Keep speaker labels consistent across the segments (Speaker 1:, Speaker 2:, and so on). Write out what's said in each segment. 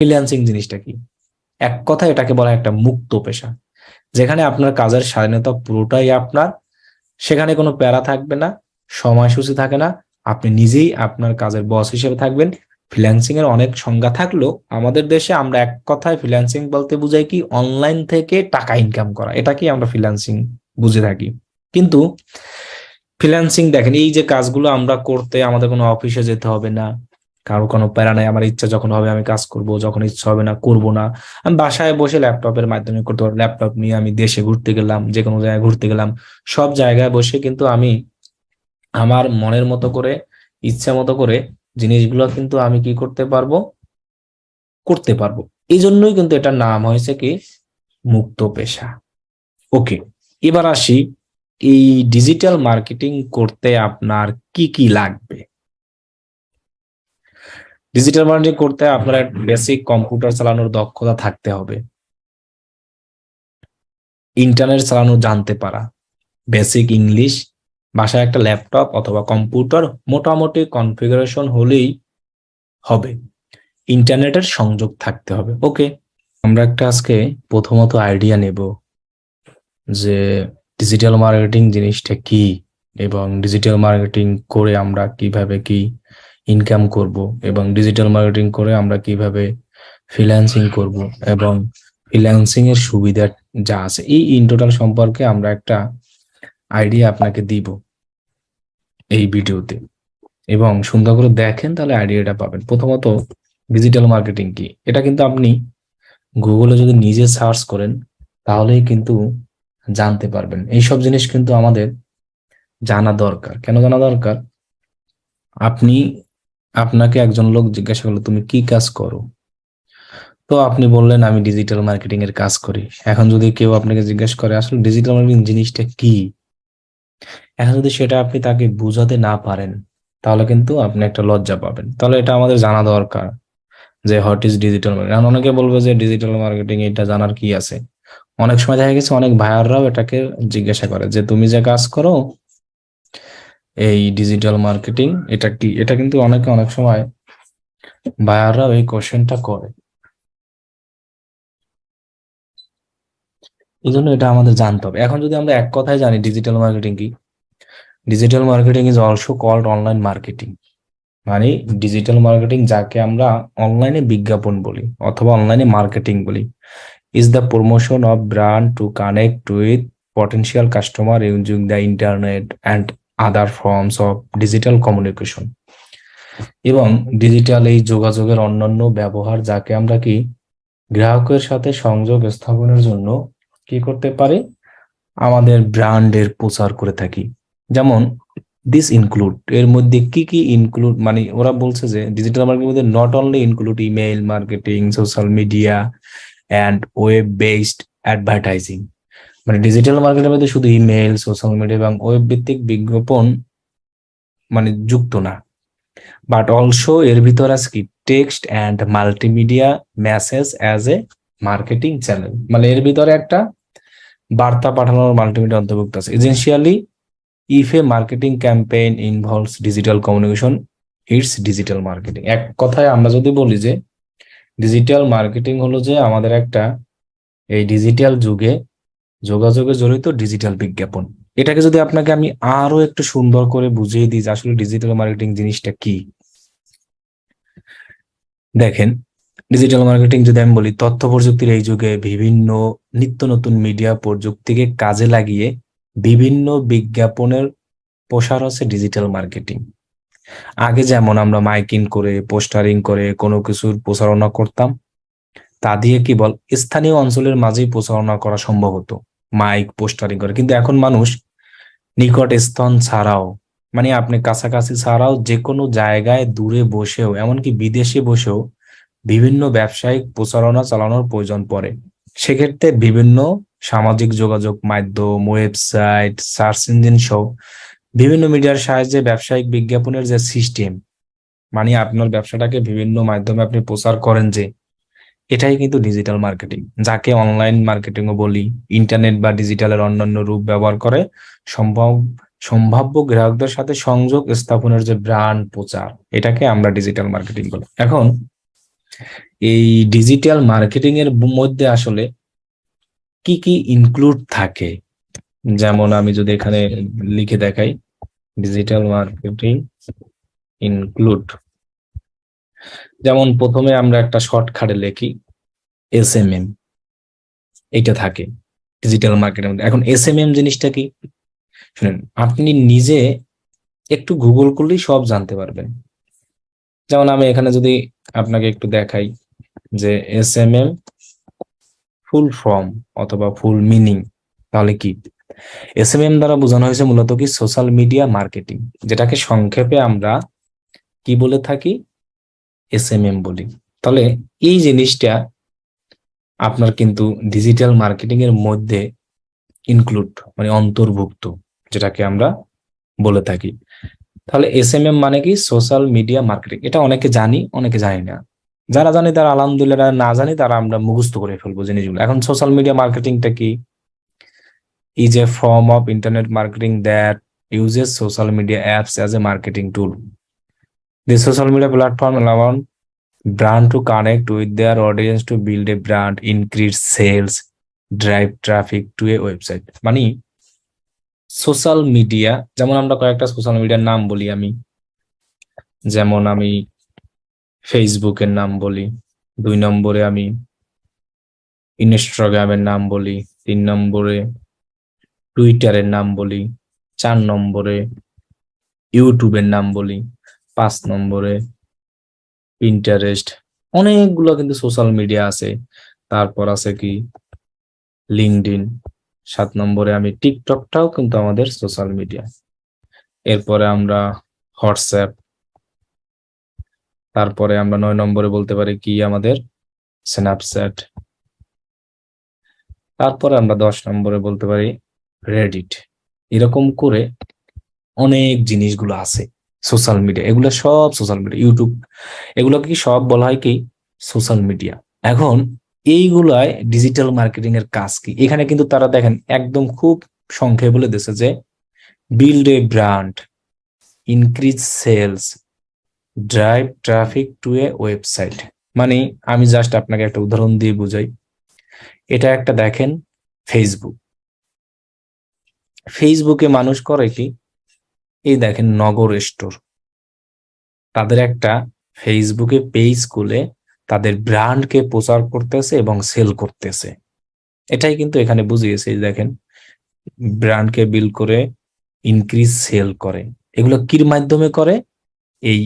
Speaker 1: Freelancing জিনিসটা কি? এক কথায় এটাকে বলা হয় একটা মুক্ত পেশা, যেখানে আপনার কাজের স্বাধীনতা পুরোটাই আপনার। সেখানে কোনো প্যারা থাকবে না, সময়সূচি থাকে না, আপনি নিজেই আপনার কাজের বস হিসেবে থাকবেন। ফ্রিল্যান্সিং এর অনেক সংজ্ঞা থাকলেও আমাদের দেশে আমরা এক কথায় ফ্রিল্যান্সিং বলতে বুঝাই কি, অনলাইন থেকে টাকা ইনকাম করা, এটাকেই আমরা ফ্রিল্যান্সিং বুঝে থাকি। কিন্তু ফ্রিল্যান্সিং দেখেন, এই যে কাজগুলো আমরা করতে আমাদের কোনো অফিসে যেতে হবে না, কারো কোনো প্যারা নাই, আমার ইচ্ছা যখন হবে আমি কাজ করব, যখন ইচ্ছা হবে না করব না। আমি বাসায় বসে ল্যাপটপের মাধ্যমে করতে পারবো। ল্যাপটপ নিয়ে আমি দেশে ঘুরতে গেলাম, যে কোনো জায়গায় ঘুরতে গেলাম, সব জায়গায় বসে কিন্তু আমি আমার মনের মতো করে, ইচ্ছা মতো করে জিনিসগুলো কিন্তু আমি কি করতে পারবো, করতে পারবো। এই জন্যই কিন্তু এটার নাম হয়েছে কি, মুক্ত পেশা। ওকে, এবার আসি, এই ডিজিটাল মার্কেটিং করতে আপনার কি কি লাগবে। ডিজিটাল মার্কেটিং করতে আপনার বেসিক কম্পিউটার চালানোর দক্ষতা থাকতে হবে, ইন্টারনেট চালানো জানতে পারা, বেসিক ইংলিশ, বাসায় একটা ল্যাপটপ অথবা কম্পিউটার মোটামুটি কনফিগারেশন হলেই হবে, ইন্টারনেটের সংযোগ থাকতে হবে। ওকে, আমরা একটা আজকে প্রথমত আইডিয়া নেব যে ডিজিটাল মার্কেটিং জিনিসটা কি, এবং ডিজিটাল মার্কেটিং করে আমরা কিভাবে কি ইনকাম করব, এবং ডিজিটাল মার্কেটিং করে আমরা কিভাবে ফ্রিল্যান্সিং করব, এবং ফ্রিল্যান্সিং এর সুবিধা যা আছে, এই ইন টোটাল সম্পর্কে আমরা একটা আইডিয়া আপনাকে দিব এই ভিডিওতে। এবং সুন্দর করে দেখেন, তাহলে আইডিয়াটা পাবেন। প্রথমত, ডিজিটাল মার্কেটিং কি, এটা কিন্তু আপনি গুগলে যদি নিজে সার্চ করেন তাহলেই কিন্তু জানতে পারবেন। এইসব জিনিস কিন্তু আমাদের জানা দরকার। কেন জানা দরকার? আপনি, আপনাকে একজন লোক জিজ্ঞাসা করলো তুমি কি কাজ করো, তো আপনি বললেন আমি ডিজিটাল মার্কেটিং এর কাজ করি। এখন যদি কেউ আপনাকে জিজ্ঞেস করে আসলে ডিজিটাল মার্কেটিং জিনিসটা কি, এখন যদি সেটা আপনি তাকে বুঝাতে না পারেন, তাহলে কিন্তু আপনি একটা লজ্জা পাবেন। তাহলে এটা আমাদের জানা দরকার যে হোয়াট ইজ ডিজিটাল মার্কেটিং। এখন অনেকে বলবে যে ডিজিটাল মার্কেটিং এটা জানার কি আছে। অনেক সময় দেখা গেছে অনেক ভাইয়াররাও এটাকে জিজ্ঞাসা করে যে তুমি যে কাজ করো এই ডিজিটাল মার্কেটিং এটা কি, এটা কিন্তু অনেকে অনেক সময় বায়াররাও এই কোশ্চেনটা করে। এই জন্য এটা আমাদের জানতে হবে। এখন যদি আমরা এক কথায় জানি ডিজিটাল মার্কেটিং কি, digital marketing is also called online marketing. মানে ডিজিটাল মার্কেটিং যাকে আমরা অনলাইনে বিজ্ঞাপন বলি অথবা অনলাইনে মার্কেটিং বলি, is the promotion of brand to connect with potential customer using the internet and other forms of digital communication. এবং ডিজিটাল এই যোগাযোগের অন্যান্য ব্যবহার যাকে আমরা কি গ্রাহকের সাথে সংযোগ স্থাপনের জন্য কি করতে পারি, আমাদের ব্র্যান্ডের প্রচার করে থাকি। যেমন দিস ইনক্লুড, এর মধ্যে কি কি ইনক্লুড, মানে ওরা বলছে যে ডিজিটাল মার্কেটিং মধ্যে not only include email marketing, social media and web based advertising. মানে ডিজিটাল মার্কেটের মধ্যে শুধু ইমেইল, সোশ্যাল মিডিয়া এবং ওয়েব ভিত্তিক বিজ্ঞাপন মানে যুক্ত না, বাট অলসো এর ভিতর আছে কি text and multimedia message as a marketing channel. মানে এর ভিতরে একটা বার্তা পাঠানোর মাল্টিমিডিয়া অন্তর্ভুক্ত আছে। Essentially if A marketing campaign involves digital communication, it's digital marketing. এক কথায় আমরা যদি বলি যে ডিজিটাল মার্কেটিং হলো যে আমাদের একটা এই ডিজিটাল যুগে যোগাযোগে জড়িত ডিজিটাল বিজ্ঞাপন। এটাকে যদি আপনাকে আমি আরো একটু সুন্দর করে বুঝিয়ে দিই যে আসলে ডিজিটাল মার্কেটিং জিনিসটা কি, দেখেন, ডিজিটাল মার্কেটিং যদি আমি বলি, তথ্য প্রযুক্তির এই যুগে বিভিন্ন নিত্য নতুন মিডিয়া প্রযুক্তিকে কাজে লাগিয়ে বিভিন্ন বিজ্ঞাপনের প্রসার হচ্ছে ডিজিটাল মার্কেটিং। আগে যেমন আমরা মাইকিং করে পোস্টারিং করে কোনো কিছুর প্রচারণা করতাম, তা দিয়ে কি বল স্থানীয় অঞ্চলের মাঝেই প্রচারণা করা সম্ভব হতো মাইক পোস্টারিং করে। কিন্তু এখন মানুষ নিকট স্থান ছাড়াও, মানে আপনি কাছাকাছি ছাড়াও যে কোনো জায়গায় দূরে বসেও এমনকি বিদেশে বসেও বিভিন্ন ব্যবসায়িক প্রচারণা চালানোর প্রয়োজন পড়ে। সেক্ষেত্রে বিভিন্ন সামাজিক যোগাযোগ মাধ্যম, ওয়েবসাইট, সার্চ ইঞ্জিন সহ বিভিন্ন মিডিয়ার সাহায্যে ব্যবসায়িক বিজ্ঞাপনের যে সিস্টেম, মানে আপনার ব্যবসাটাকে বিভিন্ন মাধ্যমে আপনি প্রচার করেন, যে এটাই কিন্তু ডিজিটাল মার্কেটিং, যাকে অনলাইন মার্কেটিংও বলি। ইন্টারনেট বা ডিজিটালের অন্যান্য রূপ ব্যবহার করে সম্ভাব্য গ্রাহকদের সাথে সংযোগ স্থাপনের যে ব্র্যান্ড প্রচার, এটাকে আমরা ডিজিটাল মার্কেটিং বলি। এখন এই ডিজিটাল মার্কেটিং এর মধ্যে আসলে কি কি ইনক্লুড থাকে, যেমন আমি যদি এখানে লিখে দেখাই, ডিজিটাল মার্কেটিং ইনক্লুড, যেমন প্রথমে আমরা একটা শর্টকাটে লিখি SMM, এইটা থাকে ডিজিটাল মার্কেটিং। এখন SMM জিনিসটা কি শুনেন, আপনি নিজে একটু গুগল করলেই সব জানতে পারবেন। যেমন আমি এখানে যদি আপনাকে একটু দেখাই যে SMM ফুল ফর্ম অথবা ফুল মিনিং, তাহলে কি? SMM দ্বারা বোঝানো হয়েছে মূলত কি সোশ্যাল মিডিয়া মার্কেটিং, যেটাকে সংক্ষেপে আমরা কি বলে থাকি, SMM বলি। তাহলে এই জিনিসটা আপনার কিন্তু ডিজিটাল মার্কেটিং এর মধ্যে ইনক্লুড মানে অন্তর্ভুক্ত, যেটাকে আমরা বলে থাকি। তাহলে SMM মানে কি সোশ্যাল মিডিয়া মার্কেটিং, এটা অনেকে জানি অনেকে জানি না। যারা জানি তারা আলহামদুলিল্লাহ, না জানি তারা আমরা মুখস্থ করে ফেলবো জিনিসগুলো। এখন সোশ্যাল মিডিয়া মার্কেটিংটা কি? is a form of internet marketing that uses social media apps as a marketing tool. The social media platform allow brand to connect with their audience to build a brand, increase sales, drive traffic to a website. মানে social media, যেমন আমরা কয়েকটা social মিডিয়ার নাম বলি, যেমন আমি ফেসবুকের নাম বলি, 2 নম্বরে আমি ইনস্টাগ্রামের নাম বলি, 3 নম্বরে টুইটারের নাম বলি, 4 নম্বরে ইউটিউবের নাম বলি, 5 নম্বরে পিন্টারেস্ট। অনেকগুলো কিন্তু সোশ্যাল মিডিয়া আছে। তারপর আছে কি লিঙ্কডইন, 7 নম্বরে আমি টিকটকটাও কিন্তু আমাদের সোশ্যাল মিডিয়া। এরপরে আমরা হোয়াটসঅ্যাপ, তারপরে আমরা 9 নম্বরে বলতে পারি কি আমাদের স্ন্যাপচ্যাট, তারপরে আমরা 10 নম্বরে বলতে পারি রেডিট। এরকম করে অনেক জিনিসগুলো আছে সোশ্যাল মিডিয়া, এগুলো সব সোশ্যাল মিডিয়া। ইউটিউব, এগুলো কি সব বলা হয় কি সোশ্যাল মিডিয়া। এখন এইগুলায় ডিজিটাল মার্কেটিং এর কাজ কি? এখানে কিন্তু তারা দেখেন একদম খুব সংক্ষেপে বলে দিয়েছে যে build a brand, increase sales, drive traffic to a website. মানে আমি জাস্ট আপনাকে একটা উদাহরণ দিয়ে বুঝাই। এটা একটা দেখেন ফেসবুক, ফেসবুকে মানুষ করে কি, এই দেখেন নগর স্টোর, তাদের একটা ফেসবুকে পেজ খুলে তাদের ব্র্যান্ডকে প্রচার করতেছে এবং সেল করতেছে। এটাই কিন্তু এখানে বুঝিয়েছে, দেখেন ব্র্যান্ডকে বিল্ড করে ইনক্রিজ সেল করে। এগুলো কির মাধ্যমে করে? এই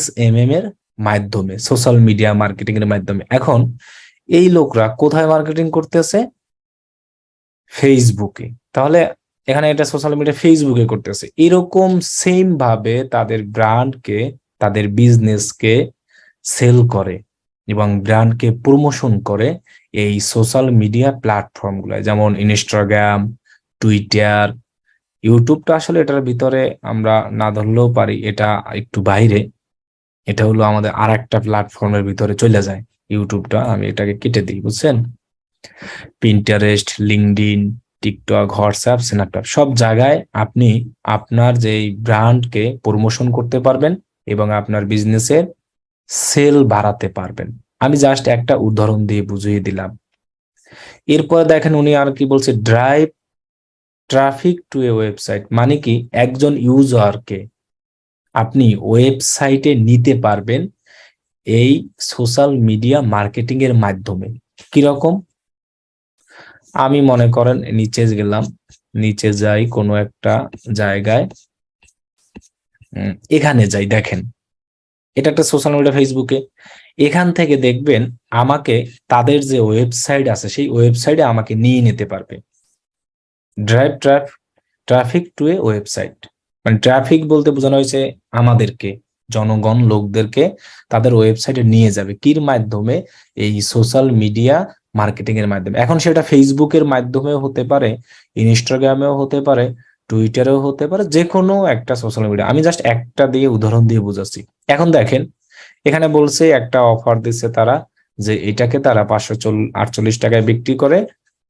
Speaker 1: SMM এর মাধ্যমে, সোশ্যাল মিডিয়া মার্কেটিং এর মাধ্যমে। এখন এই লোকরা কোথায় মার্কেটিং করতেছে? ফেসবুকে। তাহলে এখানে এটা সোশ্যাল মিডিয়া ফেসবুকে করতেছে। এরকম সেম ভাবে তাদের ব্র্যান্ডকে, তাদের বিজনেসকে সেল করে এবং ব্র্যান্ডকে প্রমোশন করে এই সোশ্যাল মিডিয়া প্ল্যাটফর্ম গুলো, যেমন ইনস্টাগ্রাম, টুইটার, ইউটিউবটা আসলে এটার ভিতরে আমরা না ধরলেও পারি, এটা একটু বাইরে, এটা হলো আমাদের আর একটা প্ল্যাটফর্মের ভিতরে চলে যায়। ইউটিউবটা আমি এটাকে কেটে দিই, বুঝছেন? Pinterest, LinkedIn, TikTok, WhatsApp, Snapchat, সব জায়গায় আপনি আপনার যে ব্র্যান্ডকে প্রমোশন করতে পারবেন এবং আপনার বিজনেসের সেল বাড়াতে পারবেন। আমি জাস্ট একটা উদাহরণ দিয়ে বুঝিয়ে দিলাম। এরপর দেখেন উনি আর কি বলছে, drive traffic to a website. মানে কি একজন ইউজারকে আপনি ওয়েবসাইটে নিতে পারবেন এই সোশ্যাল মিডিয়া মার্কেটিং এর মাধ্যমে। কিরকম? আমি মনে করেন নিচে গেলাম, নিচে যাই কোনো একটা জায়গায়, এখানে যাই, দেখেন এটা একটা সোশ্যাল মিডিয়া ফেসবুকে। এখান থেকে দেখবেন আমাকে তাদের যে ওয়েবসাইট আছে সেই ওয়েবসাইটে আমাকে নিয়ে নিতে পারবে। Drive traffic to a website, মানে ট্রাফিক বলতে বোঝানো হয়েছে আমাদেরকে, জনগণ লোকদেরকে তাদের ওয়েবসাইটে নিয়ে যাবে। কির মাধ্যমে? এই সোশ্যাল মিডিয়া মার্কেটিং এর মাধ্যমে। এখন সেটা ফেসবুকের মাধ্যমেও হতে পারে, ইনস্টাগ্রামেও হতে পারে, টুইটারেও হতে পারে, যে কোনো একটা সোশ্যাল মিডিয়া। আমি জাস্ট একটা দিয়ে উদাহরণ দিয়ে বুঝাচ্ছি। এখন দেখেন এখানে বলছে একটা অফার দিচ্ছে তারা, যে এটাকে তারা 548 টাকায় বিক্রি করে,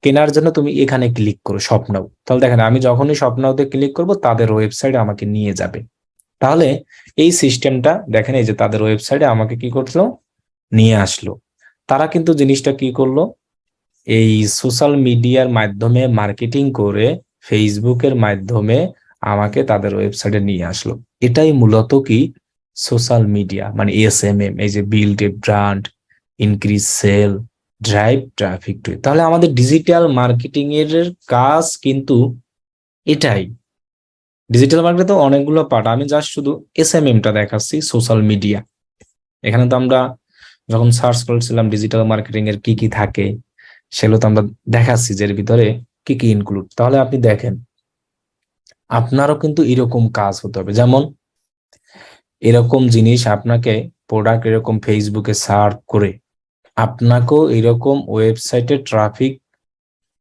Speaker 1: কেনার জন্য তুমি এখানে ক্লিক করো শপ নাও। তাহলে দেখেন আমি যখনই শপ নাওতে ক্লিক করব তাদের ওয়েবসাইটে আমাকে নিয়ে যাবে। তাহলে এই সিস্টেমটা দেখেন, এই যে তাদের ওয়েবসাইটে আমাকে কি করলো, নিয়ে আসলো। তারা কিন্তু জিনিসটা কি করলো, এই সোশ্যাল মিডিয়ার মাধ্যমে মার্কেটিং করে ফেসবুকের মাধ্যমে আমাকে তাদের ওয়েবসাইটে নিয়ে আসলো। এটাই মূলত কি সোশ্যাল মিডিয়া, মানে SMM, এই যে build a brand, increase sale, drive traffic to. তাহলে আমাদের ডিজিটাল মার্কেটিং এর কাজ কিন্তু এটাই। ডিজিটাল মার্কেটে তো অনেকগুলো পার্ট, আমি জাস্ট শুধু SMM টা দেখাচ্ছি, সোশ্যাল মিডিয়া। এখানে তো আমরা যখন সার্চ করেছিলাম ডিজিটাল মার্কেটিং এর কি কি থাকে, সেগুলো তো আমরা দেখাচ্ছি যে এর ভিতরে কি কি ইনক্লুড। তাহলে আপনি দেখেন, আপনারও কিন্তু এরকম কাজ হতে হবে। যেমন এরকম জিনিস আপনাকে, প্রোডাক্ট এরকম ফেসবুকে সার্চ করে আপনাকেও এরকম ওয়েবসাইটে ট্রাফিক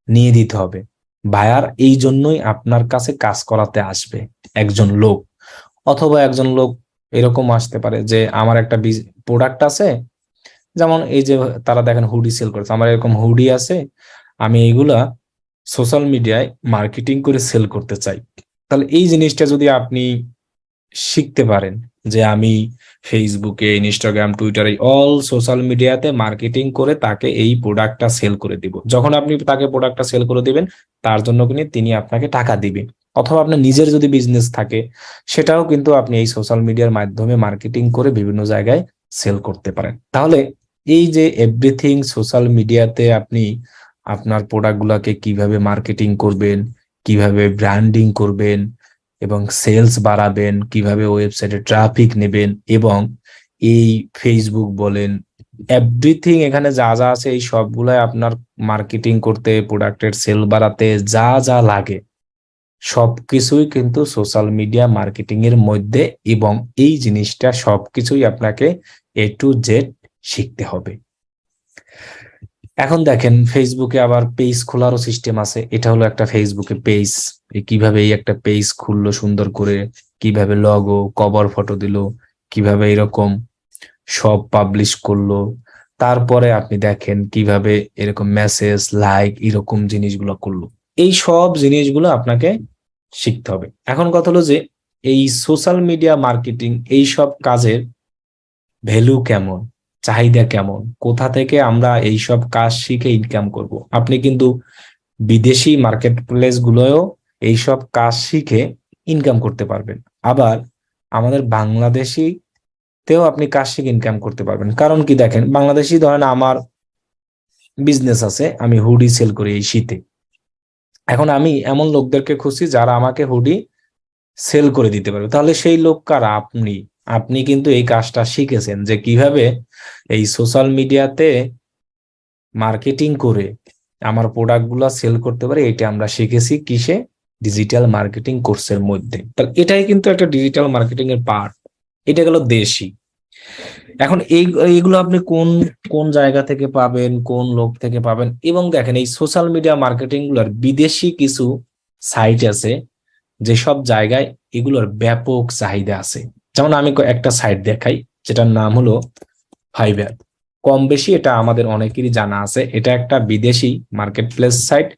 Speaker 1: নিয়ে দিতে হবে। বায়ার এই জন্যই আপনার কাছে কাজ করাতে আসবে একজন লোক, অথবা একজন লোক এরকম আসতে পারে যে আমার একটা প্রোডাক্ট আছে, যেমন এই যে তারা দেখেন হুডি সেল করছে, আমার এরকম হুডি আছে, আমি এইগুলা সোশ্যাল মিডিয়ায় মার্কেটিং করে সেল করতে চাই। তাহলে এই জিনিসটা যদি আপনি শিখতে পারেন যে আমি ফেসবুকে, ইনস্টাগ্রাম, টুইটারে, অল সোশ্যাল মিডিয়াতে মার্কেটিং করে তাকে এই প্রোডাক্টটা সেল করে দিব। যখন আপনি তাকে প্রোডাক্টটা সেল করে দিবেন, তার জন্য কিন্তু তিনি আপনাকে টাকা দিবেন। অথবা আপনার নিজের যদি বিজনেস থাকে, সেটাও কিন্তু আপনি এই সোশ্যাল মিডিয়ার মাধ্যমে মার্কেটিং করে বিভিন্ন জায়গায় সেল করতে পারেন। তাহলে এই যে এভরিথিং সোশ্যাল মিডিয়াতে আপনি আপনার প্রোডাক্টগুলোকে কিভাবে মার্কেটিং করবেন, কিভাবে ব্র্যান্ডিং করবেন এবং সেলস বাড়াবেন, কিভাবে ওয়েবসাইটে ট্রাফিক নেবেন, এবং এই ফেসবুক বলেন, এভরিথিং এখানে যা যা আছে এই সবগুলাই আপনার মার্কেটিং করতে, প্রোডাক্টের সেল বাড়াতে যা যা লাগে সবকিছুই কিন্তু সোশ্যাল মিডিয়া মার্কেটিং এর মধ্যে, এবং এই জিনিসটা সবকিছুই আপনাকে A to Z শিখতে হবে। এখন দেখেন ফেসবুকে আবার পেজ খোলারও সিস্টেম আছে। এটা হলো একটা ফেসবুকে পেজ, কিভাবে এই একটা পেজ খুললো সুন্দর করে, কিভাবে লগো, কভার ফটো দিল, কিভাবে এরকম সব পাবলিশ করলো। তারপরে আপনি দেখেন কিভাবে এরকম মেসেজ, লাইক, এরকম জিনিসগুলো করলো। এই সব জিনিসগুলো আপনাকে শিখতে হবে। এখন কথা হলো যে এই সোশ্যাল মিডিয়া মার্কেটিং, এই সব কাজের ভ্যালু কেমন, চাহিদা কেমন, কোথা থেকে আমরা এই সব কাজ শিখে ইনকাম করব। আপনি কিন্তু বিদেশি মার্কেট প্লেস গুলোও এইসব কাজ শিখে ইনকাম করতে পারবেন। আবার আমাদের বাংলাদেশি তেও আপনি কাজ শিখে ইনকাম করতে পারবেন। কারণ কি দেখেন, বাংলাদেশি ধরেন আমার বিজনেস আছে, আমি হুডি সেল করি এই শীতে। এখন আমি এমন লোকদেরকে খুঁজছি যারা আমাকে হুডি সেল করে দিতে পারবে। তাহলে সেই লোক কারা? আপনি। আপনি কিন্তু এই কাজটা শিখেছেন যে কিভাবে এই সোশ্যাল মিডিয়াতে মার্কেটিং করে আমার প্রোডাক্ট গুলা সেল করতে পারে। এটা আমরা শিখেছি কিসে? ডিজিটাল মার্কেটিং কোর্সের মধ্যে। তাহলে এটাই কিন্তু একটা ডিজিটাল মার্কেটিং এর পার্ট। এটা গেল দেশি। এখন এইগুলো আপনি কোন কোন জায়গা থেকে পাবেন, কোন লোক থেকে পাবেন। এবং দেখেন এই সোশ্যাল মিডিয়া মার্কেটিং গুলোর বিদেশি কিছু সাইট আছে, যেসব জায়গায় এগুলোর ব্যাপক চাহিদা আছে। যেমন আমি একটা সাইট দেখাই, যেটার নাম হলো ফাইবার। কম বেশি এটা আমাদের অনেকেরই জানা আছে। এটা একটা বিদেশি মার্কেট প্লেস সাইট।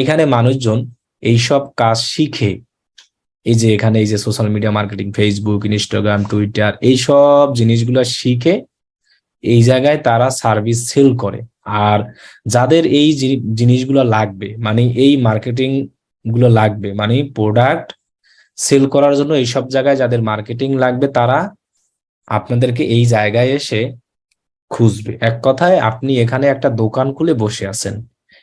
Speaker 1: এখানে মানুষজন এইসব কাজ শিখে, এই যে এখানে এই যে social media marketing, Facebook, Instagram, Twitter, এই সব জিনিসগুলো শিখে এই জায়গায় তারা সার্ভিস সেল করে। আর যাদের এই জিনিসগুলো লাগবে, মানে এই মার্কেটিং গুলো লাগবে, মানে প্রোডাক্ট সেল করার জন্য এইসব জায়গায় যাদের মার্কেটিং লাগবে, তারা আপনাদেরকে এই জায়গায় এসে খুঁজবে। এক কথায় আপনি এখানে একটা দোকান খুলে বসে আছেন,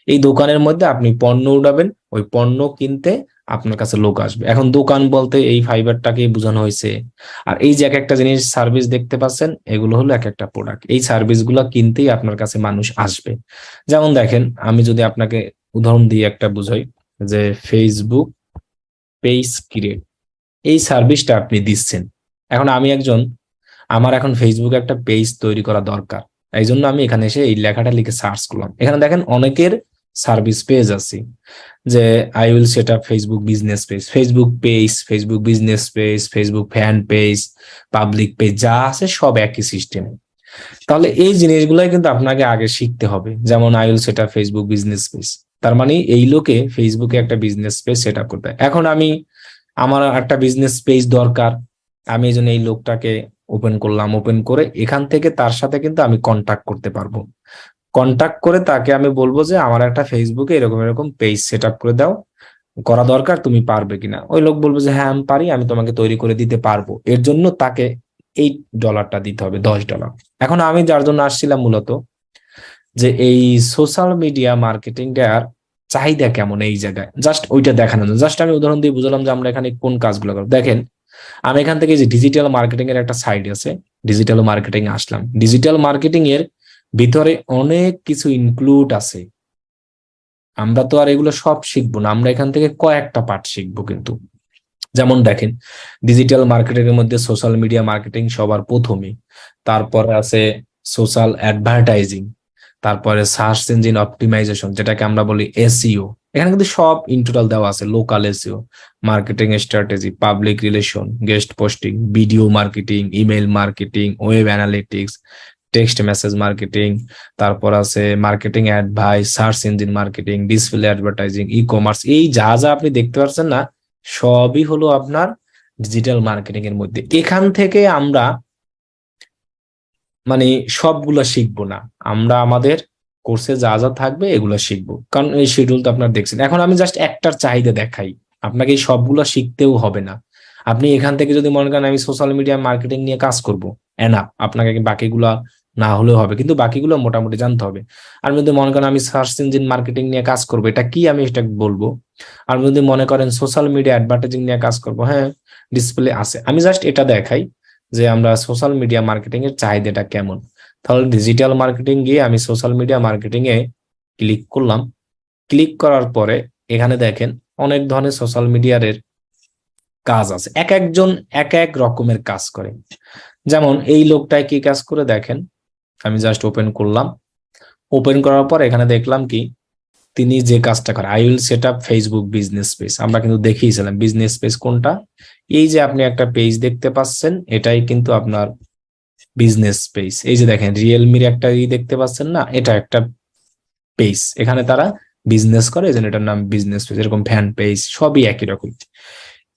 Speaker 1: এই দোকানের মধ্যে আপনি পণ্য উঠাবেন, ওই পণ্য কিনতে আপনার কাছে লোক আসবে। এখন দোকান বলতে এই ফাইবারটাকে বোঝানো হয়েছে। আর এই যে এক একটা জিনিস সার্ভিস দেখতে পাচ্ছেন, এগুলো হলো এক একটা প্রোডাক্ট। এই সার্ভিস গুলা কিনতেই আপনার কাছে মানুষ আসবে। যেমন দেখেন, আমি যদি আপনাকে উদাহরণ দিয়ে একটা বুঝাই, যে ফেসবুক পেজ ক্রিয়েট, এই সার্ভিসটা আপনি দিচ্ছেন। এখন আমি একজন, আমার এখন ফেসবুকে একটা পেজ তৈরি করা দরকার, এই জন্য আমি এখানে এসে এই লেখাটা লিখে সার্চ করলাম। এখানে দেখেন অনেকের সার্ভিস পেজ আছে, যে I will set up Facebook business page, Facebook page, Facebook business page, Facebook fan page, public page, যা আছে সব একই সিস্টেম। তাহলে এই জিনিসগুলাই কিন্তু আপনাকে আগে শিখতে হবে। যেমন I will set up Facebook business page, তার মানে এই লোকে ফেসবুকে একটা বিজনেস পেজ সেট আপ করতে হয়। এখন আমার একটা বিজনেস পেজ দরকার, আমি এই জন্য এই লোকটাকে ওপেন করলাম, ওপেন করে এখান থেকে তার সাথে কিন্তু আমি কন্টাক্ট করতে পারবো। কন্টাক্ট করে তাকে আমি বলবো যে আমার একটা ফেসবুকে এরকম এরকম পেজ সেট আপ করে দাও, করা দরকার, তুমি পারবে কিনা। ওই লোক বলবে যে হ্যাঁ আমি পারি, আমি তোমাকে তৈরি করে দিতে পারবো। এর জন্য তাকে $8 দিতে হবে, $10। এখন আমি যার জন্য আসছিলাম মূলত যে এই সোশ্যাল মিডিয়া মার্কেটিংটার চাহিদা কেমন এই জায়গায়, জাস্ট ওইটা দেখানো। জাস্ট আমি উদাহরণ দিয়ে বুঝলাম যে আমরা এখানে কোন কাজগুলো করবো। দেখেন আমি এখান থেকে যে ডিজিটাল মার্কেটিং এর একটা সাইড আছে, ডিজিটাল মার্কেটিং আসলাম। ডিজিটাল মার্কেটিং এর ভিতরে অনেক কিছু ইনক্লুড আছে। আমরা তো আর এগুলো সব শিখবো না, আমরা এখান থেকে কয়েকটা পার্ট শিখবো কিন্তু। যেমন দেখেন ডিজিটাল মার্কেটিং এর মধ্যে সোশ্যাল মিডিয়া মার্কেটিং সবার প্রথমে, তারপরে আছে সোশ্যাল অ্যাডভার্টাইজিং, তারপরে সার্চ ইঞ্জিন অপটিমাইজেশন যেটাকে আমরা বলি এসইও। এখানে কিন্তু সব ইন টোটাল দেওয়া আছে, local SEO, marketing strategy, public relation, guest posting, video marketing, email marketing, web analytics, text message marketing, তারপর আছে marketing advice, search engine marketing, display advertising, e commerce. এই যা যা আপনি দেখতে পাচ্ছেন না, সবই হলো আপনার ডিজিটাল মার্কেটিং এর মধ্যে। এখান থেকে আমরা মানে সবগুলা শিখবো না, আমরা আমাদের কোর্সে যা যা থাকবে এগুলো শিখবো, কারণ এই শিডিউল তো আপনার দেখছেন। এখন আমি জাস্ট একটার চাহিদা দেখাই, আপনাকে এই সবগুলা শিখতেও হবে না। আপনি এখান থেকে যদি মনে করেন আমি সোশ্যাল মিডিয়া মার্কেটিং নিয়ে কাজ করব, এনা আপনাকে বাকিগুলা না হলেও হবে, কিন্তু বাকিগুলো মোটামুটি জানতে হবে। আর যদি মনে করেন আমি সার্চ ইঞ্জিন মার্কেটিং নিয়ে কাজ করবো, এটা কি আমি এটা বলবো। আর যদি মনে করেন সোশ্যাল মিডিয়া অ্যাডভার্টাইজিং নিয়ে কাজ করবো, হ্যাঁ ডিসপ্লে আছে, আমি জাস্ট এটা দেখাই যে আমরা সোশ্যাল মিডিয়া মার্কেটিং এর চাহিদাটা কেমন। তাহলে ডিজিটাল মার্কেটিং গিয়ে আমি সোশ্যাল মিডিয়া মার্কেটিং এ ক্লিক করলাম। ক্লিক করার পরে এখানে দেখেন অনেক ধরনের সোশ্যাল মিডিয়ার কাজ আছে, এক একজন এক এক রকমের কাজ করে। যেমন এই লোকটায় কি কাজ করে দেখেন, আমি জাস্ট ওপেন করলাম। ওপেন করার পর এখানে দেখলাম কি তিনি যে কাজটা করে, I will set up Facebook business page. আমরা কিন্তু দেখিয়েছিলাম বিজনেস পেজ কোনটা। এই যে আপনি একটা পেজ দেখতে পাচ্ছেন, এটাই কিন্তু আপনার বিজনেস পেজ। এই যে দেখেন রিয়েলমির একটা দেখতে পাচ্ছেন না, এটা একটা পেজ, এখানে তারা বিজনেস করে, এই জন্য এটার নাম বিজনেস পেজ। এরকম ফ্যান পেজ সবই একই রকম।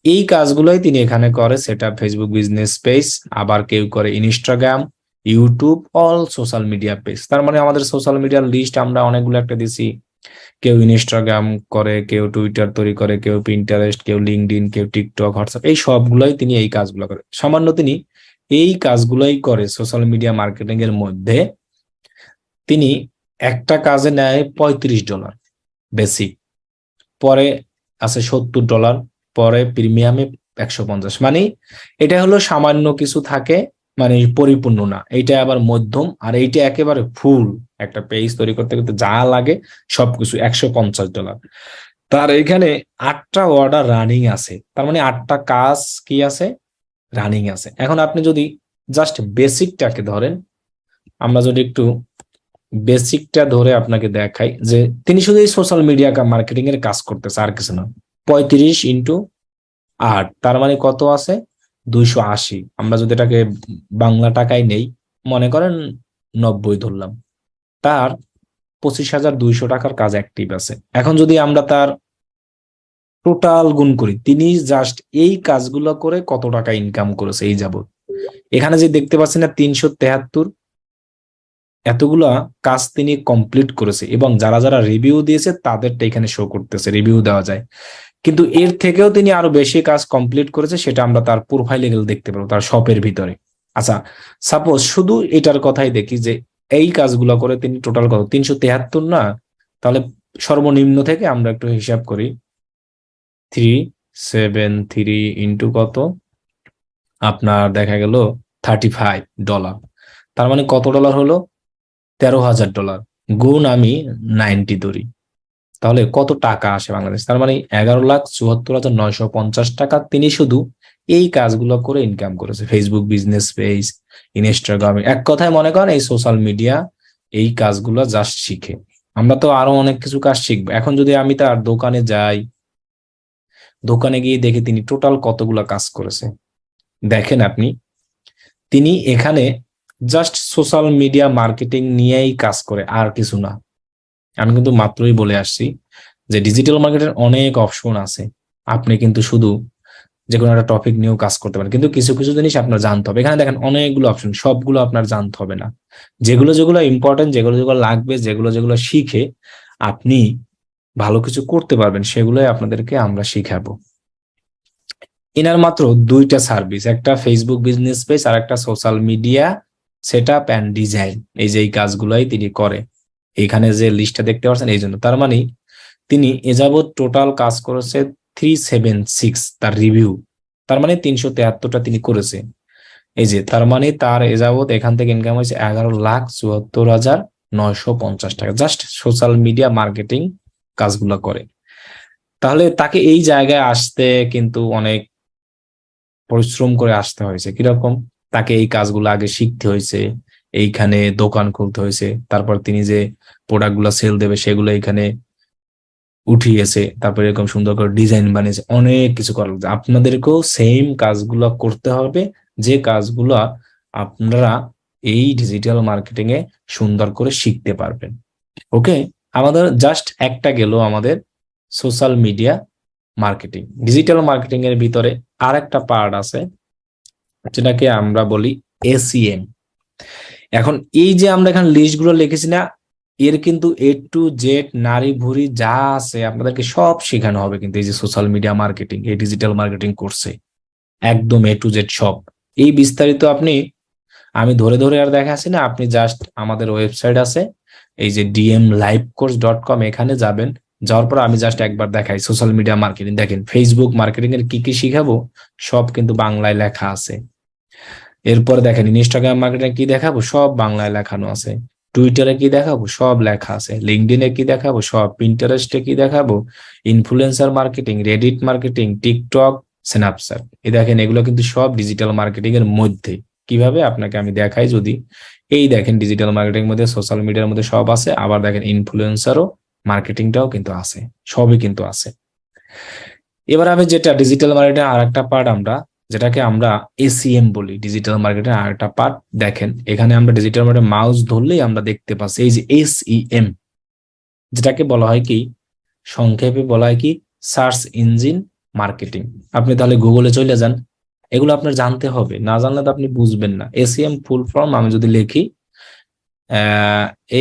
Speaker 1: এই কাজগুলোই তিনি এখানে করে, সেটা ফেসবুক বিজনেস পেজ। আবার কেউ করে Instagram, YouTube, all social media page. তার মানে আমাদের সোশ্যাল মিডিয়ার লিস্ট আমরা অনেকগুলো একটা দিছি। কেউ ইনস্টাগ্রাম করে, কেউ টুইটার তৈরি করে, কেউ পিন্টারেস্ট, কেউ লিঙ্কডইন, কেউ টিকটক, হোয়াটসঅ্যাপ, এই সবগুলোই তিনি এই কাজগুলো করে। সামান্য তিনি এই কাজগুলোই করে সোশ্যাল মিডিয়া মার্কেটিং এর মধ্যে। তিনি একটা কাজে নেয় $35 বেসিক, পরে আছে $70, পরে প্রিমিয়ামে 150। মানে এটা হলো সামান্য কিছু থাকে, মানে পরিপূর্ণ না। এইটা আবার মধ্যম, আর এইটা একেবারে ফুল। একটা পেজ তৈরি করতে করতে যা লাগে সবকিছু $150। তার এখানে 8টা অর্ডার রানিং আছে, তার মানে 8টা কাজ কি আছে, রানিং আছে। এখন আপনি যদি জাস্ট বেসিকটাকে ধরেন, আমরা যদি একটু বেসিকটা ধরে আপনাকে দেখাই যে তিনি শুধু এই সোশ্যাল মিডিয়া মার্কেটিং এর কাজ করতেছে, আর কিছু না। 35x8, তার মানে কত আছে, 280। আমরা যদি এটাকে বাংলা টাকায় নেই, মনে করেন 90 ধরলাম, তার 25,200 টাকার কাজ অ্যাক্টিভ আছে। এখন যদি আমরা তার টোটাল গুণ করি, তিনি জাস্ট এই কাজগুলো করে কত টাকা ইনকাম করেছে এই যাবত, এখানে যে দেখতে পাচ্ছেন না 373, এতগুলা কাজ তিনি কমপ্লিট করেছে। এবং যারা যারা রিভিউ দিয়েছে তাদেরটা এখানে শো করতেছে, রিভিউ দেওয়া যায়। কিন্তু এর থেকেও তিনি আরো বেশি কাজ কমপ্লিট করেছে, সেটা আমরা তার প্রোফাইলে গেলে দেখতে পাবো, তার শপের ভিতরে। আচ্ছা, সাপোজ শুধু এটার কথাই দেখি যে এই কাজগুলো করে তিনি টোটাল কত, 373 না? তাহলে সর্বনিম্ন থেকে আমরা একটু হিসাব করি, 373 ইন্টু কত, আপনার দেখা গেল $35। তার মানে কত ডলার হলো, $13,000। গুণ আমি 90 ধরি, তাহলে কত টাকা আসে বাংলাদেশ? তার মানে 11,74,950 টাকা তিনি শুধু এই কাজগুলো করে ইনকাম করেছে। ফেসবুক বিজনেস পেজ, ইনস্টাগ্রামে, এক কথায় মনে করেন এই সোশ্যাল মিডিয়া এই কাজগুলো জাস্ট শিখে। আমরা তো আরো অনেক কিছু কাজ শিখবো। এখন যদি আমি তার দোকানে যাই, দোকানে গিয়ে দেখি তিনি টোটাল কতগুলা কাজ করেছে, দেখেন আপনি, তিনি এখানে জাস্ট সোশ্যাল মিডিয়া মার্কেটিং নিয়েই কাজ করে, আর কিছু না। আমি কিন্তু মাত্রই বলে আসছি যে ডিজিটাল মার্কেটের অনেক অপশন আছে, আপনি কিন্তু শুধু যে কোনো একটা টপিক নিয়েও কাজ করতে পারেন, কিন্তু কিছু কিছু জিনিস আপনার জানতে হবে। এখানে দেখেন অনেকগুলো অপশন, সবগুলো আপনার জানতে হবে না। যেগুলো যেগুলো ইম্পর্টেন্ট, যেগুলো যেগুলো লাগবে, যেগুলো যেগুলো শিখে আপনি ভালো কিছু করতে পারবেন, সেগুলোই আপনাদেরকে আমরা শিখাবো। এনার মাত্র 2টা সার্ভিস, একটা ফেসবুক বিজনেস পেজ আর একটা social media set up and design. এই যে এই কাজগুলাই তিনি করে, এখানে যে লিস্টটা দেখতে পাচ্ছেন, এই জন্য। তার মানে তিনি এযাবৎ টোটাল কাজ করেছে 376, তার রিভিউ। তার মানে 373টা তিনি করেছে। এই যে তার মানে তার এযাবৎ এখান থেকে ইনকাম হয়েছে 11,74,950 টাকা, জাস্ট সোশ্যাল মিডিয়া মার্কেটিং কাজগুলো করে। তাহলে তাকে এই জায়গায় আসতে কিন্তু অনেক পরিশ্রম করে আসতে হয়েছে। কিরকম? তাকে এই কাজগুলো আগে শিখতে হয়েছে, এইখানে দোকান খুলতে হয়েছে, তারপর তিনি যে প্রোডাক্ট গুলা সেল দেবে সেগুলো এখানে উঠিয়েছে, তারপর এরকম সুন্দর করে ডিজাইন বানিয়েছে, অনেক কিছু করা লাগছে। আপনাদেরকেও সেম কাজগুলো করতে হবে, যে কাজগুলো আপনারা এই ডিজিটাল মার্কেটিং এ সুন্দর করে শিখতে পারবেন। ওকে, আমাদের জাস্ট একটা গেল আমাদের social media marketing. Digital marketing এর ভিতরে আর একটা পার্ট আছে, যেটাকে আমরা বলি এসইএম। এখন এই যে আমরা এখানে লিস্ট গুলো লিখেছি না, এর কিন্তু A to Z নারী ভুরি যা আছে আপনাদেরকে সব শেখানো হবে কিন্তু এই যে সোশ্যাল মিডিয়া মার্কেটিং, এই ডিজিটাল মার্কেটিং কোর্সে একদম A to Z সব। এই বিস্তারিত আপনি, আমি ধরে ধরে আর দেখাচ্ছি না, আপনি জাস্ট আমাদের ওয়েবসাইট আছে, এই যে dmlivecourse.com, এখানে যাবেন। যাওয়ার পর আমি জাস্ট একবার দেখাই সোশ্যাল মিডিয়া মার্কেটিং। দেখেন ফেসবুক মার্কেটিং এর কি কি শিখাবো সব কিন্তু বাংলায় লেখা আছে। এরপরে দেখেন ইনস্টাগ্রাম মার্কেটিং কি দেখাবো, সব বাংলায় লেখানো আছে। টুইটারে কি দেখাবো, সব লেখা আছে। লিঙ্কডইনে কি দেখাবো, সব। পিন্টারেস্টে কি দেখাবো, influencer marketing, Reddit marketing, TikTok, Snapchat. এই দেখেন এগুলো কিন্তু সব ডিজিটাল মার্কেটিং এর মধ্যে। কিভাবে আপনাকে আমি দেখাই, যদি এই দেখেন ডিজিটাল মার্কেটিং মধ্যে সোশ্যাল মিডিয়ার মধ্যে সব আছে, আবার দেখেন ইনফ্লুয়েন্সারও মার্কেটিংটাও কিন্তু আছে, সবই কিন্তু আছে। এবার আমি যেটা ডিজিটাল মার্কেটিং আর একটা পার্ট আমরা, যেটাকে আমরা এসিএম বলি, ডিজিটাল মার্কেটিং আর একটা পার্ট। দেখেন এখানে আমরা ডিজিটাল মার্কেটিং মাউস ধরলেই আমরা দেখতে পাচ্ছি এই যে এসইএম, যেটাকে বলা হয় কি, সংক্ষেপে বলা হয় কি, সার্চ ইঞ্জিন মার্কেটিং। আপনি তাহলে গুগলে চলে যান, এগুলো আপনার জানতে হবে, না জানলে তো আপনি বুঝবেন না। এসইএম ফুল ফর্ম আমি যদি লিখি,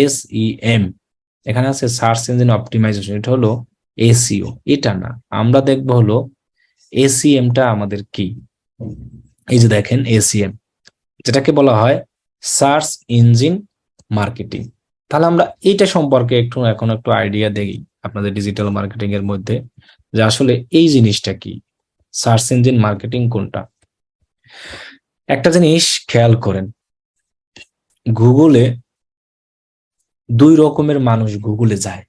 Speaker 1: এসইএম, এখানে আছে সার্চ ইঞ্জিন অপটিমাইজেশন, এটা হলো এসইও। এটা না, আমরা দেখবো হলো এসিএমটা আমাদের কি। এই যে দেখেন এসিএম, যেটাকে বলা হয় সার্চ ইঞ্জিন মার্কেটিং। তাহলে আমরা এইটা সম্পর্কে এখন একটু আইডিয়া দেই আপনাদের ডিজিটাল মার্কেটিং এর মধ্যে, যে আসলে এই জিনিসটা কি, সার্চ ইঞ্জিন মার্কেটিং কোনটা। একটা জিনিস খেয়াল করেন, গুগলে 2 রকমের মানুষ গুগলে যায়,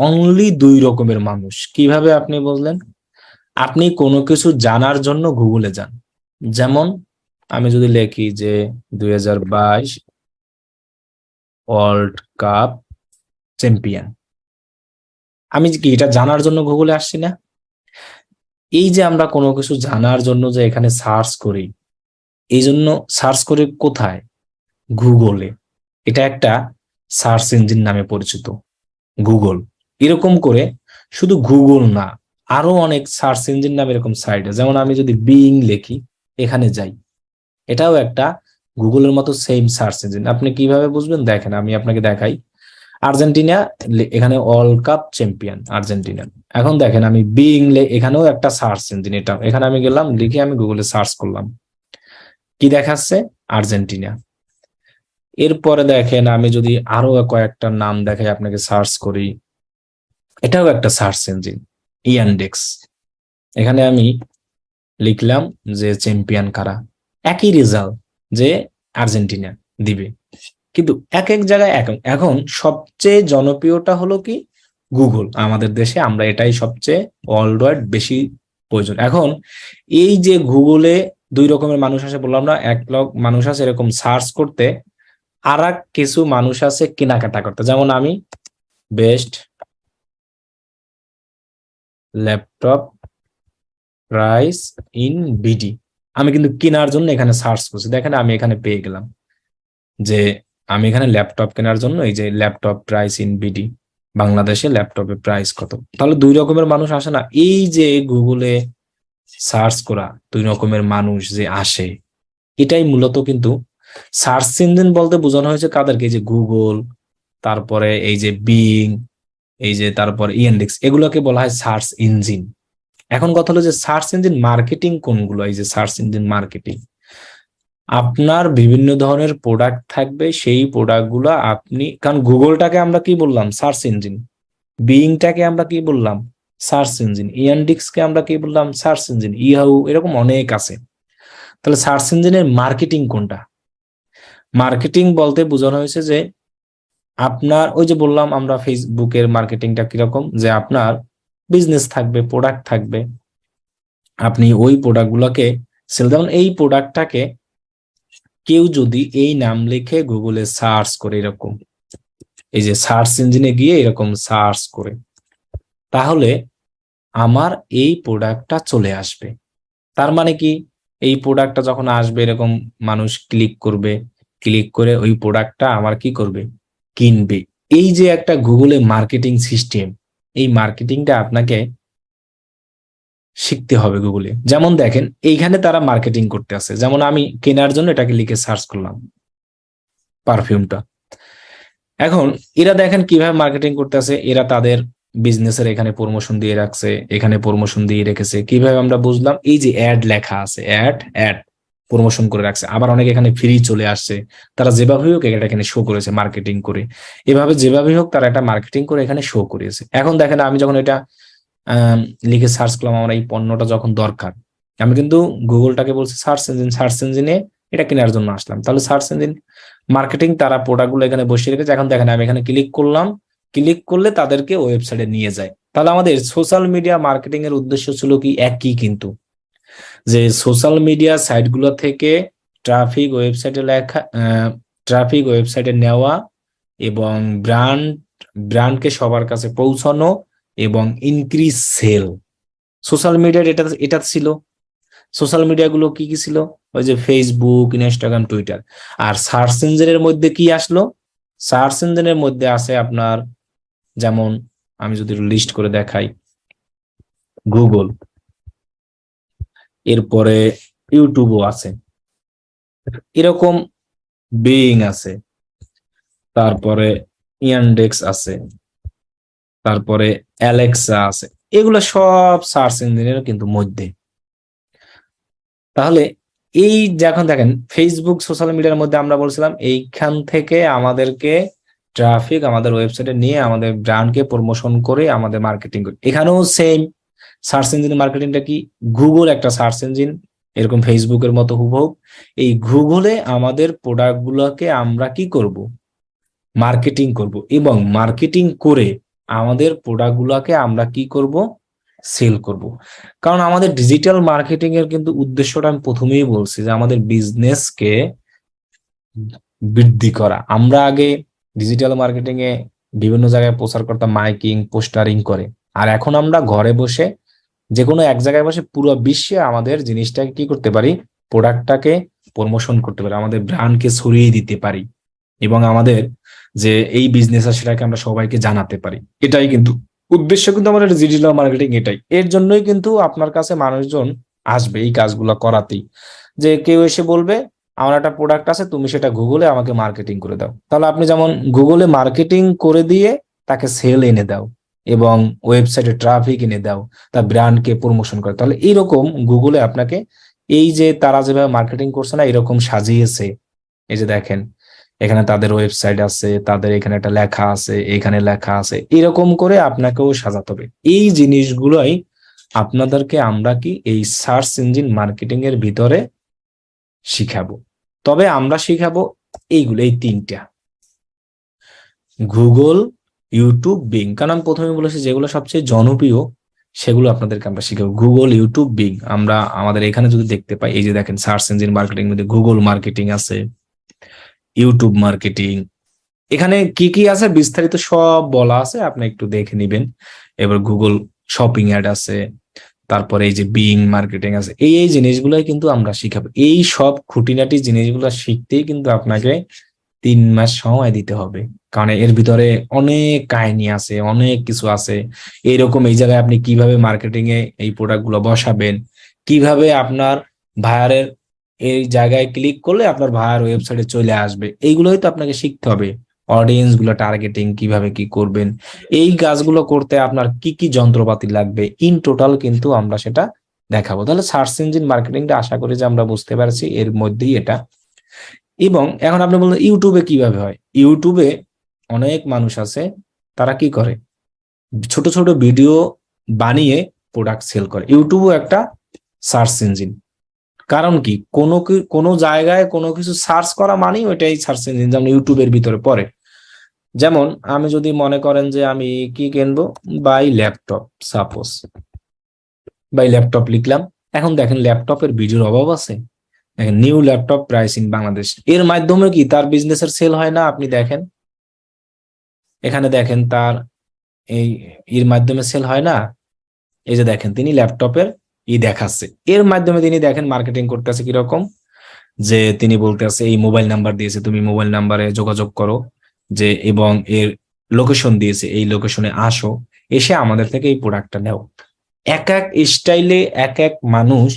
Speaker 1: অনলি 2 রকমের মানুষ। কিভাবে আপনি বুঝলেন? আপনি কোনো কিছু জানার জন্য গুগলে যান, যেমন আমি যদি লিখি যে 2022 ওয়ার্ল্ড কাপ চ্যাম্পিয়ন, আমি কি এটা জানার জন্য গুগলে আসছি না? এই যে আমরা কোনো কিছু জানার জন্য যে এখানে সার্চ করি, এই জন্য সার্চ করি কোথায়? গুগলে। এটা একটা সার্চ ইঞ্জিন নামে পরিচিত, গুগল। এরকম করে শুধু গুগল না, আরো অনেক সার্চ ইঞ্জিন নামে এরকম সাইট আছে। যেমন আমি যদি বিং লিখি, এখানে যাই, এটাও একটা গুগলের মতো সেম সার্চ ইঞ্জিন। আপনি কিভাবে বুঝবেন? দেখেন আমি আপনাকে দেখাই। আর্জেন্টিনা, এখানে ওয়ার্ল্ড কাপ চ্যাম্পিয়ন আর্জেন্টিনা। এখন দেখেন আমি বিং, এখানেও একটা সার্চ ইঞ্জিন, এটা এখানে আমি গেলাম, লিখে আমি গুগলে সার্চ করলাম, কি দেখাচ্ছে? আর্জেন্টিনা। এরপরে দেখেন আমি যদি আরো কয়েকটা নাম দেখাই আপনাকে, সার্চ করি, এটাও একটা সার্চ ইঞ্জিন, ইয়ান্ডেক্স। এখানে আমি লিখলাম যে চ্যাম্পিয়ন কারা, একই রেজাল্ট, যে আর্জেন্টিনা দিবে, কিন্তু এক এক জায়গায় এখন সবচেয়ে জনপ্রিয়টা হলো কি, গুগল। আমাদের দেশে আমরা এটাই সবচেয়ে ওয়ার্ল্ড ওয়াইড বেশি প্রয়োজন। এখন এই যে গুগলে 2 রকমের মানুষ আছে বললাম না, এক লোক মানুষ আছে এরকম সার্চ করতে, আর কিছু মানুষ আছে কেনাকাটা করতে। যেমন আমি best laptop price in BD, আমি কিন্তু কেনার জন্য এখানে সার্চ করছি। দেখেন আমি এখানে পেয়ে গেলাম যে আমি এখানে ল্যাপটপ কেনার জন্য, এই যে ল্যাপটপ প্রাইস ইন বিডি, বাংলাদেশে ল্যাপটপের প্রাইস কত। তাহলে 2 রকমের মানুষ আসে না? এই যে গুগলে সার্চ করা, 2 রকমের মানুষ যে আসে, এটাই মূলত কিন্তু সার্চ ইঞ্জিন বলতে বোঝানো হয়েছে কাদেরকে, এই যে গুগল, তারপরে এই যে বিং, এই যে তারপর ইয়ান্ডেক্স, এগুলোকে বলা হয় সার্চ ইঞ্জিন। এখন কথা হলো যে সার্চ ইঞ্জিন মার্কেটিং কোনগুলো? এই যে সার্চ ইঞ্জিন মার্কেটিং, আপনার বিভিন্ন ধরনের প্রোডাক্ট থাকবে, সেই প্রোডাক্টগুলো আপনি, কারণ গুগলটাকে আমরা কি বললাম? Search engine. বিইংটাকে আমরা কি বললাম? Search engine. ইয়ান্ডিক্সকে আমরা কি বললাম? Search engine. ইয়াহু, এরকম অনেক আছে। তাহলে সার্চ ইঞ্জিনের মার্কেটিং কোনটা? মার্কেটিং বলতে বোঝানো হয়েছে যে আপনার, ওই যে বললাম আমরা ফেসবুকের মার্কেটিংটা কিরকম, যে আপনার বিজনেস থাকবে, প্রোডাক্ট থাকবে, আপনি ওই প্রোডাক্টগুলোকে সেল, যেমন এই প্রোডাক্টটাকে কেউ যদি এই নাম লিখে গুগলে সার্চ করে, এরকম এই যে সার্চ ইঞ্জিনে গিয়ে এরকম সার্চ করে, তাহলে আমার এই প্রোডাক্টটা চলে আসবে। তার মানে কি, এই প্রোডাক্টটা যখন আসবে এরকম মানুষ ক্লিক করবে, ক্লিক করে ওই প্রোডাক্টটা আমার কি করবে? কিনবে। এই যে একটা গুগলে মার্কেটিং সিস্টেম, এই মার্কেটিংটা আপনাকে শিখতে হবে গুগলে। যেমন দেখেন এইখানে তারা মার্কেটিং করতে আছে, যেমন আমি কেনার জন্য এটাকে লিখে সার্চ করলাম পারফিউমটা। এখন এরা দেখেন কিভাবে মার্কেটিং করতে আছে, এরা তাদের বিজনেসের এখানে প্রমোশন দিয়ে রাখছে, এখানে প্রমোশন দিয়ে রেখেছে। কিভাবে আমরা বুঝলাম? এই যে অ্যাড লেখা আছে, অ্যাড অ্যাড প্রমোশন করে রাখছে। আবার অনেকে এখানে ফ্রি চলে আসছে, তারা যেভাবে হোক এটা এখানে শো করেছে মার্কেটিং করে। এভাবে যেভাবে হোক তারা একটা মার্কেটিং করে এখানে শো করেছে। এখন দেখেন আমি যখন এটা লিখে সার্চ করলাম, আমার এই পণ্যটা যখন দরকার, আমি কিন্তু গুগলটাকে বলছি সার্চ ইঞ্জিন, সার্চ ইঞ্জিনে এটা কেনার জন্য আসলাম। তাহলে সার্চ ইঞ্জিন মার্কেটিং তারা প্রোডাক্টগুলো এখানে বসিয়ে রেখেছে। এখন দেখেন আমি এখানে ক্লিক করলাম, ক্লিক করলে তাদেরকে ওয়েবসাইটে নিয়ে যায়। তাহলে আমাদের সোশ্যাল মিডিয়া মার্কেটিং এর উদ্দেশ্য ছিল কি? একই কিন্তু, যে সোশ্যাল মিডিয়া সাইটগুলো থেকে ট্রাফিক ওয়েবসাইটে লেখা, ট্রাফিক ওয়েবসাইটে নেওয়া, এবং ব্র্যান্ডকে সবার কাছে পৌঁছানো, এবং ইনক্রিজ সেল। সোশ্যাল মিডিয়ার এটা এটা ছিল। সোশ্যাল মিডিয়া গুলো কি কি ছিল? ওই যে ফেসবুক, ইনস্টাগ্রাম, টুইটার। আর সার্চ ইঞ্জিনের মধ্যে কি আসলো? সার্চ ইঞ্জিনের মধ্যে আছে আপনার, যেমন আমি যদি লিস্ট করে দেখাই, গুগল, এরপরে ইউটিউবও আছে, এরকম বিং আছে, তারপরে ইয়ান্ডেক্স আছে, তারপরে অ্যালেক্সা আছে। এগুলো সব সার্চ ইঞ্জিনের কিন্তু মধ্যে। তাহলে এই যখন দেখেন ফেসবুক সোশ্যাল মিডিয়ার মধ্যে আমরা বলছিলাম এইখান থেকে আমাদেরকে ট্রাফিক আমাদের ওয়েবসাইটে নিয়ে আমাদের ব্র্যান্ডকে প্রমোশন করে আমাদের মার্কেটিং করে। এখানেও সেম সার্চ ইঞ্জিন মার্কেটিংটা কি? গুগল একটা সার্চ ইঞ্জিন, এরকম ফেসবুকের মতো হুবহু। এই গুগলে আমাদের প্রোডাক্ট গুলোকে আমরা কি করব? মার্কেটিং করব, এবং মার্কেটিং করে আমাদের প্রোডাক্ট গুলাকে আমরা কি করব? সেল করব। কারণ আমাদের ডিজিটাল মার্কেটিং এর কিন্তু উদ্দেশ্যটা আমি প্রথমেই বলছি, যে আমাদের বিজনেসকে বৃদ্ধি করা। আমরা আগে ডিজিটাল মার্কেটিং এ বিভিন্ন জায়গায় প্রচার করতাম, মাইকিং, পোস্টারিং করে। আর এখন আমরা ঘরে বসে যে কোনো এক জায়গায় বসে পুরো বিশ্বে আমাদের জিনিসটাকে কি করতে পারি? প্রোডাক্টটাকে প্রমোশন করতে পারি, আমাদের ব্র্যান্ডকে ছড়িয়ে দিতে পারি, এবং আমাদের যে এই বিজনেস আছে সেটাকে আমরা সবাইকে জানাতে পারি। এটাই কিন্তু উদ্দেশ্য, কিন্তু আমাদের ডিজিটাল মার্কেটিং এটাই। এর জন্যই কিন্তু আপনার কাছে মানুষজন আসবে এই কাজগুলো করাতেই। যে কেউ এসে বলবে আমার একটা প্রোডাক্ট আছে, তুমি সেটা গুগলে আমাকে মার্কেটিং করে দাও। তাহলে আপনি যেমন গুগলে মার্কেটিং করে দিয়ে তাকে সেল এনে দাও, এবং ওয়েবসাইটে ট্রাফিক এনে দাও, তার ব্র্যান্ডকে প্রমোশন করে। তাহলে এইরকম গুগলে আপনাকে এই যে তারা যেভাবে মার্কেটিং করছে না, এরকম সাজিয়েছে। এই যে দেখেন এখানে তাদের ওয়েবসাইট আছে, তাদের এখানে একটা লেখা আছে, এখানে লেখা আছে, এরকম করে আপনাকেও সাজাতে হবে। এই জিনিসগুলোই আপনাদেরকে আমরা কি এই সার্চ ইঞ্জিন মার্কেটিং এর ভিতরে শিখাবো। তবে আমরা শিখাবো এইগুলো, এই তিনটা, গুগল, ইউটিউব, বিং। কারণ আমি প্রথমে বলেছি যেগুলো সবচেয়ে জনপ্রিয় সেগুলো আপনাদেরকে আমরা শিখাবো। গুগল, ইউটিউব, বিং আমরা আমাদের এখানে যদি দেখতে পাই, এই যে দেখেন সার্চ ইঞ্জিন মার্কেটিং মধ্যে গুগল মার্কেটিং আছে, ইউটিউব মার্কেটিং, এখানে কি কি আছে বিস্তারিত সব বলা আছে, আপনি একটু দেখে নিবেন। এবার গুগল শপিং অ্যাড আছে, তারপরে এই যে বিং মার্কেটিং আছে। এই জিনিসগুলোই কিন্তু আমরা শিখাবো। এই সব খুঁটিনাটি জিনিসগুলো শিখতেই কিন্তু আপনাকে 3 মাস সময় দিতে হবে, কারণ এর ভিতরে অনেক কাহিনী আছে, অনেক কিছু আছে। এইরকম এই জায়গায় আপনি কিভাবে মার্কেটিং এ এই প্রোডাক্ট গুলো বসাবেন, কিভাবে আপনার ভায়ারের এই জায়গায় ক্লিক করলে আপনার ভায়ার ওয়েবসাইটে চলে আসবে, এইগুলোই তো আপনাকে শিখতে হবে। অডিয়েন্স গুলো টার্গেটিং কিভাবে কি করবেন, এই কাজগুলো করতে আপনার কি কি যন্ত্রপাতি লাগবে, ইন টোটাল কিন্তু আমরা সেটা দেখাবো। তাহলে সার্চ ইঞ্জিন মার্কেটিংটা আশা করি যে আমরা বুঝতে পারছি, এর মধ্যেই এটা। এবং এখন আপনি বললেন ইউটিউবে কিভাবে হয়। ইউটিউবে অনেক মানুষ আছে, তারা কি করে, ছোট ছোট ভিডিও বানিয়ে প্রোডাক্ট সেল করে। ইউটিউবও একটা সার্চ ইঞ্জিন। কারণ কি, কোনো জায়গায় কোনো কিছু সার্চ করা মানেই ওইটাই সার্চ ইঞ্জিন, যেমন ইউটিউবের ভিতরে পড়ে। যেমন আমি যদি মনে করেন যে আমি কি কিনবো, buy laptop, suppose buy laptop লিখলাম। এখন দেখেন ল্যাপটপের ভিডিওর অভাব আছে। দেখেন new laptop price in Bangladesh, এর মাধ্যমে কি তার বিজনেসের সেল হয় না? আপনি দেখেন এখানে, দেখেন তার এই এর মাধ্যমে সেল হয় না। এই যে দেখেন তিনি ল্যাপটপের দেখাচ্ছে, এর মাধ্যমে তিনি দেখেন মার্কেটিং করতেছে কিরকম, যে তিনি বলতেছে এই মোবাইল নাম্বার দিয়েছে, তুমি মোবাইল নাম্বারে যোগাযোগ করো, যে এবং এর লোকেশন দিয়েছে, এই লোকেশনে আসো, এসে আমাদের থেকে এই প্রোডাক্টটা নাও। এক এক স্টাইলে এক এক মানুষ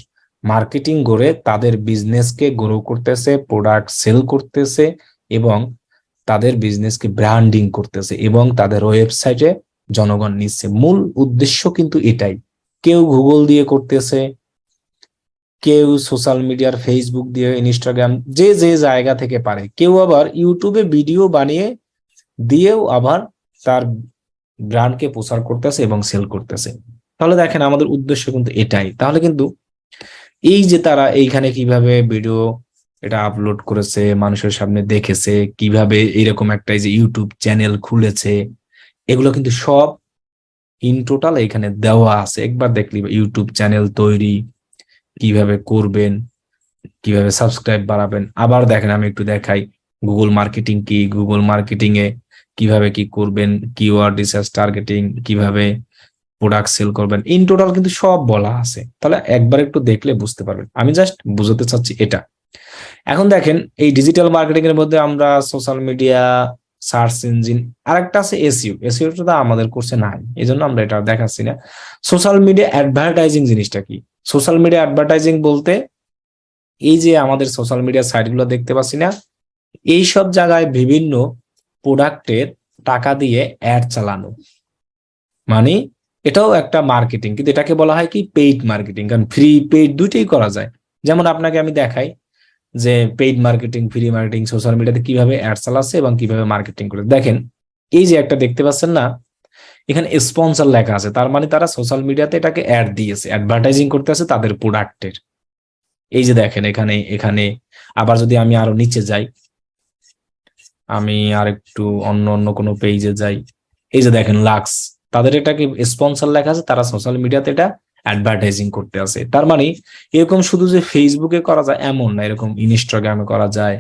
Speaker 1: মার্কেটিং করে তাদের বিজনেসকে গ্রো করতেছে, প্রোডাক্ট সেল করতেছে এবং তাদের বিজনেসকে ব্র্যান্ডিং করতেছে এবং তাদের ওয়েবসাইটে জনগণ নিচ্ছে। মূল উদ্দেশ্য কিন্তু এটাই। কেউ গুগল দিয়ে করতেছে, কেউ সোশ্যাল মিডিয়ার ফেসবুক দিয়ে, ইনস্টাগ্রাম, যে যে জায়গা থেকে পারে, কেউ আবার ইউটিউবে ভিডিও বানিয়ে দিয়েও আবার তার ব্র্যান্ডকে প্রচার করতেছে এবং সেল করতেছে। তাহলে দেখেন আমাদের উদ্দেশ্য কিন্তু এটাই। তাহলে কিন্তু এই যে তারা এইখানে কিভাবে ভিডিও এটা আপলোড করেছে, মানুষের সামনে দেখেছে, কিভাবে এরকম একটা এই যে ইউটিউব চ্যানেল খুলেছে, এগুলো কিন্তু সব ইন টোটাল এখানে দেওয়া আছে। একবার দেখলি ইউটিউব চ্যানেল তৈরি কিভাবে করবেন, কিভাবে সাবস্ক্রাইব বাড়াবেন। আবার দেখেন আমি একটু দেখাই গুগল মার্কেটিং কি, গুগল মার্কেটিং এ কিভাবে কি করবেন, কিওয়ার্ড রিসার্চ টার্গেটিং, কিভাবে প্রোডাক্ট সেল করবেন, ইন টোটাল কিন্তু সব বলা আছে। তাহলে একবার একটু দেখলে বুঝতে পারবেন। আমি জাস্ট বুঝাতে চাচ্ছি এটা। এখন দেখেন এই ডিজিটাল মার্কেটিং এর মধ্যে আমরা সোশ্যাল মিডিয়া, সার্চ ইঞ্জিন, আরেকটা আছে এসইও। এসইওটা আমাদের কোর্সে নাই, এই জন্য আমরা এটা দেখাচ্ছি না। সোশ্যাল মিডিয়া অ্যাডভার্টাইজিং জিনিসটা কি? সোশ্যাল মিডিয়া অ্যাডভার্টাইজিং বলতে এই যে আমাদের সোশ্যাল মিডিয়া সাইট গুলো দেখতে পাচ্ছি না, এই সব জায়গায় বিভিন্ন প্রোডাক্টের টাকা দিয়ে অ্যাড চালানো, মানে এটাও একটা মার্কেটিং, কিন্তু এটাকে বলা হয় কি পেইড মার্কেটিং। কারণ ফ্রি পেইড দুইটাই করা যায়। যেমন আপনাকে আমি দেখাই যে paid marketing, free marketing, social মিডিয়াতে কিভাবে অ্যাড চালাচ্ছে এবং কিভাবে মার্কেটিং করে। দেখেন এই যে একটা দেখতে পাচ্ছেন না, এখানে স্পন্সর লেখা আছে, তার মানে তারা সোশ্যাল মিডিয়াতে এটাকে অ্যাড দিয়েছে, অ্যাডভার্টাইজিং করতে আছে তাদের প্রোডাক্টের। এই যে দেখেন এখানে এখানে আবার যদি আমি আরো নিচে যাই, আমি আর একটু অন্য অন্য কোনো পেজে যাই, এই যে দেখেন লাক্স, তাদের এটাকে স্পন্সর লেখা আছে, তারা সোশ্যাল মিডিয়াতে এটা অ্যাডভার্টাইজিং করতে আছে। তার মানে এরকম শুধু যে ফেসবুকে করা যায় এমন না, এরকম ইনস্টাগ্রামে করা যায়,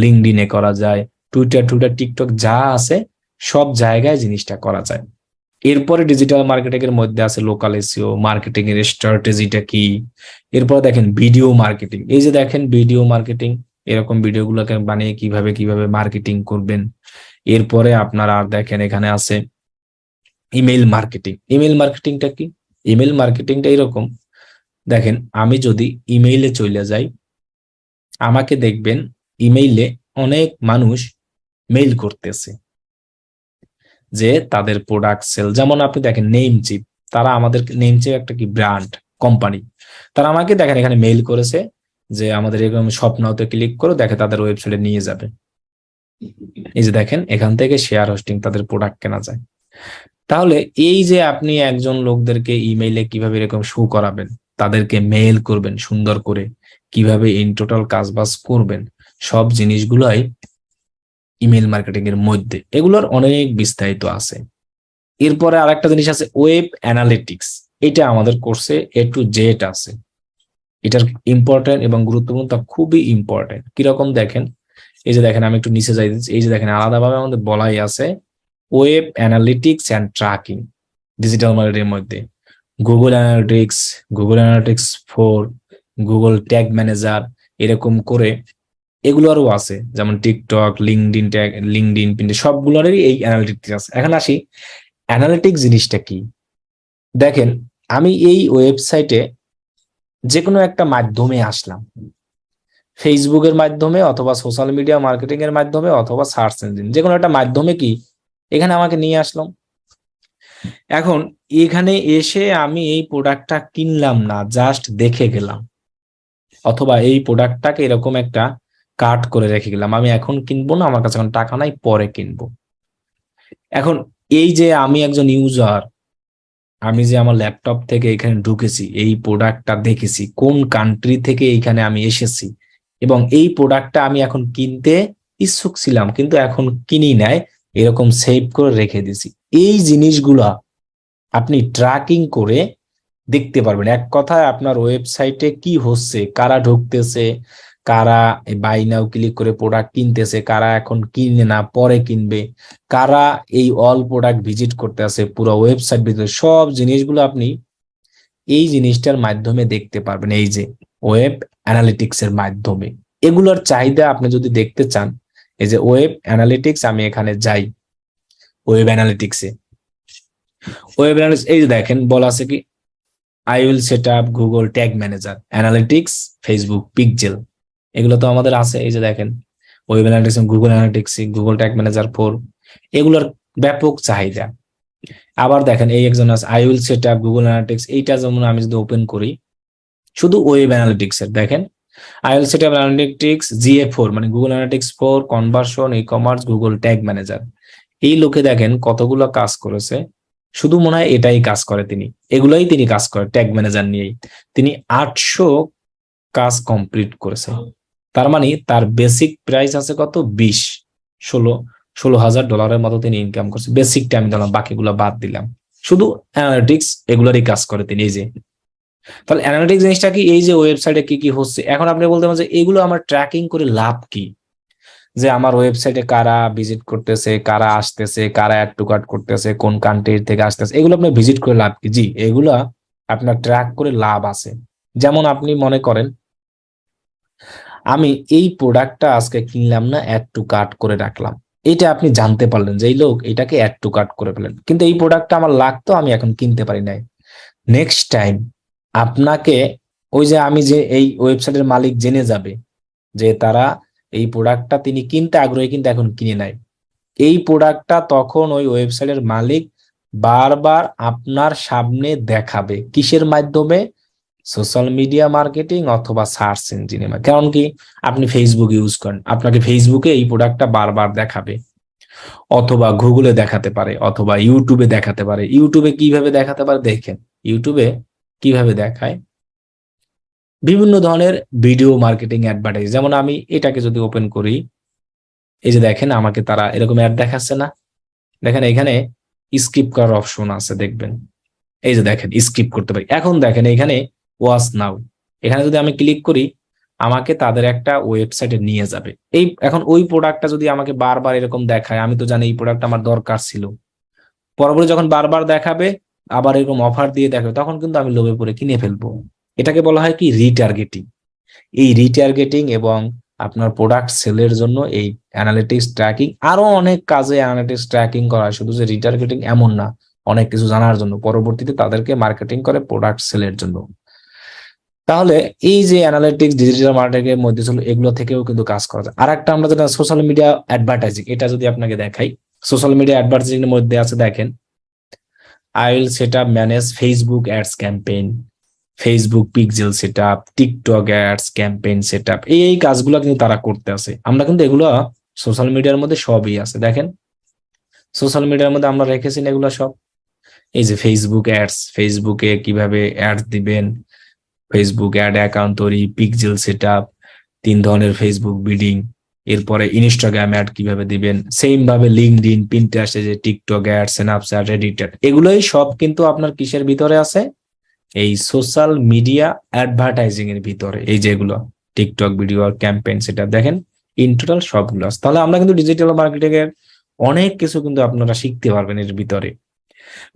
Speaker 1: লিঙ্কডইনে করা যায়, টুইটার টিকটক যা আছে সব জায়গায় জিনিসটা করা যায়। এরপরে ডিজিটাল মার্কেটিং এর মধ্যে আছে লোকাল এসইও, মার্কেটিং এর স্ট্র্যাটেজিটা কি। এরপর দেখেন ভিডিও মার্কেটিং, এই যে দেখেন ভিডিও মার্কেটিং, এরকম ভিডিও গুলোকে বানিয়ে কিভাবে কিভাবে মার্কেটিং করবেন। এরপরে আপনার আর দেখেন এখানে আছে ইমেইল মার্কেটিং। ইমেইল মার্কেটিংটা কি? ইমেইল মার্কেটিংটা এরকম, দেখেন আমি যদি ইমেইলে চলে যাই, আমাকে দেখবেন ইমেইলে অনেক মানুষ মেইল করতেছে যে তাদের প্রোডাক্ট সেল। যেমন আপনি দেখেন নেমচিপ, তারা আমাদের নেমচিপ একটা কি ব্র্যান্ড কোম্পানি, তারা আমাকে দেখেন এখানে মেইল করেছে যে আমাদের এরকম শপ নাওতে ক্লিক করে দেখে তাদের ওয়েবসাইটে নিয়ে যাবে। এই যে দেখেন এখান থেকে শেয়ার হোস্টিং তাদের প্রোডাক্ট কেনা যায়। তাহলে এই যে আপনি একজন লোকদেরকে ইমেইলে কিভাবে এরকম শো করাবেন, তাদেরকে মেইল করবেন সুন্দর করে, কিভাবে ইন টোটাল কাজবাজ করবেন, সব জিনিসগুলাই ইমেল মার্কেটিং এর মধ্যে, এগুলোর অনেক বিস্তারিত আছে। এরপরে আরেকটা জিনিস আছে ওয়েব অ্যানালিটিক্স, এটা আমাদের কোর্সে A to Z আছে। এটার ইম্পর্টেন্ট এবং গুরুত্বপূর্ণ, তা খুবই ইম্পর্টেন্ট। কিরকম দেখেন, এই যে দেখেন আমি একটু নিচে যাই, এই যে দেখেন আলাদাভাবে আমাদের বলাই আছে web analytics and tracking digital marketing এর মধ্যে। Google analytics 4, Google tag manager, এরকম করে এগুলো আরো আছে, যেমন টিকটক, লিঙ্কডইন, পিন্টারেস্ট, সবগুলোরই এই অ্যানালিটিক্স আছে। এখন আসি অ্যানালিটিক্স জিনিসটা কি। দেখেন আমি এই ওয়েবসাইটে যে কোনো একটা মাধ্যমে আসলাম, ফেসবুকের মাধ্যমে অথবা সোশ্যাল মিডিয়া মার্কেটিং এর মাধ্যমে অথবা সার্চ ইঞ্জিন, যে কোনো একটা মাধ্যমে কি এখানে আমাকে নিয়ে আসলাম। এখন এখানে এসে আমি এই প্রোডাক্টটা কিনলাম না, জাস্ট দেখে গেলাম, অথবা এই প্রোডাক্টটাকে এরকম একটা কার্ট করে রেখে গেলাম, আমি এখন কিনবো না, আমার কাছে এখন টাকা নাই, পরে কিনবো। এখন এই যে আমি একজন ইউজার, আমি যে আমার ল্যাপটপ থেকে এখানে ঢুকেছি, এই প্রোডাক্টটা দেখেছি, কোন কান্ট্রি থেকে এইখানে আমি এসেছি, এবং এই প্রোডাক্টটা আমি এখন কিনতে ইচ্ছুক ছিলাম কিন্তু এখন কিনি নাই, এরকম সেভ করে রেখে দিছি। এই জিনিসগুলা আপনি ট্র্যাকিং করে দেখতে পারবেন। এক কথায় আপনার ওয়েবসাইটে কি হচ্ছে, কারা ঢুকতেছে, কারা বাই নাও ক্লিক করে প্রোডাক্ট কিনতেছে, কারা এখন কিনে না পরে কিনবে, কারা এই অল প্রোডাক্ট ভিজিট করতে আছে, পুরো ওয়েবসাইট ভিতরে সব জিনিসগুলো আপনি এই জিনিসটার মাধ্যমে দেখতে পারবেন, এই যে ওয়েব অ্যানালিটিক্স এর মাধ্যমে। এগুলোর চাহিদা আপনি যদি দেখতে চান, এই যে ওয়েব অ্যানালিটিক্স, আমি এখানে যাই ওয়েব অ্যানালিটিক্সে। ওয়েব অ্যানালিটিক্স এই যে দেখেন বলা আছে কি, I will set up Google tag manager, analytics, Facebook pixel, এগুলো তো আমাদের আছে। এই যে দেখেন web analytics, Google analytics, Google tag manager 4, এগুলোর ব্যাপক চাহিদা। আবার দেখেন এই একজন আছে I will set up Google analytics, এইটা যেমন আমি যদি ওপেন করি, শুধু ওয়েব অ্যানালিটিক্স এর দেখেন I will set up analytics GA4, মানে Google analytics 4, conversion, e commerce, Google tag manager. এই লোকে দেখেন কতগুলো কাজ করেছে, শুধু মনে হয় এটাই কাজ করে তিনি, এগুলাই তিনি কাজ করে ট্যাগ ম্যানেজার নিয়েই। তিনি 800 কাজ কমপ্লিট করেছে। তার মানে তার বেসিক প্রাইস আছে কত, 16,000 ডলারের মতো তিনি ইনকাম করছে। বেসিকটা আমি দিলাম, বাকিগুলো বাদ দিলাম, শুধু অ্যানালিটিক্স এগুলোরই কাজ করে তিনি। এই যে তাহলে অ্যানালিটিক্স জিনিসটা কি, এই যে ওয়েবসাইটে কি কি হচ্ছে, এখন আপনি বলতে পারেন যে এগুলো আমার ট্র্যাকিং করে লাভ কি, যে আমার ওয়েবসাইটে কারা ভিজিট করতেছে, কারা আসতেছে, কারা অ্যাড টু কার্ট করতেছে, কোন কান্ট্রি থেকে আসতেছে, এগুলো আপনি ভিজিট করে লাভ কি? জি, এগুলা আপনার ট্র্যাক করে লাভ আছে। যেমন আপনি মনে করেন আমি এই প্রোডাক্টটা আজকে কিনলাম না, অ্যাড টু কার্ট করে রাখলাম, এটা আপনি জানতে পারলেন যে এই লোক এটাকে অ্যাড টু কার্ট করে ফেলেন, কিন্তু এই প্রোডাক্টটা আমার লাগতো, আমি এখন কিনতে পারি নাই। নেক্সট টাইম আপনাকে ওই যে আমি যে এই ওয়েবসাইটের মালিক জেনে যাবে যে তারা এই প্রোডাক্টটা তিনি কিনতে আগ্রহী কিন্তু এখন কিনে নাই, এই প্রোডাক্টটা তখন ওই ওয়েবসাইটের মালিক বারবার আপনার সামনে দেখাবে, কিসের মাধ্যমে? সোশ্যাল মিডিয়া মার্কেটিং অথবা সার্চ ইঞ্জিনে। কারণ কি, আপনি ফেসবুক ইউজ করেন, আপনাকে ফেসবুকে এই প্রোডাক্টটা বারবার দেখাবে, অথবা গুগলে দেখাতে পারে, অথবা ইউটিউবে দেখাতে পারে। ইউটিউবে কিভাবে দেখাতে পারে দেখেন, ইউটিউবে কিভাবে দেখায়, বিভিন্ন ধরনের ভিডিও মার্কেটিং অ্যাডভার্টাইজ। যেমন আমি এটাকে যদি ওপেন করি, এই যে দেখেন আমাকে তারা এরকম অ্যাড দেখাচ্ছে না, দেখেন এখানে স্কিপ করার অপশন আছে, দেখবেন এই যে দেখেন স্কিপ করতে পারি। এখন দেখেন এখানে ওয়াচ নাও, এখানে যদি আমি ক্লিক করি আমাকে তাদের একটা ওয়েবসাইটে নিয়ে যাবে। এই এখন ওই প্রোডাক্টটা যদি আমাকে বারবার এরকম দেখায়, আমি তো জানি এই প্রোডাক্ট আমার দরকার ছিল, পরবর্তী যখন বারবার দেখাবে, আবার এরকম অফার দিয়ে দেখাবে, তখন কিন্তু আমি লোভে পড়ে কিনে ফেলবো। এটাকে বলা হয় কি, রিটার্গেটিং। এই রিটার্গেটিং এবং আপনার প্রোডাক্ট সেলের জন্য এই অ্যানালিটিক্স ট্র্যাকিং, আরো অনেক কাজে অ্যানালিটিক্স ট্র্যাকিং করা হয়, শুধু যে রিটার্গেটিং এমন না, অনেক কিছু জানার জন্য পরবর্তীতে তাদেরকে মার্কেটিং করে প্রোডাক্ট সেলের জন্য। তাহলে এই যে অ্যানালিটিক্স ডিজিটাল মার্কেটিং এর মধ্যে ছিল, এগুলো থেকেও কিন্তু কাজ করা যায়। আর একটা আমরা যেটা সোশ্যাল মিডিয়া অ্যাডভার্টাইজিং, এটা যদি আপনাকে দেখাই, সোশ্যাল মিডিয়া অ্যাডভার্টাইজিং এর মধ্যে আছে দেখেন I will set up manage Facebook ads campaign, Facebook pixel set up, TikTok ads campaign set up, এই কাজগুলো কিন্তু তারা করতে আছে। আমরা কিন্তু এগুলো সোশ্যাল মিডিয়ার মধ্যে সবই আছে, দেখেন সোশ্যাল মিডিয়ার মধ্যে আমরা রেখেছি না এগুলো সব। এই যে ফেসবুক অ্যাডস, ফেসবুকে কিভাবে অ্যাডস দিবেন, ফেসবুক অ্যাড অ্যাকাউন্ট তৈরি, পিক্সেল সেট আপ, 3 ধরনের ফেসবুক বিডিং, এরপরে ইনস্টাগ্রাম অ্যাড কিভাবে দিবেন, সেম ভাবে লিঙ্কডইন, পিন্টারেস্ট, যে TikTok ad, Snapchat, Reddit ad, এগুলোই সব কিন্তু আপনার কিসের ভিতরে আছে, এই সোশ্যাল মিডিয়া অ্যাডভার্টাইজিং এর ভিতরে। এই যেগুলো টিকটক ভিডিও আর ক্যাম্পেইন সেটা দেখেন, ইন টোটাল সবগুলো আছে। তাহলে আমরা কিন্তু ডিজিটাল মার্কেটিং এর অনেক কিছু কিন্তু আপনারা শিখতে পারবেন এর ভিতরে।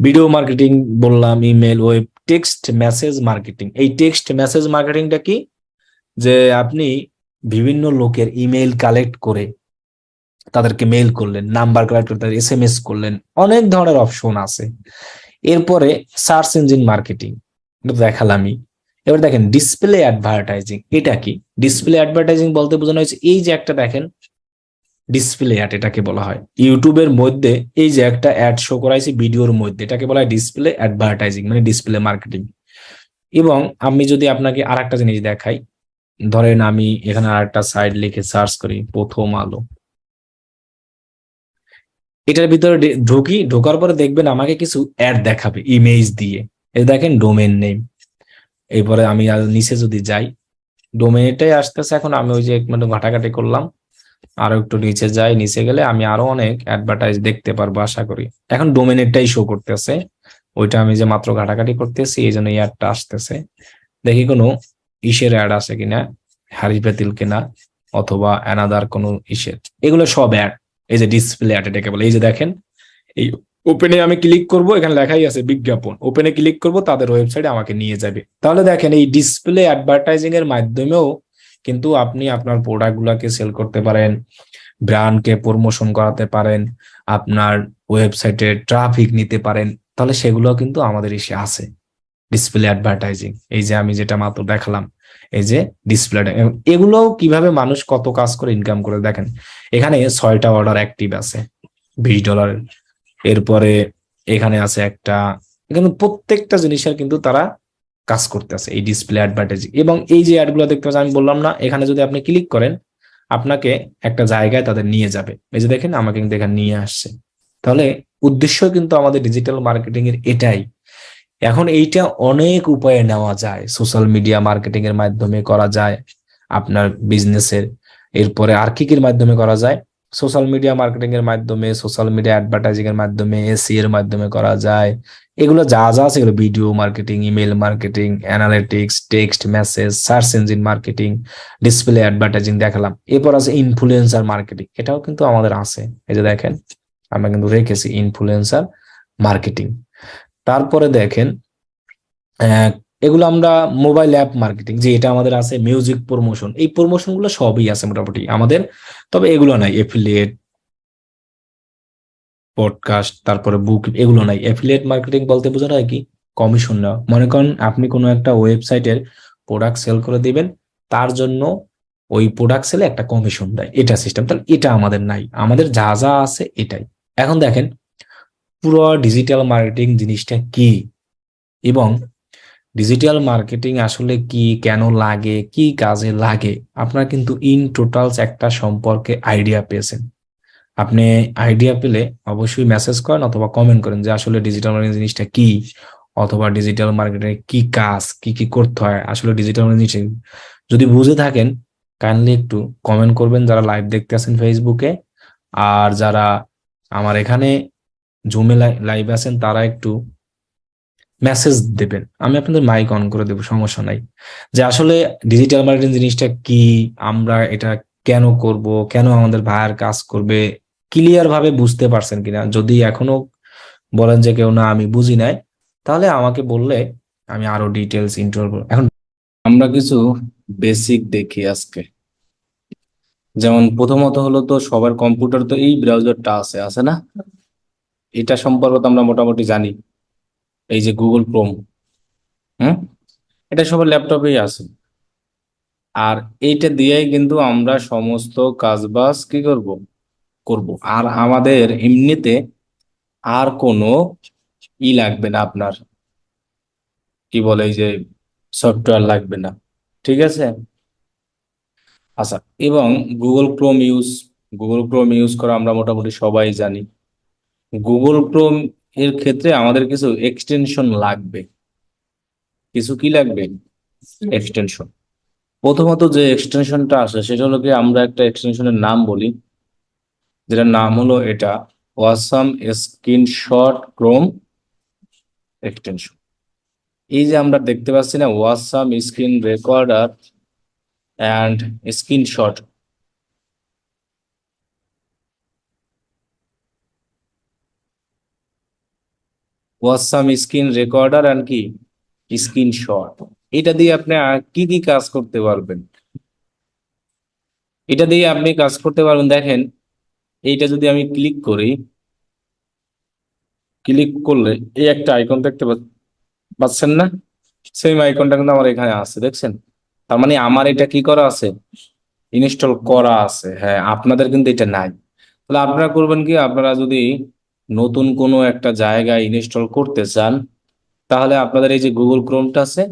Speaker 1: ভিডিও মার্কেটিং বললাম, email, web, text message marketing. এই টেক্সট মেসেজ মার্কেটিংটা কি, যে আপনি বিভিন্ন লোকের ইমেল কালেক্ট করে তাদেরকে মেইল করলেন, নাম্বার কালেক্ট করে তাদের SMS করলেন, অনেক ধরনের অপশন আছে। এরপরে সার্চ ইঞ্জিন মার্কেটিং, এটা দেখালামই। এবার দেখেন ডিসপ্লে অ্যাডভার্টাইজিং, এটা কি? ডিসপ্লে অ্যাডভার্টাইজিং বলতে বোঝানো হয়েছে এই যে একটা দেখেন ডিসপ্লে অ্যাড, এটাকে বলা হয় ইউটিউবের মধ্যে এই যে একটা অ্যাড শো করাইছি ভিডিওর মধ্যে, এটাকে বলা হয় ডিসপ্লে অ্যাডভার্টাইজিং, মানে ডিসপ্লে মার্কেটিং। এবং আমি যদি আপনাকে আর একটা জিনিস দেখাই, ধরেন আমি এখানে আর একটা সাইট লিখে সার্চ করি প্রথম আলো, এটার ভিতরে ঢুকি, ঢোকার পরে দেখবেন আমাকে কিছু অ্যাড দেখাবে ইমেজ দিয়ে। এই দেখেন ডোমেন নেম, এরপরে আমি আর নিচে যদি যাই ডোমেনটাই আসতেছে। এখন আমি ওই যে একটু ঘাটাঘাটি করলাম, আরো একটু নিচে যাই, নিচে গেলে আমি আরো অনেক অ্যাডভার্টাইজ দেখতে পারবো আশা করি। এখন ডোমেনেরটাই শো করতেছে, ওইটা আমি যে মাত্র ঘাটাঘাটি করতেছি এই জন্য এই অ্যাডটা আসতেছে। দেখি কোনো ইসের অ্যাড আছে কিনা, হাড়ি পাতিল কিনা, অথবা অ্যানাদার কোনো ইসের, এগুলো সব অ্যাড। এই যে ডিসপ্লে অ্যাড এটাকে বলে। এই যে দেখেন এই ওপেনে আমি ক্লিক করব, এখানে লেখাই আছে বিজ্ঞাপন, ওপেনে ক্লিক করব তাদের ওয়েবসাইটে আমাকে নিয়ে যাবে। তাহলে দেখেন এই ডিসপ্লে অ্যাডভার্টাইজিং এর মাধ্যমেও কিন্তু আপনি আপনার প্রোডাক্ট গুলাকে সেল করতে পারেন, ব্র্যান্ডকে প্রমোশন করাতে পারেন, আপনার ওয়েবসাইটে ট্রাফিক নিতে পারেন। তাহলে সেগুলো কিন্তু আমাদের এসে আছে ডিসপ্লে অ্যাডভার্টাইজিং। এই যে আমি যেটা মাত্র দেখালাম, এই যে ডিসপ্লে, এগুলো কিভাবে মানুষ কত কাজ করে ইনকাম করে দেখেন। এখানে 6টা অর্ডার অ্যাক্টিভ আছে $20। এরপরে এখানে আছে একটা, এখানে প্রত্যেকটা জিনিসের কিন্তু তারা কাজ করতেছে এই ডিসপ্লে অ্যাডভার্টাইজিং। এবং এই যে অ্যাড গুলো দেখতে পাচ্ছেন, আমি বললাম না, এখানে যদি আপনি ক্লিক করেন আপনাকে একটা জায়গায় তাদের নিয়ে যাবে। এই যে দেখেন আমাকে কিন্তু এখানে নিয়ে আসছে। তাহলে উদ্দেশ্য কিন্তু আমাদের ডিজিটাল মার্কেটিং এর এটাই। এখন এইটা অনেক উপায়ে নেওয়া যায়, সোশ্যাল মিডিয়া মার্কেটিং এর মাধ্যমে করা যায় আপনার বিজনেসের। এরপরে আর কি এর মাধ্যমে করা যায়, সোশ্যাল মিডিয়া মার্কেটিং এর মাধ্যমে, সোশ্যাল মিডিয়া অ্যাডভার্টাইজিং এর মাধ্যমে, এসি এর মাধ্যমে করা যায়। এগুলো যা যা আছে এগুলো video marketing, email marketing, analytics, text message, search engine marketing, display advertising দেখালাম। এরপর আছে ইনফ্লুয়েন্সার মার্কেটিং, এটাও কিন্তু আমাদের আছে। এই যে দেখেন আমরা কিন্তু রেখেছি ইনফ্লুয়েন্সার মার্কেটিং। তারপরে দেখেন আহ, এগুলো আমরা মোবাইল অ্যাপ মার্কেটিং, যে এটা আমাদের আছে মিউজিক প্রমোশন, এই প্রমোশন গুলো সবই আছে মোটামুটি আমাদের। তবে এগুলো নাই এফিলিয়েট, পডকাস্ট, তারপরে বুক, এগুলো নাই। এফিলিয়েট মার্কেটিং বলতে বোঝানো হয় কি, কমিশন নেওয়া। মনে করেন আপনি কোনো একটা ওয়েবসাইটের প্রোডাক্ট সেল করে দিবেন, তার জন্য ওই প্রোডাক্ট সেলে একটা কমিশন দেয়, এটা সিস্টেম। তাহলে এটা আমাদের নাই, আমাদের যা যা আছে এটাই। এখন দেখেন পুরো ডিজিটাল মার্কেটিং জিনিসটা কি, এবং ডিজিটাল মার্কেটিং আসলে কি, কেন লাগে, কি কাজে লাগে, আপনারা কিন্তু ইন টোটালস একটা সম্পর্কে আইডিয়া পেয়েছেন। আপনি আইডিয়া পেলে অবশ্যই মেসেজ করেন অথবা কমেন্ট করেন যে আসলে ডিজিটাল মার্কেটিং জিনিসটা কি, অথবা ডিজিটাল মার্কেটিং কি কাজ, কি কি করতে হয় আসলে ডিজিটাল মার্কেটিং। যদি বুঝে থাকেন কাইন্ডলি একটু কমেন্ট করবেন, যারা লাইভ দেখতে আছেন ফেসবুকে। আর যারা আমার এখানে জুমে লাইভ আছেন তারা একটু মেসেজ দেবেন, আমি আপনাদের মাইক অন করে দেবো, সমস্যা নাই। যে আসলে ডিজিটাল মার্কেটিং জিনিসটা কি, আমরা এটা কেন করব, কেন আমাদের ভাইয়ার কাজ করবে, ক্লিয়ার ভাবে বুঝতে পারছেন কিনা। যদি এখনো বলেন যে কেউ না আমি বুঝি নাই, তাহলে আমাকে বললে আমি আরো ডিটেলস ইন্ট্রো করবো। এখন আমরা কিছু বেসিক দেখি আজকে। যেমন প্রথমত হলো, তো সবার কম্পিউটার তো এই ব্রাউজারটা আছে, আছে না? এটা সম্পর্কে তো আমরা মোটামুটি জানি, এই যে গুগল ক্রোম। হুম, এটা সবার ল্যাপটপেই আছে। আর এইটা দিয়েই কিন্তু আমরা সমস্ত কাজবাজ কি করব, করব। আর আমাদের এমনিতে আর কোনো লাগবে না আপনার, কি বলে, এই যে সফটওয়্যার লাগবে না। ঠিক আছে? আচ্ছা, এবং গুগল ক্রোম ইউজ করা আমরা মোটামুটি সবাই জানি। গুগল ক্রোম এর ক্ষেত্রে আমাদের কিছু এক্সটেনশন লাগবে। কিছু কি লাগবে? এক্সটেনশন। প্রথমত যে এক্সটেনশনটা আসে সেটা হলো কি, আমরা একটা এক্সটেনশনের নাম বলি, যেটার নাম হলো এটা ওয়াসাম স্ক্রিনশট ক্রোম এক্সটেনশন। এই যে আমরা দেখতে পাচ্ছি না, awesome screen recorder and screenshot, awesome screen recorder and কি স্ক্রিনশট, এটা দিয়ে আপনি আর কি কি কাজ করতে পারবেন। এটা দিয়ে আপনি কাজ করতে পারবেন, দেখেন এইটা যদি আমি ক্লিক করি, ক্লিক করলে এই একটা আইকন দেখতে পাচ্ছেন না, সেম আইকনটা কিন্তু আমার এখানে আছে, দেখছেন? তার মানে আমার এটা কি করা আছে, ইনস্টল করা আছে। হ্যাঁ, আপনাদের কিন্তু এটা নাই। তাহলে আপনারা করবেন কি, আপনারা যদি নতুন কোনো একটা জায়গায় ইনস্টল করতে চান, তাহলে আপনাদের এই যে গুগল ক্রোমটা আছে,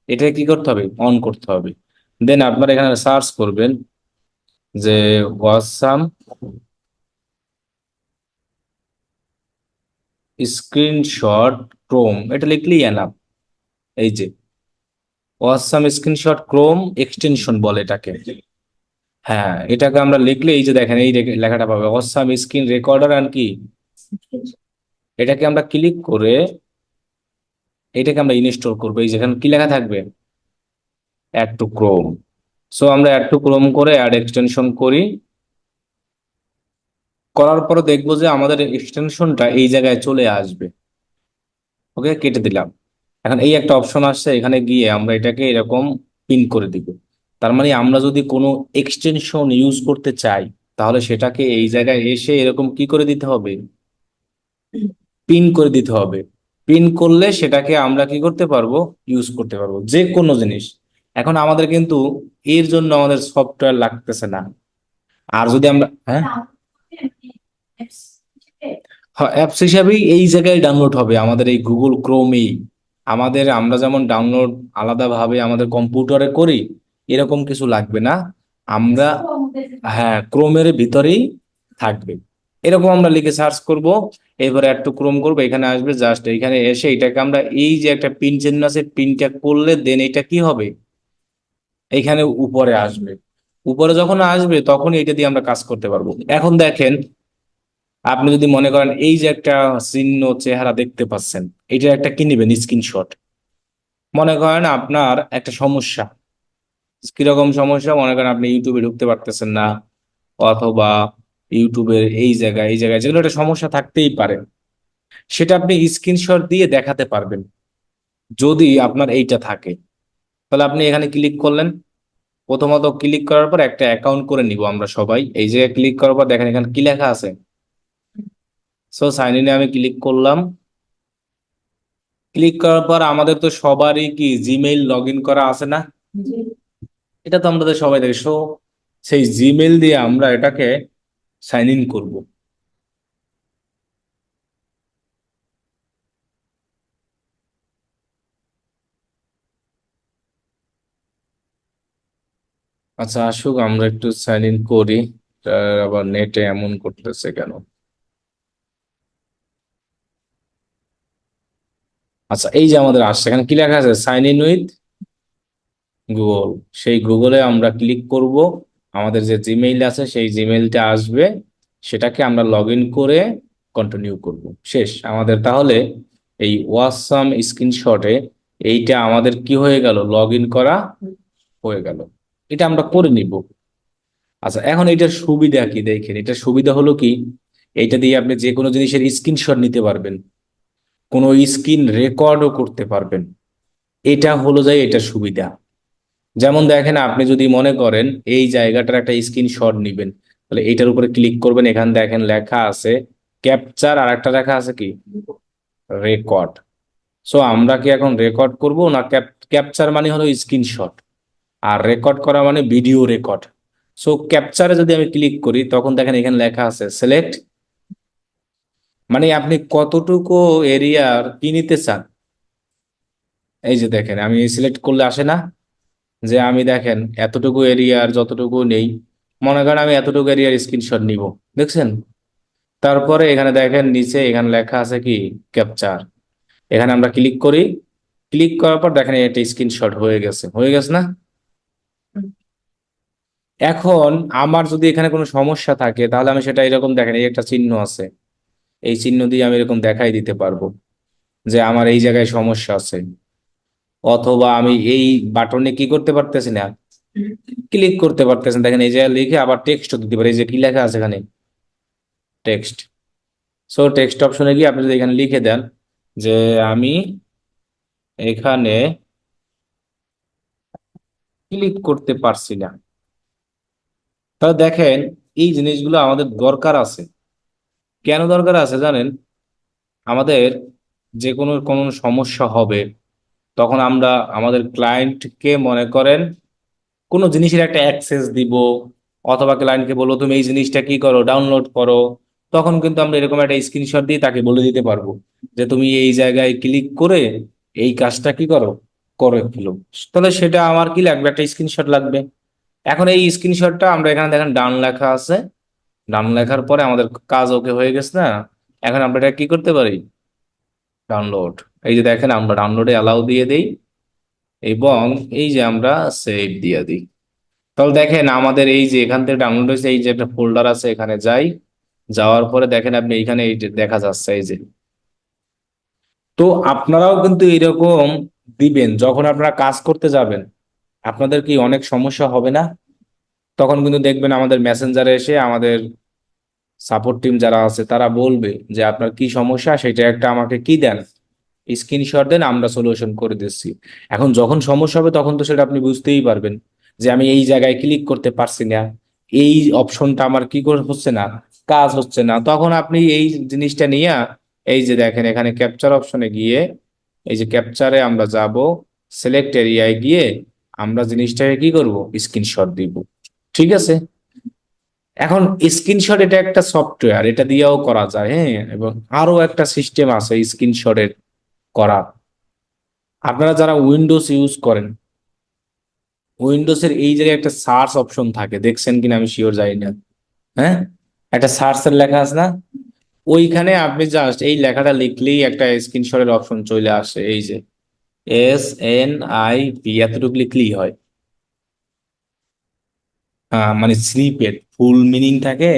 Speaker 1: এটা কি করতে হবে, অন করতে হবে। দেন আপনারা এখানে সার্চ করবেন যে ওয়াসাম স্ক্রিনশট ক্রোম, এটা লিখলেই এনাফ। এই যে ওয়াসাম স্ক্রিনশট ক্রোম এক্সটেনশন বলে এটাকে। হ্যাঁ, এটাকে আমরা লিখলে এই যে দেখেন এই লেখাটা পাবে, অসাম স্ক্রিন রেকর্ডার আর কি। এটাকে আমরা ক্লিক করে এটাকে আমরা ইনস্টল করবো। এই যেখানে কি লেখা থাকবে, অ্যাড টু ক্রোম। সো আমরা অ্যাড টু ক্রোম করে অ্যাড এক্সটেনশন করি। করার পরে দেখবো যে আমাদের এক্সটেনশনটা এই জায়গায় চলে আসবে। ওকে, কেটে দিলাম। এখন এই একটা অপশন আসছে, এখানে গিয়ে আমরা এটাকে এরকম পিন করে দিব। তার মানে আমরা যদি কোনো এক্সটেনশন ইউজ করতে চাই, তাহলে সেটাকে এই জায়গায় এসে এরকম কি করে দিতে হবে, পিন করে দিতে হবে। পিন করলে সেটাকে আমরা কি করতে পারবো, ইউজ করতে পারবো যে কোনো জিনিস। এখন আমাদের কিন্তু এর জন্য আমাদের সফটওয়্যার লাগতেছে না। আর যদি আমরা, হ্যাঁ, অ্যাপস হিসাবেই এই জায়গায় ডাউনলোড হবে আমাদের এই গুগল ক্রোমেই। আমাদের আমরা যেমন ডাউনলোড আলাদাভাবে আমাদের কম্পিউটারে করি, এরকম কিছু লাগবে না। আমরা, হ্যাঁ, ক্রোমের ভিতরেই থাকবে। এরকম আমরা লিখে সার্চ করব, এবারে একটু ক্রোম করবো, এখানে আসবে, জাস্ট এখানে এসে এটাকে আমরা এই যে একটা পিন চিহ্ন আছে, পিনটা করলে দেন এটা কি হবে, এখানে উপরে আসবে। উপরে যখন আসবে তখন এটা দিয়ে আমরা কাজ করতে পারবো। এখন দেখেন, আপনি যদি মনে করেন এই যে একটা চিহ্ন চেহারা দেখতে পাচ্ছেন, এটা একটা কি নিবেন, স্ক্রিনশট। মনে করেন আপনার একটা সমস্যা, কিরকম সমস্যা, মনে করেন আপনি ইউটিউবে ঢুকতে পারতেছেন না, অথবা ইউটিউবের এই জায়গায় যেগুলো একটা সমস্যা থাকতেই পারে, সেটা আপনি স্ক্রিনশট দিয়ে দেখাতে পারবেন। যদি আপনার এইটা থাকে, তাহলে আপনি এখানে ক্লিক করলেন। প্রথমত ক্লিক করার পর একটা অ্যাকাউন্ট করে নিব আমরা সবাই। এই যে ক্লিক করার পর দেখেন এখানে কি লেখা আছে, সো সাইন ইনে আমি ক্লিক করলাম। ক্লিক করার পর আমাদের তো সবারই কি জিমেইল লগ ইন করা আছে না? এটা তো আমাদের সবাই দেখে। সো সেই জিমেইল দিয়ে আমরা এটাকে সাইন ইন করবো। আচ্ছা, আসুক, আমরা একটু সাইন ইন করি। এটা আবার নেটে এমন করতেছে কেন? আচ্ছা, এই যে আমাদের আসছে, এখানে কি লেখা আছে, সাইন ইন উইথ গুগল। সেই গুগলে আমরা ক্লিক করব, আমাদের যে জিমেইল আছে সেই জিমেইলটা আসবে, সেটাকে আমরা লগ ইন করে কন্টিনিউ করব। শেষ আমাদের তাহলে এই ওয়াসাম স্ক্রিনশটে এইটা আমাদের কি হয়ে গেল, লগ ইন করা হয়ে গেল। এটা আমরা করে নিব। আচ্ছা, এখন এটার সুবিধা কি দেখেন। এটার সুবিধা হলো কি, এইটা দিয়ে আপনি যে কোনো জিনিসের স্ক্রিনশট নিতে পারবেন, কোনো স্ক্রিন রেকর্ডও করতে পারবেন। এটা হলো যায় এটার সুবিধা। যেমন দেখেন, আপনি যদি মনে করেন এই জায়গাটার একটা স্ক্রিনশট নিবেন, তাহলে এইটার উপরে ক্লিক করবেন। এখানে দেখেন লেখা আছে ক্যাপচার, আর একটা লেখা আছে কি, রেকর্ড। সো আমরা কি এখন রেকর্ড করব না, ক্যাপচার মানে হলো স্ক্রিনশট, আর রেকর্ড করা মানে ভিডিও রেকর্ড। সো ক্যাপচারে যদি আমি ক্লিক করি, তখন দেখেন এখানে লেখা আছে সিলেক্ট, মানে আপনি কতটুকু এরিয়ার কি নিতে চান। এই যে দেখেন আমি সিলেক্ট করলে আসে না, যে আমি দেখেন এতটুকু এরিয়ার যতটুকু নেই, মনে করেন আমি এতটুকু এরিয়ার স্ক্রিনশট নিব, দেখছেন? তারপরে এখানে দেখেন নিচে এখানে লেখা আছে কি, ক্যাপচার। এখানে আমরা ক্লিক করি, ক্লিক করার পর দেখেন এটা স্ক্রিনশট হয়ে গেছে না? এখন আমার যদি এখানে কোনো সমস্যা থাকে, তাহলে আমি সেটা এরকম দেখেন এই একটা চিহ্ন আছে, এই চিহ্ন দিয়ে আমি এরকম দেখাই দিতে পারবো যে আমার এই জায়গায় সমস্যা আছে। অথবা আমি এই বাটনে কি করতে পারতেছি না, ক্লিক করতে পারতেছেন, দেখেন এই জায়গায় লিখে আবার টেক্সট দিতে পারি। এই যে কি লেখা আছে এখানে, টেক্সট। সো টেক্সট অপশনে গিয়ে আপনি যদি এখানে লিখে দেন যে আমি এখানে ক্লিক করতে পারছি না, তাহলে দেখেন এই জিনিসগুলো আমাদের দরকার আছে। কেন দরকার আছে জানেন? আমাদের যে কোনো কোনো সমস্যা হবে, তখন আমরা আমাদের ক্লায়েন্টকে মনে করেন কোনো জিনিসের একটা অ্যাক্সেস দিব, অথবা ক্লায়েন্টকে বলবো তুমি এই জিনিসটা কি করো, ডাউনলোড করো। তখন কিন্তু আমরা এরকম একটা স্ক্রিনশট দিয়ে তাকে বলে দিতে পারবো যে তুমি এই জায়গায় ক্লিক করে এই কাজটা কি করো, করে ফেলো। তাহলে সেটা আমার কি লাগবে, একটা স্ক্রিনশট লাগবে। এখন এই স্ক্রিনশটটা আমরা এখানে দেখেন ডান লেখা আছে, ডান লেখার পরে আমাদের কাজ ওকে হয়ে গেছে না। এখন আমরা এটা কি করতে পারি, ডাউনলোড। এই যে দেখেন আমরা ডাউনলোডে অ্যালাউ দিয়ে দিই এবং এই যে আমরা সেভ দিয়ে দিই। তাহলে দেখেন আমাদের এই যে এখান থেকে ডাউনলোড হয়েছে, এই যে একটা ফোল্ডার আছে, এখানে যাই, যাওয়ার পরে দেখেন আপনি এইখানে এই যে দেখা যাচ্ছে এই যে। তো আপনারাও কিন্তু এরকম দিবেন যখন আপনারা কাজ করতে যাবেন। আপনাদের কি অনেক সমস্যা হবে না? তখন কিন্তু দেখবেন আমাদের মেসেঞ্জারে এসে আমাদের সাপোর্ট টিম যারা আছে তারা বলবে যে আপনার কি সমস্যা, সেটা একটা আমাকে কি দেন, স্ক্রিনশট দেন, আমরা সলিউশন করে দিচ্ছি। এখন যখন সমস্যা হবে তখন তো সেটা আপনি বুঝতেই পারবেন যে আমি এই জায়গায় ক্লিক করতে পারছি না, এই অপশনটা আমার কি করে হচ্ছে না, কাজ হচ্ছে না। তখন আপনি এই জিনিসটা নিয়ে এই যে দেখেন এখানে ক্যাপচার অপশনে গিয়ে, এই যে ক্যাপচারে আমরা যাব, সিলেক্ট এরিয়ায় গিয়ে আমরা জিনিসটাকে কি করব, স্ক্রিনশট দিব। ঠিক আছে। এখন স্ক্রিনশট এটা একটা সফটওয়্যার, এটা দিয়েও করা যায়, হ্যাঁ, এবং আরো একটা সিস্টেম আছে স্ক্রিনশটের করার। আপনারা যারা উইন্ডোজ ইউজ করেন, উইন্ডোজের এই জায়গায় একটা সার্চ অপশন থাকে, দেখছেন কিনা আমি শিওর জানি না। হ্যাঁ, একটা সার্চের লেখা আছে না, ওইখানে আপনি জাস্ট এই লেখাটা লিখলেই একটা স্ক্রিনশটের অপশন চলে আসে। এই যে SNIP এতটুকু লিখলেই হয়। মানে স্নিপেট ফুল মিনিং থাকে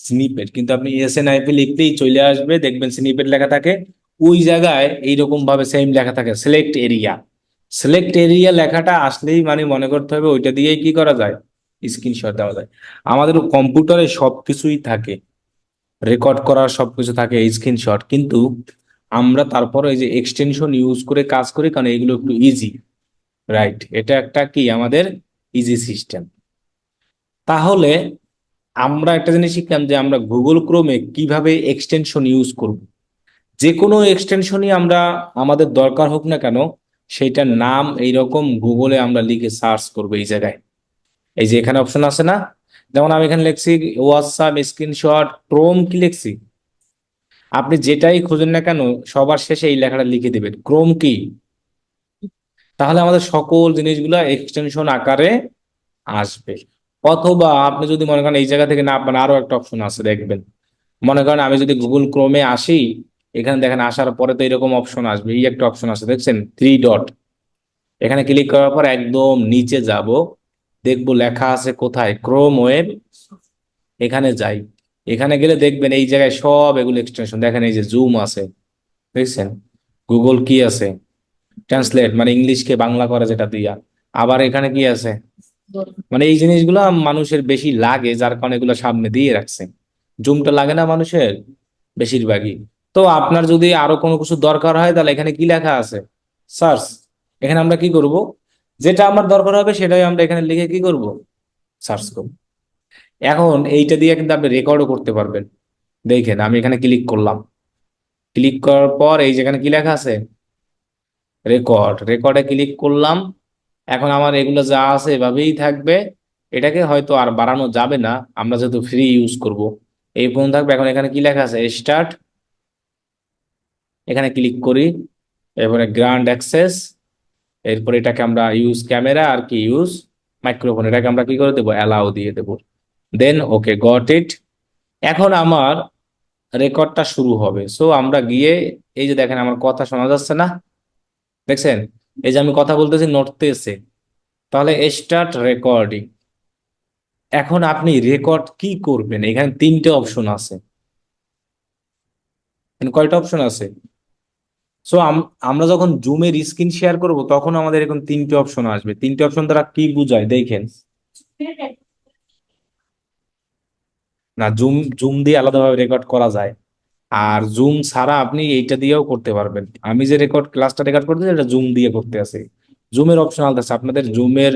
Speaker 1: স্নিপেট, কিন্তু আপনি SNIP লিখলেই চলে আসবে, দেখবেন স্নিপেট লেখা থাকে। ওই জায়গায় এইরকম ভাবে সেম লেখা থাকে সিলেক্ট এরিয়া। সিলেক্ট এরিয়া লেখাটা আসলেই মানে মনে করতে হবে ওইটা দিয়েই কি করা যায়, স্ক্রিনশট দেওয়া যায়। আমাদের কম্পিউটারে সবকিছুই থাকে, রেকর্ড করার সবকিছু থাকে স্ক্রিনশট, কিন্তু আমরা তারপরে এই যে এক্সটেনশন ইউজ করে কাজ করি কারণ এগুলো একটু ইজি। রাইট, এটা একটা কি আমাদের ইজি সিস্টেম। তাহলে আমরা একটা জিনিস শিখলাম যে আমরা গুগল ক্রোমে কিভাবে এক্সটেনশন ইউজ করব। যে কোনো এক্সটেনশনই আমরা আমাদের দরকার হোক না কেন, সেইটার নাম এইরকম গুগলে আমরা লিখে সার্চ করব এই জায়গায়। এই যে এখানে অপশন আছে না, যেমন আমি এখানে লিখছি হোয়াটসঅ্যাপ স্ক্রিনশট ক্রোম, কি লিখছি, আপনি যেটাই খুঁজেন না কেন সবার শেষে এই লেখাটা লিখে দিবেন ক্রোম কি। তাহলে আমাদের সকল জিনিসগুলো এক্সটেনশন আকারে আসবে। অথবা আপনি যদি মনে করেন এই জায়গা থেকে না পান, আরো একটা অপশন আছে দেখবেন। মনে করেন আমি যদি গুগল ক্রোমে আসি, এখানে দেখেন আসার পরে তো এরকম অপশন আসবে, এই একটা অপশন আছে দেখছেন 3 ডট। এখানে ক্লিক করার পর একদম নিচে যাব, দেখবো লেখা আছে কোথায়, ক্রোম ওয়েব। এখানে যাই, এখানে গেলে দেখবেন এই জায়গায় সব এগুলো এক্সটেনশন দেখেন, এই যে জুম আছে দেখছেন, গুগল কি আছে, ট্রান্সলেট মানে ইংলিশকে বাংলা করে যেটা দিয়া। আবার এখানে কি আছে, মানে এই জিনিসগুলো মানুষের বেশি লাগে যার কারণে এগুলো সামনে দিয়ে রাখছে। জুমটা লাগে না মানুষের বেশিরভাগই। তো আপনার যদি আরো কোনো কিছু দরকার হয় তাহলে এখানে কি লেখা আছে, সার্চ। এখানে আমরা কি করব, যেটা আমার দরকার হবে সেটাই আমরা এখানে লিখে কি করব, সার্চ করব। এখন এইটা দিয়ে কিন্তু আপনি রেকর্ডও করতে পারবেন। দেখেন আমি এখানে ক্লিক করলাম, ক্লিক করার পর এই যেখানে কি লেখা আছে, রেকর্ড, রেকর্ডে ক্লিক করলাম। এখন আমার এগুলো যা আছে এভাবেই থাকবে, এটাকে হয়তো আর বাড়ানো যাবে না, আমরা যেহেতু ফ্রি ইউজ করব। এই ফোন থাকবে। এখন এখানে কি লেখা আছে, স্টার্ট, এখানে ক্লিক করি, এরপরে গ্র্যান্ড অ্যাক্সেস, এরপর এটাকে আমরা ইউজ ক্যামেরা আর কি ইউজ মাইক্রোফোন, এটাকে আমরা কি করে দেবো, অ্যালাউ দিয়ে দেবো। দেন ওকে গট ইট। এখন আমার রেকর্ডটা শুরু হবে। সো আমরা গিয়ে এই যে দেখেন আমার কথা শোনা যাচ্ছে না, দেখছেন, এই যে আমি কথা বলতেছি নড়তেছে। তাহলে স্টার্ট রেকর্ডিং। এখন আপনি রেকর্ড কি করবেন, এখানে 3টে অপশন আছে। এখানে কয়টা অপশন আছে, সো আমরা যখন জুমের স্ক্রিন শেয়ার করব তখন আমাদের এরকম 3টে অপশন আসবে। 3টে অপশন দ্বারা কি বোঝায় দেখেন, না জুম, জুম দিয়ে আলাদাভাবে রেকর্ড করা যায়, আর জুম ছাড়া আপনি এইটা দিয়েও করতে পারবেন। আমি যে রেকর্ড ক্লাসটা রেকর্ড করতেছি এটা জুম দিয়ে করতে আছে। জুমের অপশন আলাদা আছে, আপনাদের জুমের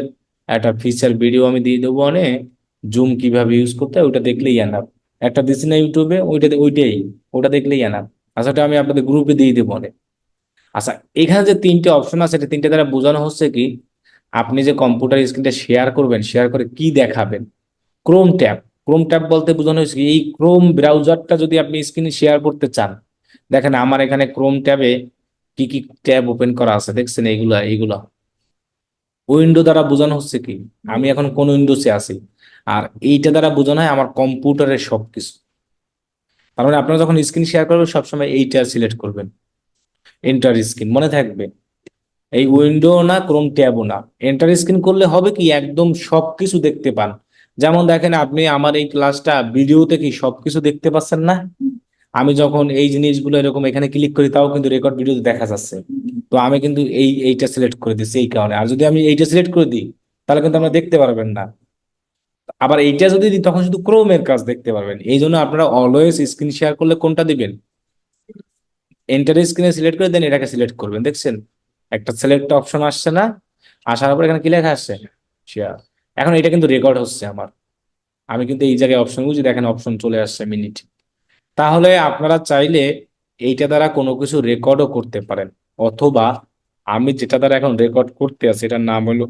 Speaker 1: একটা ফিচার ভিডিও আমি দিয়ে দেবো অনেক, জুম কিভাবে ইউজ করতে হয় ওটা দেখলেই এনাফ। একটা দিছি না ইউটিউবে, ওইটা ওইটাই, ওটা দেখলেই এনাফ। আচ্ছা ওটা আমি আপনাদের গ্রুপে দিয়ে দেবো অনেক। আচ্ছা, এখানে যে তিনটে অপশন আছে, এটা তিনটে দ্বারা বোঝানো হচ্ছে কি, আপনি যে কম্পিউটার স্ক্রিনটা শেয়ার করবেন, শেয়ার করে কি দেখাবেন। ক্রোম ট্যাব, ক্রোম ট্যাব বলতে বোঝানো হয়েছে কি, এই ক্রোম ব্রাউজারটা যদি আপনি স্ক্রিনে শেয়ার করতে চান, দেখেন আমার এখানে ক্রোম ট্যাবে কি কি ট্যাব ওপেন করা আছে দেখছেন, এইগুলা এইগুলা উইন্ডো দ্বারা বোঝানো হচ্ছে কি, আমি এখন কোন উইন্ডোজে আছি। আর এইটা দ্বারা বোঝানো হয় আমার কম্পিউটারের সবকিছু। তার মানে আপনারা যখন স্ক্রিন শেয়ার করবেন সবসময় এইটা সিলেক্ট করবেন, এন্টার স্ক্রিন, মনে থাকবে। এই উইন্ডো না, ক্রোম ট্যাবও না, এন্টার স্ক্রিন করলে হবে কি একদম সবকিছু দেখতে পান। যেমন দেখেন আপনি আমার এই ক্লাসটা ভিডিওতে কি সবকিছু দেখতে পাচ্ছেন না? আমি যখন এই জিনিসগুলো এরকম এখানে ক্লিক করি তাও কিন্তু রেকর্ড ভিডিওতে দেখা যাচ্ছে। তো আমি কিন্তু এইটা সিলেক্ট করে দিচ্ছি এই কারণে। আর যদি আমি এইটা সিলেক্ট করে দিই তাহলে কিন্তু আপনারা দেখতে পারবেন না। আবার এইটা যদি দিই তখন শুধু ক্রোমের কাজ দেখতে পারবেন। এই জন্য আপনারা অলওয়েজ স্ক্রিন শেয়ার করলে কোনটা দিবেন, এন্টার স্ক্রিনে সিলেক্ট করে দেন, এটাকে সিলেক্ট করবেন। দেখছেন একটা সিলেক্ট অপশন আসছে না, আসার পর এখানে কি লেখা আসছে, শেয়ার। এখন এটা কিন্তু রেকর্ড হচ্ছে আমার, আমি কিন্তু এই জায়গায় অপশন বুঝি, দেখেন অপশন চলে আসছে মিনিট। তাহলে আপনারা চাইলে এইটা দ্বারা কোনো কিছু রেকর্ডও করতে পারেন। অথবা আমি যেটা দ্বারা এখন রেকর্ড করতে আছি এটার নাম হলো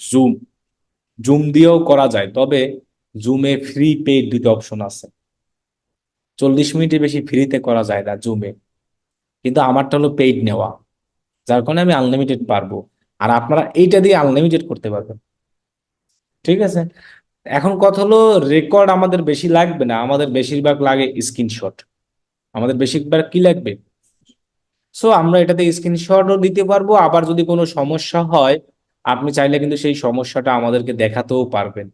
Speaker 1: জুম, জুম দিয়েও করা যায়। তবে জুমে ফ্রি পেইড দুটো অপশন আছে, 40 মিনিটের বেশি ফ্রিতে করা যায় না জুমে, কিন্তু আমারটা হলো পেইড নেওয়া, যার কারণে আমি আনলিমিটেড পারবো। আর আপনারা এইটা দিয়ে আনলিমিটেড করতে পারবেন। ঠিক আছে, এখন কথা হলো রেকর্ড আমাদের বেশি লাগবে না, আমাদের বেশিরভাগ লাগে স্ক্রিনশট। আমাদের বেশিরভাগ কি লাগবে, সো আমরা এটাতে স্ক্রিনশটও দিতে পারবো। আবার যদি কোনো সমস্যা হয় আপনি চাইলে কিন্তু সেই সমস্যাটা আমাদেরকে দেখাতেও পারবেন।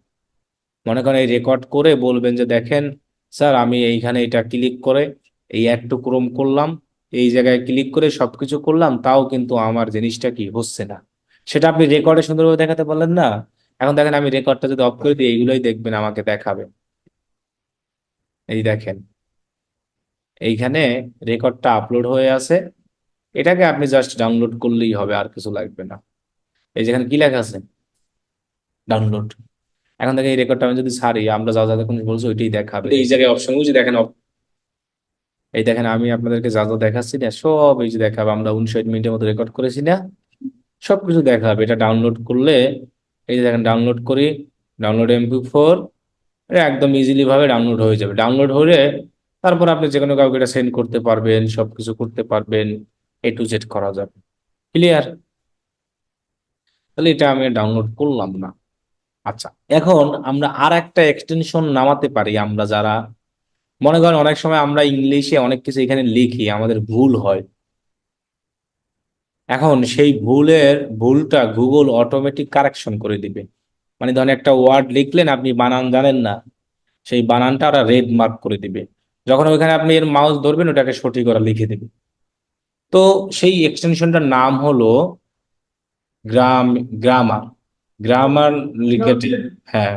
Speaker 1: মনে করেন এই রেকর্ড করে বলবেন যে দেখেন স্যার আমি এইখানে এটা ক্লিক করে এই একটু ক্রোম করলাম, এই জায়গায় ক্লিক করে সবকিছু করলাম, তাও কিন্তু আমার জিনিসটা কি হচ্ছে না। সেটা আপনি রেকর্ডে সুন্দরভাবে দেখাতে পারলেন না। এখন দেখেন আমি রেকর্ডটা যদি অফ করে দিই এইগুলোই দেখবেন আমাকে দেখাবে। এই দেখেন এইখানে রেকর্ডটা আপলোড হয়ে আছে, এটাকে আপনি জাস্ট ডাউনলোড করলেই হবে, আর কিছু লাগবে না। এই যেখানে কি লেখা আছে, ডাউনলোড। এখন দেখেন এই রেকর্ডটা আমি যদি ছাড়ি, আমরা যা যা দেখুন বলছি ওইটাই দেখাবে। এই জায়গায় অপশন বুঝি দেখেন, এই দেখেন আমি আপনাদেরকে যা যা দেখাচ্ছি না সব এই যে দেখাবে, আমরা 59 মিনিটের মতো রেকর্ড করেছি না, সবকিছু দেখাবে। এটা ডাউনলোড করলে এই যে দেখেন ডাউনলোড করি, ডাউনলোড MP4, এটা একদম ইজিলি ভাবে ডাউনলোড হয়ে যাবে। ডাউনলোড হলে তারপর আপনি যে কোনো কাউকে এটা সেন্ড করতে পারবেন, সবকিছু করতে পারবেন, A to Z করা যাবে। ক্লিয়ার? তাহলে এটা আমি ডাউনলোড করলাম না। আচ্ছা, এখন আমরা আর একটা এক্সটেনশন নামাতে পারি। আমরা যারা মনে করেন অনেক সময় আমরা ইংলিশে অনেক কিছু এখানে লিখি, আমাদের ভুল হয়। এখন সেই ভুলটা গুগল অটোমেটিক কারেকশন করে দিবে। মানে ধরেন একটা ওয়ার্ড লিখলেন, আপনি বানান জানেন না, সেই বানানটা ওরা রেড মার্ক করে দিবে। যখন ওইখানে আপনি এর মাউস ধরবেন ওটাকে সঠিক ওরা লিখে দেবে। তো সেই এক্সটেনশনটার নাম হলো গ্রামার, গ্রামার লিখে। হ্যাঁ,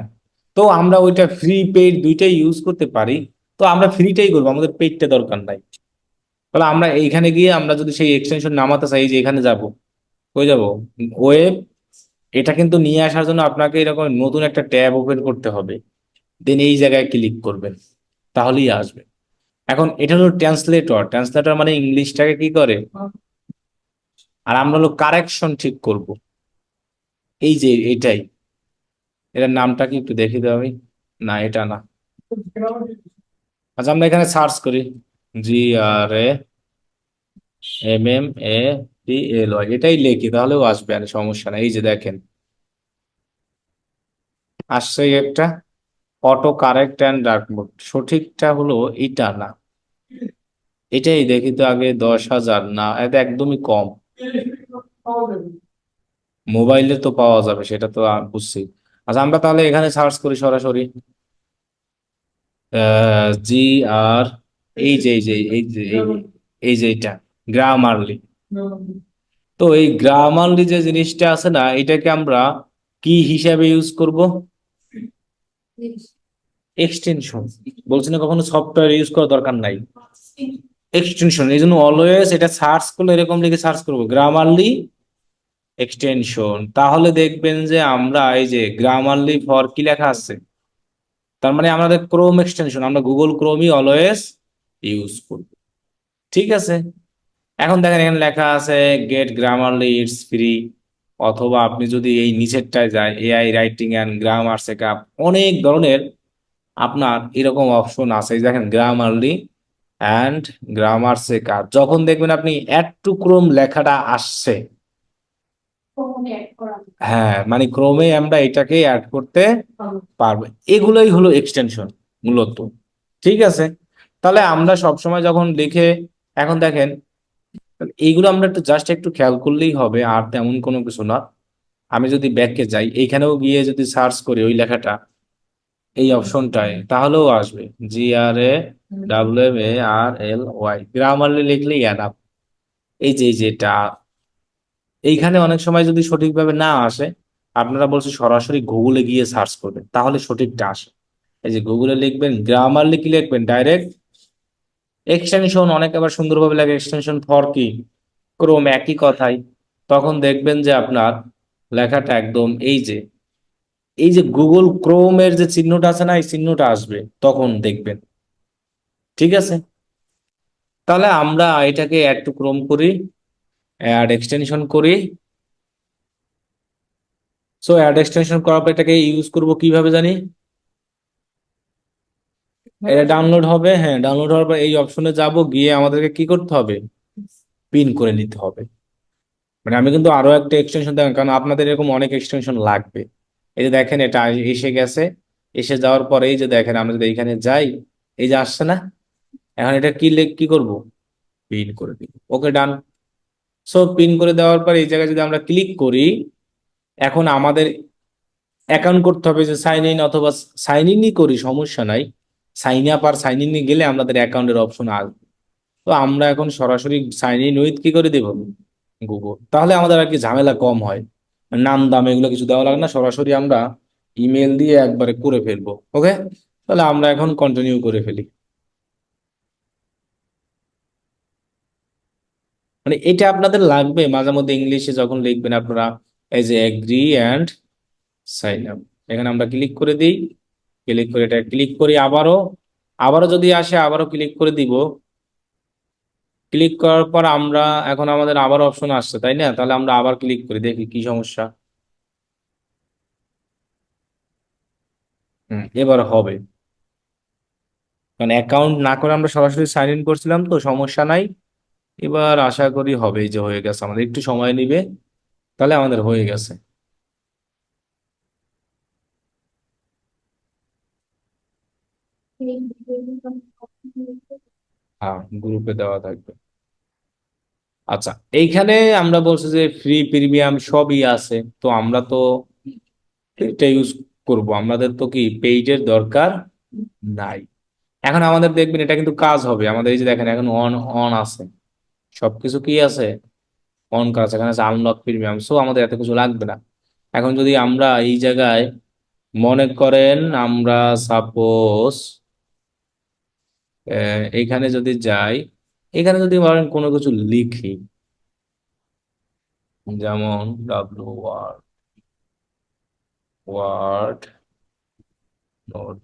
Speaker 1: তো আমরা ওইটা ফ্রি পেইড দুইটাই ইউজ করতে পারি। তো আমরা ফ্রিটাই করবো, আমাদের পেইডটা দরকার নাই। তাহলে আমরা এইখানে গিয়ে আমরা যদি সেই এক্সটেনশন নামাতে চাই, যে এখানে যাব, কই যাব, ওয়েব, এটা কিন্তু নিয়ে আসার জন্য আপনাকে এরকম নতুন একটা ট্যাব ওপেন করতে হবে, দেন এই জায়গায় ক্লিক করবেন, তাহলেই আসবে। এখন এটা হলো ট্রান্সলেটর, ট্রান্সলেটর মানে ইংলিশটাকে কি করে, আর আমরা হলো কারেকশন ঠিক করব। এই যে এটাই, এটার নামটা কি একটু দেখি দাও আমি, না এটা না। আচ্ছা আমরা এখানে সার্চ করি, GRAMMAPLY, এটাই লিখি তাহলেও আসবে, আর সমস্যা নাই। এই যে দেখেন আসছে একটা auto correct and dark mode, সঠিকটা হলো এটা না, এটাই দেখি তো আগে। 10,000 না, এটা একদমই কম। মোবাইলে তো পাওয়া যাবে, সেটা তো বুঝছি। আচ্ছা আমরা তাহলে এখানে সার্চ করি সরাসরি, জি আর, এই যে এটা গ্রামারলি। তো এই গ্রামারলি যে জিনিসটা আছে না, এটাকে আমরা কি হিসাবে ইউজ করব, এক্সটেনশন। বলছি না কখনো সফটওয়্যার ইউজ করার দরকার নাই, এক্সটেনশন। এই জন্য অলওয়েজ এটা সার্চ করলে এরকম লিখে সার্চ করবো, গ্রামারলি এক্সটেনশন। তাহলে দেখবেন যে আমরা এই যে গ্রামারলি ফর কি লেখা আছে, তার মানে আমাদের ক্রোম এক্সটেনশন, আমরা গুগল ক্রোমই অলওয়েজ ইউজ করব। ঠিক আছে, এখন দেখেন এখানে লেখা আছে গেট গ্রামারলি ইটস ফ্রি, অথবা আপনি যদি এই নিচেরটায় যায় AI writing and grammar checkup, অনেক ধরনের আপনার এরকম অপশন আছে। এই দেখেন গ্রামারলি অ্যান্ড গ্রামার চেকআপ, যখন দেখবেন আপনি অ্যাড টু ক্রোম লেখাটা আসছে, হ্যাঁ মানে ক্রোমে আমরা এটাকে অ্যাড করতে পারবো। এগুলোই হলো এক্সটেনশন মূলত। ঠিক আছে, তাহলে আমরা সবসময় যখন লিখে, এখন দেখেন এইগুলো আমরা একটু জাস্ট একটু খেয়াল করলেই হবে, আর তেমন কোনো কিছু না। আমি যদি ব্যাকে যাই, এইখানেও গিয়ে যদি সার্চ করি ওই লেখাটা এই অপশনটায়, তাহলেও আসবে GRAMARLY, গ্রামারলি লিখলেই অ্যাড। এই যে এটা এইখানে অনেক সময় যদি সঠিকভাবে না আসে, আপনারা বলছে সরাসরি গুগলে গিয়ে সার্চ করবেন, তাহলে সঠিকটা আসে। এই যে গুগলে লিখবেন গ্রামারলি, কি লিখবেন ডাইরেক্ট এক্সটেনশন, অনেক আবার সুন্দরভাবে লাগে এক্সটেনশন ফর কি ক্রোম, একই কথাই। তখন দেখবেন যে আপনার লেখাটা একদম এই যে গুগল ক্রোমের যে চিহ্নটা আছে না, এই চিহ্নটা আসবে তখন দেখবেন। ঠিক আছে, তাহলে আমরা এটাকে অ্যাড টু ক্রোম করি, অ্যাড এক্সটেনশন করি। সো অ্যাড এক্সটেনশন করার পর এটাকে ইউজ করব কিভাবে জানি, এটা ডাউনলোড হবে, হ্যাঁ ডাউনলোড হওয়ার পর এই অপশনে যাব, গিয়ে আমাদেরকে কি করতে হবে, পিন করে নিতে হবে। মানে আমি কিন্তু আরো একটা এক্সটেনশন দেবেন, কারণ আপনাদের এরকম অনেক এক্সটেনশন লাগবে। এই যে দেখেন এটা এসে গেছে, এসে যাওয়ার পরে এই যে দেখেন আমরা যদি এখানে যাই, এই যে আসছে না, এখন এটা কি করব, পিন করে দিব। ওকে ডান। সো পিন করে দেওয়ার পর এই জায়গায় যদি আমরা ক্লিক করি, এখন আমাদের অ্যাকাউন্ট করতে হবে, যে সাইন ইন অথবা সাইন ইনই করি, সমস্যা নাই। সাইন আপ আর সাইন ইন গেলে আমাদের অ্যাকাউন্টের অপশন আসবে। তো আমরা এখন সরাসরি সাইন ইন উইথ কি করে দেব, গুগল, তাহলে আমাদের আর কি ঝামেলা কম হয়। নাম দাম এগুলো কিছু দেওয়া লাগে না, সরাসরি আমরা ইমেল দিয়ে একবারে করে ফেলবো। ওকে, তাহলে আমরা এখন কন্টিনিউ করে ফেলি। মানে এটা আপনাদের লাগবে মাঝে মধ্যে ইংলিশে যখন লিখবেন আপনারা, এই যে এগ্রি অ্যান্ড সাইন আপ, এখানে আমরা ক্লিক করে দিই। ক্লিক করে এটা ক্লিক করি আবারও, আবারও যদি আসে আবারও ক্লিক করে দিব। ক্লিক করার পর আমরা এখন আমাদের আবার অপশন আসছে তাই না, তাহলে আমরা আবার ক্লিক করি, দেখি কি সমস্যা। এবার হবে, কারণ অ্যাকাউন্ট না করে আমরা সরাসরি সাইন ইন করছিলাম, তো সমস্যা নাই। এবার আশা করি হবে, এই যে হয়ে গেছে, আমাদের একটু সময় নিবে, তাহলে আমাদের হয়ে গেছে। হ্যাঁ, গ্রুপে দেওয়া থাকবে। আচ্ছা, এইখানে আমরা বলছি যে ফ্রি প্রিমিয়াম সবই আছে, তো আমরা তো এটা ইউজ করব, আমাদের তো কি পেইডের দরকার নাই। এখন আমাদের দেখবেন এটা কিন্তু কাজ হবে আমাদের, এই যে দেখেন এখন অন অন আছে, সবকিছু কি আছে, অন করা আছে, এখানে আছে আনলক প্রিমিয়াম, সো আমাদের এত কিছু লাগবে না। এখন যদি আমরা এই জায়গায় মনে করেন আমরা সাপোজ এইখানে যদি যাই, এখানে যদি ধরেন কোনো কিছু লিখি, যেমন ডাব্লু ওয়ার্ড ওয়ার্ড নোট,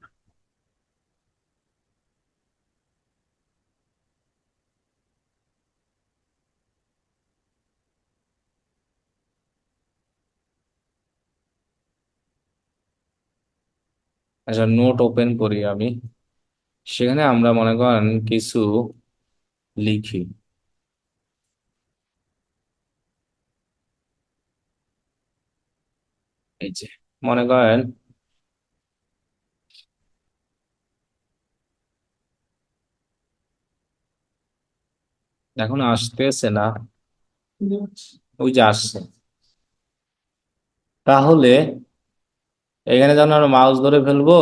Speaker 1: আচ্ছা নোট ওপেন করি আমি, সেখানে আমরা মনে করেন কিছু লিখি। এই যে মনে করেন, এখন আসতেছে না, ওই যে আসছে, তাহলে এখানে যখন আমরা মাউস ধরে ফেলবো,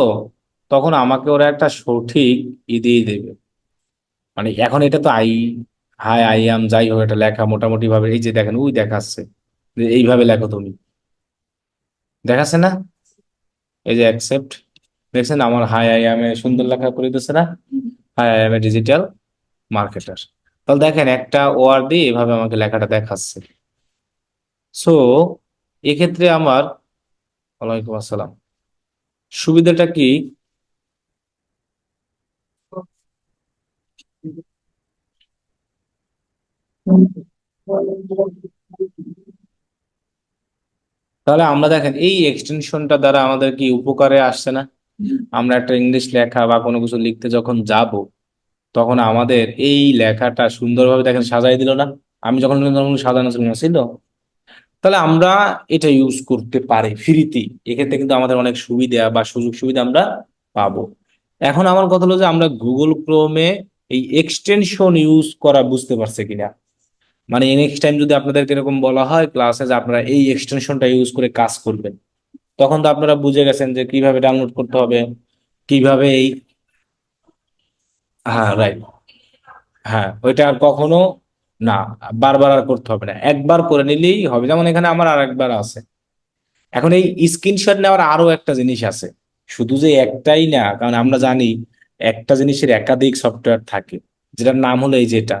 Speaker 1: তখন আমাকে ওরা একটা সঠিক দিয়ে দেবে। মানে এখন এটা তো হাই আই অ্যাম যাই হোক এটা লেখা মোটামুটি ভাবে, এই যে দেখেন ওই দেখাচ্ছে যে এইভাবে লেখো তুমি, দেখাচ্ছে না, এই যে অ্যাকসেপ্ট, দেখছেন আমার হাই আই অ্যাম এ সুন্দর লেখা করে দিতেছে না, hi I am A digital marketer. তাহলে দেখেন একটা ওয়ার্ড দিয়ে এভাবে আমাকে লেখাটা দেখাচ্ছে। সো এক্ষেত্রে আমার, ওয়ালাইকুম আসসালাম, সুবিধাটা কি, তাহলে আমরা দেখেন এই এক্সটেনশনটা দ্বারা আমাদের কি উপকারে আসছে না? আমরা একটা ইংলিশ লেখা বা কোনো কিছু লিখতে যখন যাব, তখন আমাদের এই লেখাটা সুন্দরভাবে দেখেন সাজাই দিল না? আমি যখন সাজানো ছিল। তাহলে আমরা এটা ইউজ করতে পারি ফ্রিতেই, এক্ষেত্রে কিন্তু আমাদের অনেক সুবিধা বা সুযোগ সুবিধা আমরা পাবো। এখন আমার কথা হলো যে আমরা গুগল ক্রোমে এই এক্সটেনশন ইউজ করা বুঝতে পারছে কিনা। মানে নেক্সট টাইম যদি আপনাদেরকে এরকম বলা হয় ক্লাসে যে আপনারা এই এক্সটেনশনটা ইউজ করে কাজ করবেন, তখন তো আপনারা বুঝে গেছেন যে কিভাবে ডাউনলোড করতে হবে, কিভাবে এই, হ্যাঁ রাইট, হ্যাঁ ওইটা আর কখনো না বারবার আর করতে হবে না, একবার করে নিলেই হবে। যেমন এখানে আমার আর একবার আছে। এখন এই স্ক্রিনশট নেওয়ার আরো একটা জিনিস আছে, শুধু যে একটাই না, কারণ আমরা জানি একটা জিনিসের একাধিক সফটওয়্যার থাকে, যেটার নাম হলো এই যেটা,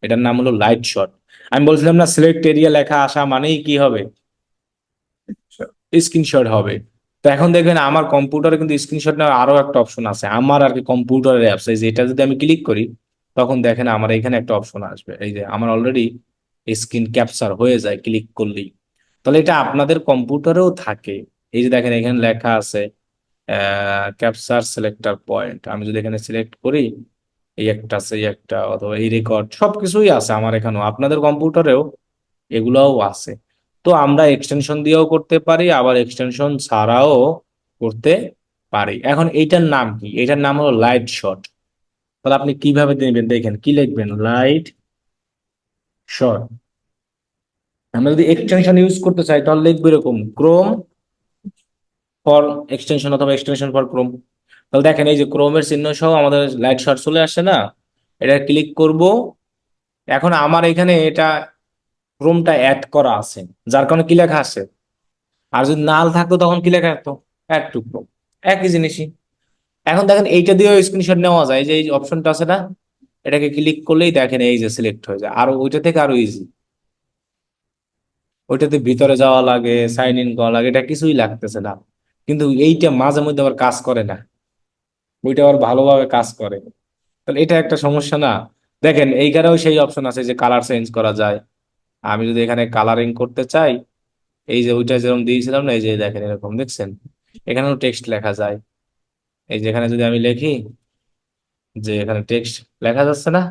Speaker 1: এটার নাম হলো লাইট শট। আমি বলছিলাম না সিলেক্ট এরিয়া লেখা আসা মানেই কি হবে, স্ক্রিনশট হবে। তো এখন দেখবেন আমার কম্পিউটারে কিন্তু স্ক্রিনশট নেওয়ার আরো একটা অপশন আছে, আমার আর কি কম্পিউটারের অ্যাপস, এই যে এটা যদি আমি ক্লিক করি, তখন দেখেন আমার এখানে একটা অপশন আসবে, এই যে আমার অলরেডি স্ক্রিন ক্যাপচার হয়ে যায় ক্লিক করলেই। তাহলে এটা আপনাদের কম্পিউটারেও থাকে। এই যে দেখেন এখানে লেখা আছে ক্যাপচার সিলেক্টর পয়েন্ট, আমি যদি এখানে সিলেক্ট করি, এই একটা আছে, এই একটা, অথবা এই রেকর্ড, সবকিছুই আছে আমার এখানেও, আপনাদের কম্পিউটারেও এগুলাও আছে। তো আমরা এক্সটেনশন দিয়েও করতে পারি, আবার এক্সটেনশন ছাড়াও করতে পারি। এখন এইটার নাম কি? এটার নাম হলো লাইট শট। তাহলে আপনি কিভাবে দিবেন দেখেন, কি লিখবেন, লাইট শট। আমরা যদি এক্সটেনশন ইউজ করতে চাই তাহলে লিখবো এরকম, ক্রোম ফর এক্সটেনশন অথবা এক্সটেনশন ফর ক্রোম। তাহলে দেখেন এই যে ক্রোমের চিহ্ন সহ আমাদের লাইট শট চলে আসছে না? এটা ক্লিক করব। এখন আমার এখানে এটা ক্রোমটা অ্যাড করা আছে, যার কারণে কি লেখা আছে। আর যদি নাল থাকতো তখন কি লেখা থাকতো, অ্যাড টু ক্রোম, একই জিনিসই। এখন দেখেন এইটা দিয়েও স্ক্রিনশট নেওয়া যায়, যে এই অপশনটা আছে না, এটাকে ক্লিক করলেই দেখেন এই যে সিলেক্ট হয়ে যায়। আর ওইটা থেকে আরো ইজি, ওইটাতে ভিতরে যাওয়া লাগে, সাইন ইন করা লাগে, এটা কিছুই লাগতেছে না। কিন্তু এইটা মাঝে মধ্যে আবার কাজ করে না, ওইটা আবার ভালোভাবে কাজ করে। তাহলে এটা একটা সমস্যা না? দেখেন এইখানেও সেই অপশন আছে যে কালার চেঞ্জ করা যায়। আমি যদি এখানে কালারিং করতে চাই, এই যে ওইটা যেরকম দিয়েছিলাম না, এই যে দেখেন এরকম দেখছেন, এখানেও টেক্সট লেখা যায়। এই যে এখানে যদি আমি লিখি, যে এখানে টেক্সট লেখা যাচ্ছে না,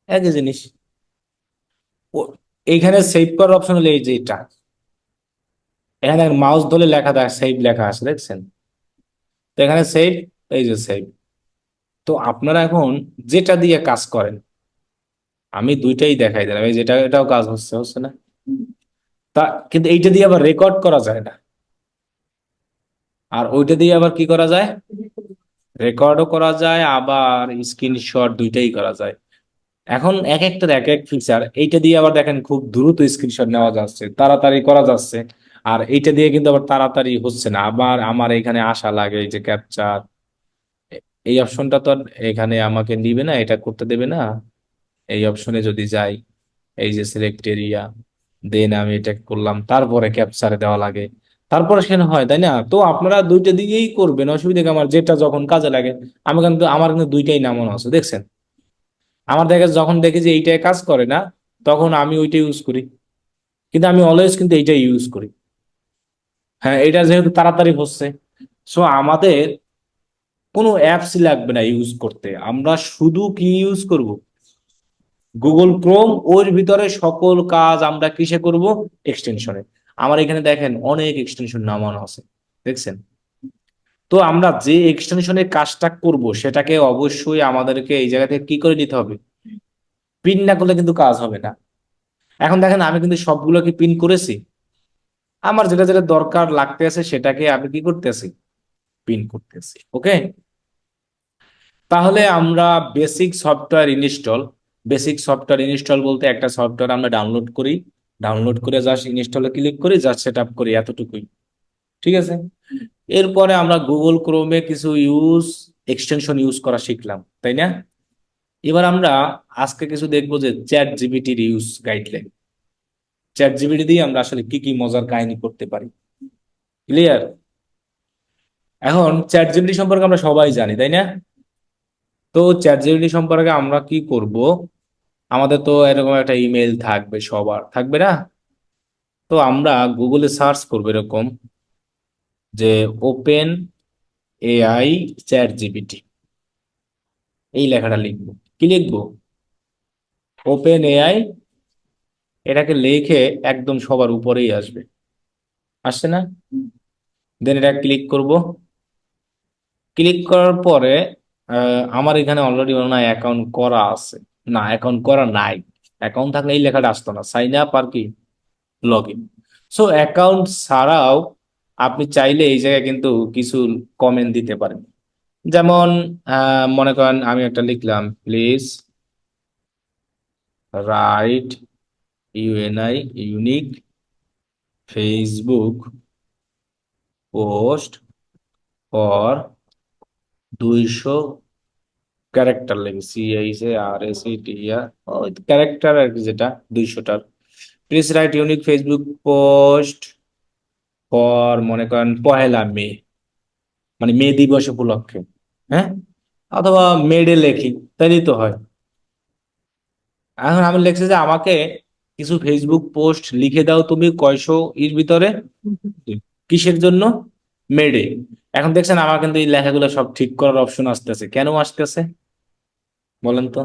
Speaker 1: একই জিনিস। ও, এইখানে সেভ করার অপশন হলো এই যে এটা, এখানে মাউস ধরে লেখা দেয় সেভ লেখা আছে দেখছেন। তো এখানে সেভ, এই যে সেভ। তো আপনারা এখন যেটা দিয়ে কাজ করেন, আমি দুইটাই দেখাই দিলাম, এই যেটা, এটাও কাজ হচ্ছে, হচ্ছে না? তা কিন্তু এইটা দিয়ে আবার রেকর্ড করা যায় না, আর ওইটা দিয়ে আবার কি করা যায়, রেকর্ডও করা যায়, আবার স্ক্রিনশট, দুইটাই করা যায়। এখন এক একটার এক এক ফিচার, এইটা দিয়ে আবার দেখেন খুব দ্রুত স্ক্রিনশট নেওয়া যাচ্ছে, তাড়াতাড়ি করা যাচ্ছে। আর এইটা দিয়ে কিন্তু আবার তাড়াতাড়ি হচ্ছে না, আবার আমার এখানে আসা লাগে, এই যে ক্যাপচার, এই অপশনটা তো আর এখানে আমাকে নিবে না, এটা করতে দেবে না। এই অপশনে যদি যাই, এই যে সিলেক্ট এরিয়া, দেন আমি এটা করলাম, তারপরে ক্যাপচারে দেওয়া লাগে, তারপরে সেখানে হয়, তাই না? তো আপনারা দুইটা দিকেই করবেন, অসুবিধা কি? আমার যেটা যখন কাজে লাগে, আমি কিন্তু, আমার কিন্তু দুইটাই নামানো আছে দেখছেন। আমার দেখে যখন দেখি যে এইটাই কাজ করে না, তখন আমি ওইটা ইউজ করি। কিন্তু আমি অলওয়েজ কিন্তু এইটাই ইউজ করি। হ্যাঁ, এটা যেহেতু তাড়াতাড়ি হচ্ছে, সো আমাদের কোনো অ্যাপস লাগবে না ইউজ করতে, আমরা শুধু কি ইউজ করব, গুগল ক্রোম, ওর ভিতরে সকল কাজ আমরা কিসে করব, এক্সটেনশনে। আমার এখানে দেখেন অনেক এক্সটেনশন নামানো আছে দেখছেন। তো আমরা যে এক্সটেনশনের কাজটা করব সেটাকে অবশ্যই আমাদেরকে এই জায়গা থেকে কি করে নিতে হবে, পিন না করলে কিন্তু কাজ হবে না। এখন দেখেন আমি কিন্তু সবগুলো কি পিন করেছি, আমার যেটা যেটা দরকার লাগতে আছে সেটাকে আমি কি করতেছি, পিন করতেছি। ওকে, তাহলে আমরা basic software install, basic software install বলতে একটা সফটওয়্যার আমরা ডাউনলোড করি, ডাউনলোড করে জাস্ট ইনস্টলে ক্লিক করি, জাস্ট সেট আপ করি, এতটুকুই। ঠিক আছে, এরপরে আমরা গুগল ক্রোমে কিছু এক্সটেনশন ইউজ করা শিখলাম, তাই না? এবার আমরা আজকে কিছু দেখবো যে চ্যাট জিপিটির ইউজ গাইডলাইন, চ্যাট জিপিটি দিয়ে আমরা আসলে কি কি মজার কাহিনী করতে পারি। ক্লিয়ার? এখন চ্যাট জিপিটি সম্পর্কে আমরা সবাই জানি, তাই না? তো চ্যাট জিপিটি সম্পর্কে আমরা কি করব? আমাদের তো এরকম একটা ইমেল থাকবে, সবার থাকবে না? তো আমরা গুগলে সার্চ করবো এরকম যে ওপেন এআই চ্যাট জিপিটি, এই লেখাটা লিখবো। কি লিখবো? ওপেন এআই, এটাকে লিখে একদম সবার উপরেই আসবে। আসছে না? দেন এটা ক্লিক করব। ক্লিক করার পরে আমার এখানে অলরেডি মনে হয় অ্যাকাউন্ট করা আছে। না, অ্যাকাউন্ট করা নাই। অ্যাকাউন্ট থাকলে এই লেখাটা আসতো না, সাইন আপ আর কি লগ ইন। সো অ্যাকাউন্ট ছাড়াও আপনি চাইলে এই জায়গায় কিন্তু কিছু কমেন্ট দিতে পারেন। যেমন মনে করেন আমি একটা লিখলাম, please write U N I unique Facebook post for 200 character, লিখি CHARACTER, ওই ক্যারেক্টার আর কি, যেটা 200টার। Please write unique Facebook post for মনে করেন 1লা মে, মানে মে দিবস উপলক্ষে। হ্যাঁ, অথবা মেডে লেখি, তাইলেই তো হয়। এখন আমি লিখছি যে আমাকে কিছু ফেসবুক পোস্ট লিখে দাও তুমি, কয়শো এর ভিতরে। কিসের জন্য? মেডে। এখন দেখছেন আমার কিন্তু এই লেখাগুলো সব ঠিক করার অপশন আসতেছে। কেন আসতেছে বলেন তো?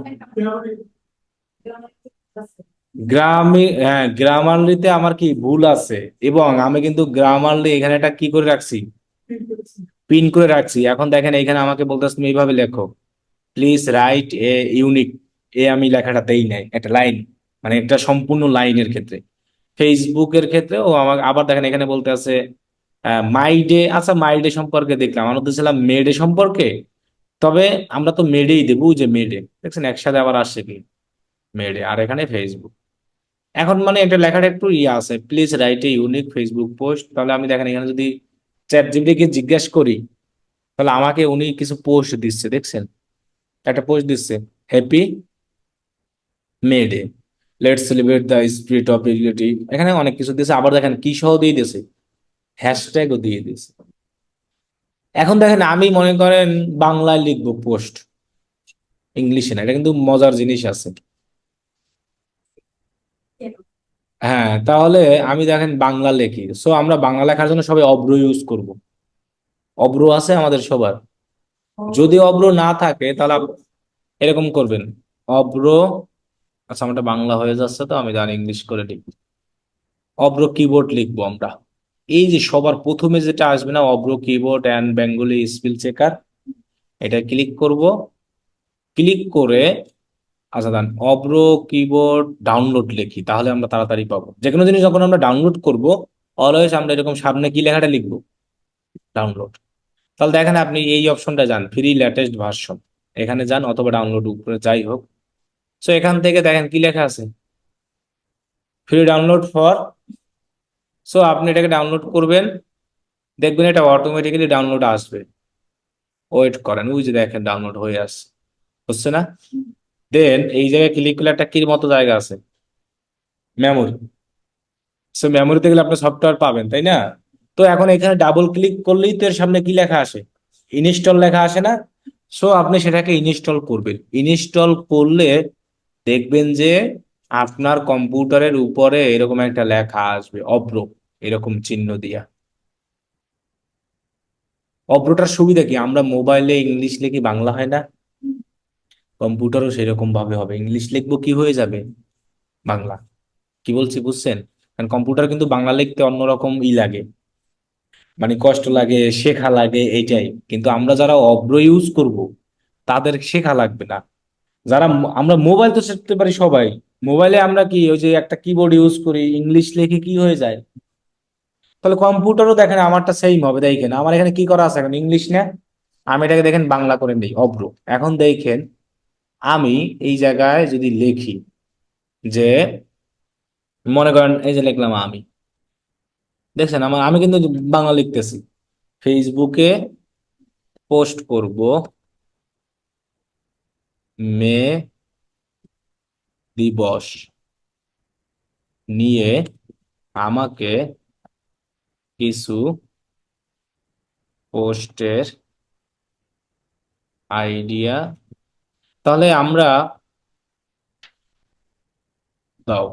Speaker 1: হ্যাঁ, গ্রামারলিতে আমার কি ভুল আছে, এবং আমি কিন্তু গ্রামারলি এখানে একটা কি করে রাখছি, পিন করে রাখছি। এখন দেখেন এখানে আমাকে বলতেছে তুমি এইভাবে লেখো, প্লিজ রাইট এ ইউনিক। আমি লেখাটা দেই নাই, একটা লাইন, মানে একটা সম্পূর্ণ লাইনের ক্ষেত্রে। ফেসবুকের ক্ষেত্রে ও আমাকে আবার দেখেন এখানে বলতে আছে মাই ডে। আচ্ছা, মাই ডে সম্পর্কে দেখলাম, আমরা তো ছিলাম মে ডে সম্পর্কে। তবে আমরা তো মেডেই দেবো, যে মেডে দেখছেন একসাথে আবার আসছে কি, মেডে, আর এখানে ফেসবুক। এখন মানে এটা লেখাটা একটু ইয়ে আছে, please write a unique Facebook post. তাহলে আমি দেখেন এখানে যদি চ্যাট জিপিটি কে জিজ্ঞেস করি, তাহলে আমাকে উনি কিছু পোস্ট দিচ্ছে, দেখছেন? একটা পোস্ট দিচ্ছে, happy May Day, let's celebrate the spirit of unity. এখানে অনেক কিছু দিয়েছে, আবার দেখেন কি সহ দিয়ে দিয়েছে, হ্যাশট্যাগও দিয়ে দিয়েছে। এখন দেখেন আমি মনে করেন বাংলায় লিখবো পোস্ট, ইংলিশে না। এটা কিন্তু মজার জিনিস আছে। হ্যাঁ, তাহলে আমি দেখেন বাংলা লেখি, সো আমরা বাংলা লেখার জন্য সবাই অব্র ইউজ করব। অব্র আছে আমাদের সবার? যদি অব্র না থাকে তাহলে এরকম করবেন, অব্র। আচ্ছা, আমারটা বাংলা হয়ে যাচ্ছে, তো আমি জানি ইংলিশ করে লিখবো। অব্র কিবোর্ড লিখবো আমরা। এই যে সবার প্রথমে যেটা আসবে না, Avro keyboard and Bengali spell checker, এটা ক্লিক করব। ক্লিক করে আচ্ছা দান অব্র কিবোর্ড ডাউনলোড লিখি, তাহলে আমরা তাড়াতাড়ি পাবো। যে কোনো জিনিস যখন আমরা ডাউনলোড করব, অলওয়েজ আমরা এরকম সামনে কি লেখাটা লিখবো, ডাউনলোড। তাহলে দেখেন আপনি এই অপশনটা যান, ফ্রি লেটেস্ট ভার্সন, এখানে যান, অথবা ডাউনলোড উপরে যাই হোক। সো এখান থেকে দেখেন কি লেখা আছে, ফ্রি ডাউনলোড ফর। সো আপনি এটাকে ডাউনলোড করবেন, দেখবেন এটা অটোমেটিক্যালি ডাউনলোড আসবে। ওয়েট করেন, ওই যে দেখেন ডাউনলোড হয়ে আসছে, হচ্ছে না? দেন এই জায়গায় ক্লিক করলে একটা কির মতো জায়গা আছে, মেমোরি। সো মেমোরিতে গেলে আপনি সফটওয়্যার পাবেন, তাই না? তো এখন এখানে ডাবল ক্লিক করলেই তো এর সামনে কি লেখা আসে, ইনস্টল লেখা আসে না? সো আপনি সেটাকে ইনস্টল করবেন। ইনস্টল করলে দেখবেন যে আপনার কম্পিউটারের উপরে এরকম একটা লেখা আসবে, অব্র, এরকম চিহ্ন দিয়া। অব্রটার সুবিধা কি, আমরা মোবাইলে ইংলিশ লিখি, বাংলা হয় না? কম্পিউটারও সেরকম ভাবে হবে, ইংলিশ লিখবো কি হয়ে যাবে, বাংলা। কি বলছি বুঝছেন? কারণ কম্পিউটার কিন্তু বাংলা লিখতে অন্যরকম লাগে, মানে কষ্ট লাগে, শেখা লাগে, এইটাই। কিন্তু আমরা যারা অব্র ইউজ করব, তাদের শেখা লাগবে না। আমরা মোবাইল তো শিখতে পারি সবাই। মোবাইলে আমরা কি ওই যে একটা কিবোর্ড ইউজ করি, ইংলিশ লিখে কি হয়ে যায়। তাহলে কম্পিউটারও দেখেন আমারটা সেম হবে। দেখেন আমার এখানে কি করা আছে, এখন ইংলিশ না, আমি এটাকে দেখেন বাংলা করে নিই, অব্র। এখন দেখেন আমি এই জায়গায় যদি লিখি যে মনে করেন এই যে লিখলাম আমি, দেখছেন আমি কিন্তু বাংলা লিখতেছি, ফেসবুকে পোস্ট করব মে দিবস নিয়ে, আমাকে কিছু পোস্টের আইডিয়া তাহলে আমরা দাও,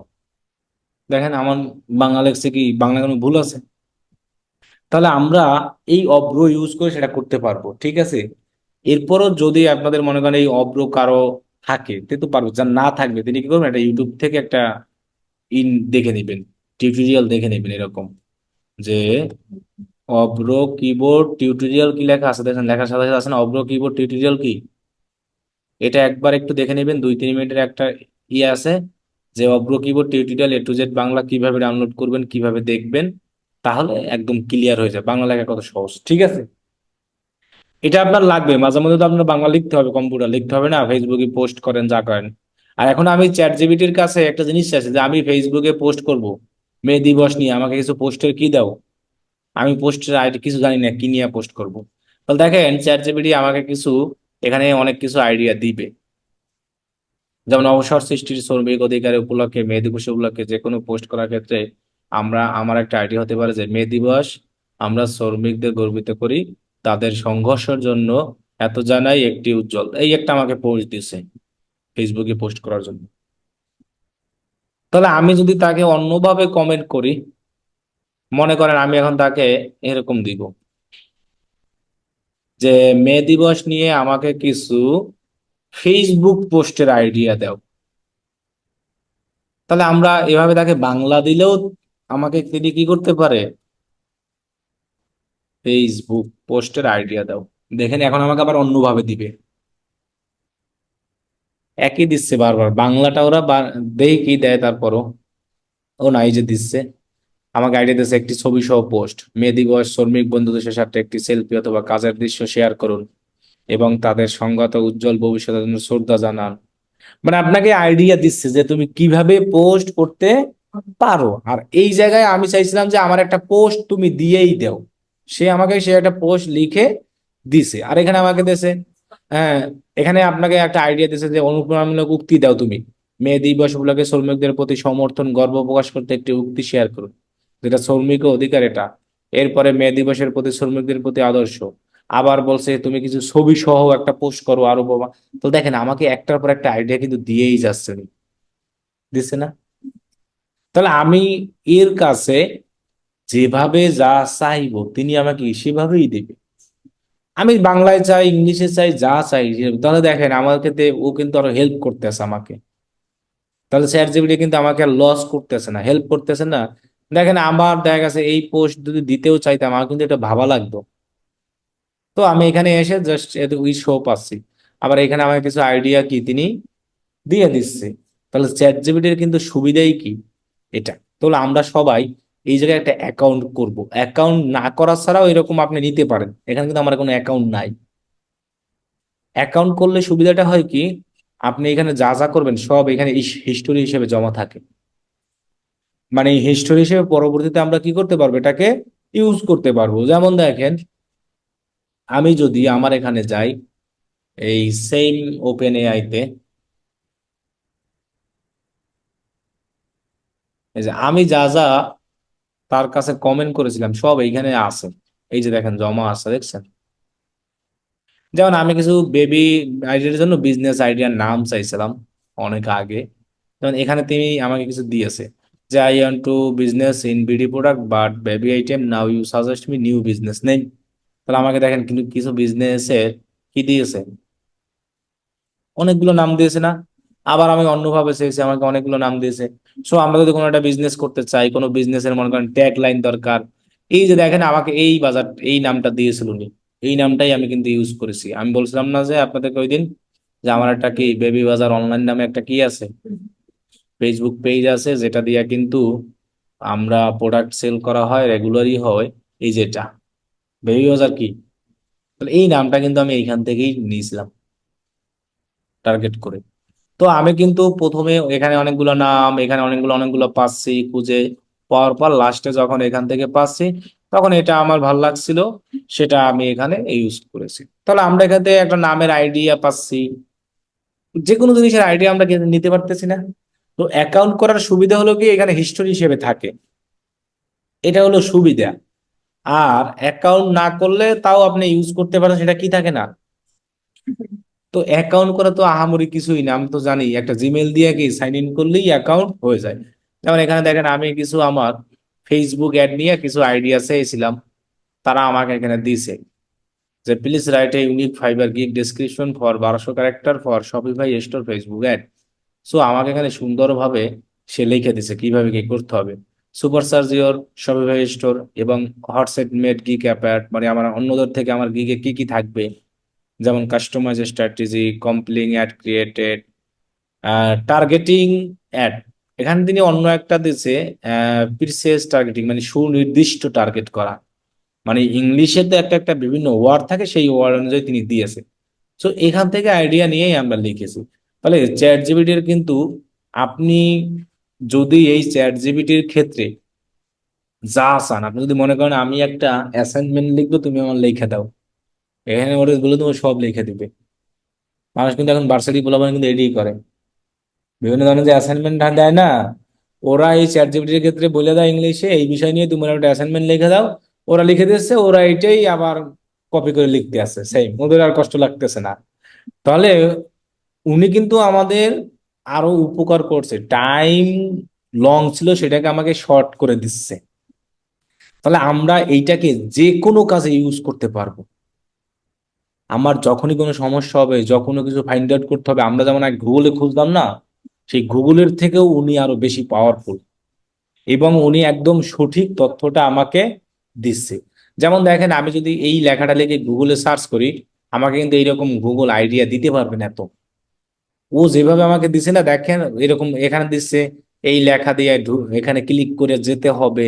Speaker 1: দেখেন আমার বাংলা লেখছে কি, বাংলা কোনো ভুল আছে? তাহলে আমরা এই অব্র ইউজ করে সেটা করতে পারবো, ঠিক আছে। এরপরও যদি আপনাদের মনে করেন এই অব্র কারো থাকে তে তো পারবো, যার না থাকবে তিনি কি করবেন, একটা ইউটিউব থেকে একটা ইন দেখে নেবেন, টিউটোরিয়াল দেখে নেবেন এরকম, যে অব্র কিবোর্ড টিউটোরিয়াল কি লেখা আছে, দেখেন লেখার সাথে সাথে আছে না অব্র কিবোর্ড টিউটোরিয়াল কি, এটা একবার একটু দেখে নেবেন, 2-3 মিনিটের একটা ইয়ে আছে, যে Avro keyboard tutorial A to Z Bangla কিভাবে ডাউনলোড করবেন কিভাবে দেখবেন, তাহলে একদম ক্লিয়ার হয়ে যায় বাংলা লেখা কত সহজ, ঠিক আছে। এটা আপনার লাগবে, মাঝে মধ্যে তো আপনার বাংলা লিখতে হবে, কম্পিউটার লিখতে হবে না, ফেসবুকে পোস্ট করেন যা করেন। আর এখন আমি চ্যাট জিপিটির কাছে একটা জিনিস আছে, যে আমি ফেসবুকে পোস্ট করব মে দিবস নিয়ে, আমাকে কিছু পোস্টের কি দাও, আমি পোস্টের আইডি কিছু জানি না, কি নিয়ে পোস্ট করব। তাহলে দেখেন চ্যাট জিপিটি আমাকে কিছু এখানে অনেক কিছু আইডিয়া দিবে, যেমন অবসর সৃষ্টির শ্রমিক অধিকার উপলক্ষে মে দিবস উপলক্ষে যে কোনো পোস্ট করার ক্ষেত্রে আমার একটা আইডিয়া হতে পারে যে মে দিবস আমরা শ্রমিকদের গর্বিত করি, তাদের সংঘর্ষের জন্য এত জানাই একটি উজ্জ্বল, এই একটা আমাকে পোস্ট দিছে ফেসবুকে পোস্ট করার জন্য। তাহলে আমি যদি তাকে অন্যভাবে কমেন্ট করি, মনে করেন আমি এখন তাকে এরকম দিব, যে মে দিবস নিয়ে আমাকে কিছু ফেসবুক পোস্টের আইডিয়া দাও, তাহলে আমরা এভাবে তাকে বাংলা দিলেও আমাকে তিনি কি করতে পারে, ফেসবুক পোস্টের আইডিয়া দাও। দেখেন এখন আমাকে আবার অন্যভাবে দিবে, একই দিচ্ছে বারবার, বাংলাটা ওরা দেই কি দেয় তারপরও, ও না এই যে দিচ্ছে, আমাকে আইডিয়া দিচ্ছে একটি ছবি সহ পোস্ট, মে দিবস শ্রমিক বন্ধুদের সাথে একটি সেলফি অথবা কাজের দৃশ্য শেয়ার করুন এবং তাদের সংগত উজ্জ্বল ভবিষ্যতের জন্য শ্রদ্ধা জানান। মানে আপনাকে আইডিয়া দিচ্ছে যে তুমি কিভাবে পোস্ট করতে পারো, আর এই জায়গায় আমি চাইছিলাম যে আমার একটা পোস্ট তুমি দিয়েই দাও, সে একটা পোস্ট লিখে দিছে, আর এখানে আমাকে দিছে, হ্যাঁ, এখানে আপনাকে একটা আইডিয়া দিছে যে অনুপ্রেরণামূলক উক্তি দাও তুমি, মে দিবস উপলক্ষে শ্রমিকদের প্রতি সমর্থন গর্ব প্রকাশ করতে একটি উক্তি শেয়ার করুন, যেটা শ্রমিক অধিকার এটা। এরপরে মে দিবসের প্রতি শ্রমিকদের প্রতি আদর্শ, আবার বলছে তুমি কিছু ছবি সহ একটা পোস্ট করো আরো বাবা। তো দেখেন আমাকে একটার পর একটা আইডিয়া কিন্তু দিয়েই যাচ্ছে, দিচ্ছে না। তাহলে আমি এর কাছে যেভাবে যা চাইবো তিনি আমাকে সেভাবেই দিবে, আমি বাংলায় চাই ইংলিশে চাই যা চাই তাহলে দেখেন আমার ক্ষেত্রে ও কিন্তু আরো হেল্প করতেছে আমাকে, তাহলে চ্যাট জিপিটি কিন্তু আমাকে লস করতেছে না, হেল্প করতেছে না। দেখেন আমার দেখা গেছে এই পোস্ট যদি দিতেও চাইতাম আমার কিন্তু এটা ভাবা লাগতো, তো আমি এখানে এসে জাস্ট উই শো পাচ্ছি, আবার এখানে আমার কিছু আইডিয়া কি তিনি দিয়ে দিচ্ছে। তাহলে চ্যাট জিপিটির কিন্তু সুবিধাই কি এটা। তাহলে আমরা সবাই এই জায়গায় একটা অ্যাকাউন্ট করব, অ্যাকাউন্ট না করা ছাড়াও এরকম আপনি নিতে পারেন, এখানে কিন্তু আমার কোনো অ্যাকাউন্ট নাই। অ্যাকাউন্ট করলে সুবিধাটা হয় কি, আপনি এখানে যা যা করবেন সব এখানে হিস্টোরি হিসেবে জমা থাকে, মানে হিস্টোরি হিসেবে পরবর্তীতে আমরা কি করতে পারবো, এটাকে ইউজ করতে পারবো। যেমন দেখেন আমি যদি আমার এখানে যাই এই সেম ওপেন এআই তে, এই যে আমি যা যা তার কাছে কমেন্ট করেছিলাম সব এইখানে আছে, এই যে দেখেন জমা আছে দেখছেন। যেমন আমি কিছু বেবি আইডিয়ার জন্য বিজনেস আইডিয়ার নাম চাইছিলাম অনেক আগে, যেমন এখানে তিনি আমাকে কিছু দিয়েছে, যে I want to business in BD product but baby item, now you suggest me new business name. তাহলে আমাকে দেখেন কিন্তু কিছু বিজনেসের কি দিয়েছে, অনেকগুলো নাম দিয়েছে না। আবার আমি অন্যভাবে চেয়েছি, আমাকে অনেকগুলো নাম দিয়েছে। সো আমরা যদি কোনো একটা বিজনেস করতে চাই, কোনো বিজনেসের মনে করেন ট্যাগ লাইন দরকার, এই যে দেখেন আমাকে এই বাজার এই নামটা দিয়েছিল উনি, এই নামটাই আমি কিন্তু ইউজ করেছি। আমি বলছিলাম না যে আপনাদেরকে ওই দিন, যে আমার একটা কি বেবি বাজার অনলাইন নামে একটা কি আছে, ফেসবুক পেজ আছে, যেটা দিয়ে কিন্তু আমরা প্রোডাক্ট সেল করা হয়, রেগুলারই হয়, এই যেটা বেবি বাজার কি, তাহলে এই নামটা কিন্তু আমি এইখান থেকেই নিয়েছিলাম টার্গেট করে। তো আমি কিন্তু প্রথমে এখানে অনেকগুলো নাম, এখানে অনেকগুলো অনেকগুলো পাচ্ছি খুঁজে, পাওয়ার পর লাস্টে যখন এখান থেকে পাচ্ছি তখন এটা আমার ভাল লাগছিল, সেটা আমি এখানে ইউজ করেছি। তাহলে আমরা এখান থেকে একটা নামের আইডিয়া পাচ্ছি, যে কোনো জিনিসের আইডিয়া আমরা কিন্তু নিতে পারতেছি না। তো অ্যাকাউন্ট করার সুবিধা হলো কি এখানে হিস্টোরি হিসেবে থাকে, এটা হলো সুবিধা। আর অ্যাকাউন্ট না করলে তাও আপনি ইউজ করতে পারেন, সেটা কি থাকে না, তো অ্যাকাউন্ট করা তো আহামরি কিছুই না, আমি তো জানি একটা জিমেল দিয়ে কি সাইন ইন করলেই অ্যাকাউন্ট হয়ে যায়। যেমন এখানে দেখেন আমি কিছু আমার ফেসবুক অ্যাড নিয়ে কিছু আইডিয়া চেয়েছিলাম, তারা আমাকে এখানে দিছে যে please write a unique fibre gig description for 1200 character for Shopify store Facebook ad. So আমাকে এখানে সুন্দরভাবে সে লিখে দিছে কিভাবে কি করতে হবে। Super charge your Shopify store এবং হোয়াটসঅ্যাপ মেড গিগ অ্যাপ, মানে আমার অন্যদের থেকে আমার গিগে কি কি থাকবে, যেমন customize strategy, compelling ad created, targeting ad. এখানে তিনি অন্য একটা দিছে প্রিসেস টার্গেটিং, মানে সুনির্দিষ্ট টার্গেট করা। মানে ইংলিশে তো একটা একটা বিভিন্ন ওয়ার্ড থাকে, সেই ওয়ার্ড অনুযায়ী তিনি দিয়েছে। তো এখান থেকে আইডিয়া নিয়েই আমরা লিখেছি। তাহলে চ্যাট জিপিটির কিন্তু আপনি যদি এই চ্যাট জিপিটির ক্ষেত্রে যা চান, আপনি যদি মনে করেন আমি একটা অ্যাসাইনমেন্ট লিখবো, তুমি আমার লিখে দাও, এখানে ওরা বলে তুমি সব লিখে দিবে। মানুষ কিন্তু এখন ভার্সিটি পোলাপান কিন্তু এডি করে, বিভিন্ন ধরনের যে অ্যাসাইনমেন্ট দেয় না, ওরা এই চ্যাট জিপিটির ক্ষেত্রে বলে দেয় ইংলিশে এই বিষয় নিয়ে তোমার একটা অ্যাসাইনমেন্ট লিখে দাও, ওরা লিখে দিচ্ছে, ওরা এটাই আবার কপি করে লিখতে আছে, সেম, ওদের আর কষ্ট লাগতেছে না। তাহলে উনি কিন্তু আমাদের আরো উপকার করছে, টাইম লং ছিল সেটাকে আমাকে শর্ট করে দিচ্ছে। তাহলে আমরা এইটাকে যে কোনো কাজে ইউজ করতে পারবো। আমার যখনই কোনো সমস্যা হবে, যখন কিছু ফাইন্ড আউট করতে হবে, আমরা যেমন এক গুগলে খুঁজলাম না, সেই গুগলের থেকেও উনি আরো বেশি পাওয়ারফুল, এবং উনি একদম সঠিক তথ্যটা আমাকে দিচ্ছে। যেমন দেখেন আমি যদি এই লেখাটা লিখে গুগলে সার্চ করি, আমাকে কিন্তু এইরকম গুগল আইডিয়া দিতে পারবে না এত। ও যেভাবে আমাকে দিছে না, দেখেন এরকম এখানে দিচ্ছে এই লেখা দিয়ে এখানে ক্লিক করে যেতে হবে,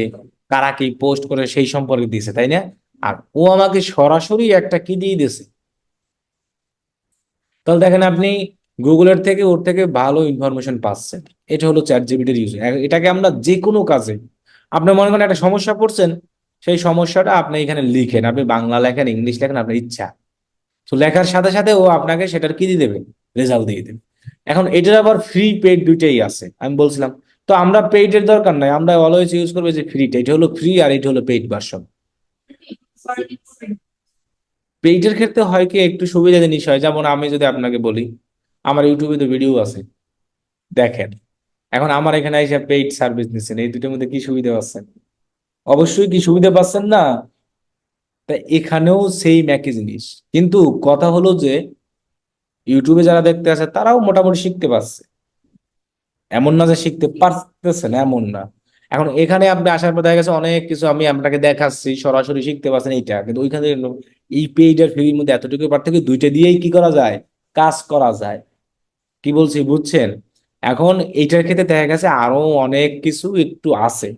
Speaker 1: কারা কি পোস্ট করে সেই সম্পর্কে দিছে, তাই না? আর ও আমাকে সরাসরি একটা কি দিয়ে দিছে। তাহলে দেখেন আপনি গুগলের থেকে ওর থেকে ভালো ইনফরমেশন পাচ্ছেন। এটা হলো চ্যাট জিপিটির ইউজ। এটাকে আমরা যে কোনো কাজে, আপনি মনে করেন একটা সমস্যা পড়ছেন, সেই সমস্যাটা আপনি এখানে লিখেন, আপনি বাংলা লেখেন, ইংলিশ লেখেন, আপনার ইচ্ছা। তো লেখার সাথে সাথে ও আপনাকে সেটার কি দিয়ে দেবে, রেজাল্ট দিয়ে দেবে। এখন এটার আবার ফ্রি পেইড দুইটাই আছে, আমি বলছিলাম। তো আমরা পেইডের দরকার নাই, আমরা অলওয়েজ ইউজ করবো যে ফ্রিটা। এটা হলো ফ্রি আর এটা হলো পেইড ভার্সন। পেইডের ক্ষেত্রে হয় কি একটু সুবিধা জিনিস হয়, যেমন আমি যদি আপনাকে বলি আমার ইউটিউবে তো ভিডিও আছে, দেখেন। এখন আমার এখানে এসে পেইড সার্ভিস নিচ্ছেন, এই দুটোর মধ্যে কি সুবিধা পাচ্ছেন? অবশ্যই কি সুবিধা পাচ্ছেন না? তা এখানেও সেম একই জিনিস। কিন্তু কথা হলো যে ইউটিউবে যারা দেখতে আছে তারাও মোটামুটি শিখতে পারছে, এমন না যে শিখতে পারতেছে না, এমন না। এখন এখানে আপনি আসার পর দেখা গেছে অনেক কিছু আমি আপনাকে দেখাচ্ছি, সরাসরি শিখতে পারছেন এইটা, কিন্তু ওইখানে এই পেইড আর ফ্রির মধ্যে এতটুকু পার্থক্য, দুইটা দিয়েই কি করা যায়, কাজ করা যায়। কি বলছি বুঝছেন? এখন এইটার ক্ষেত্রে দেখা গেছে আরো অনেক কিছু একটু আছে,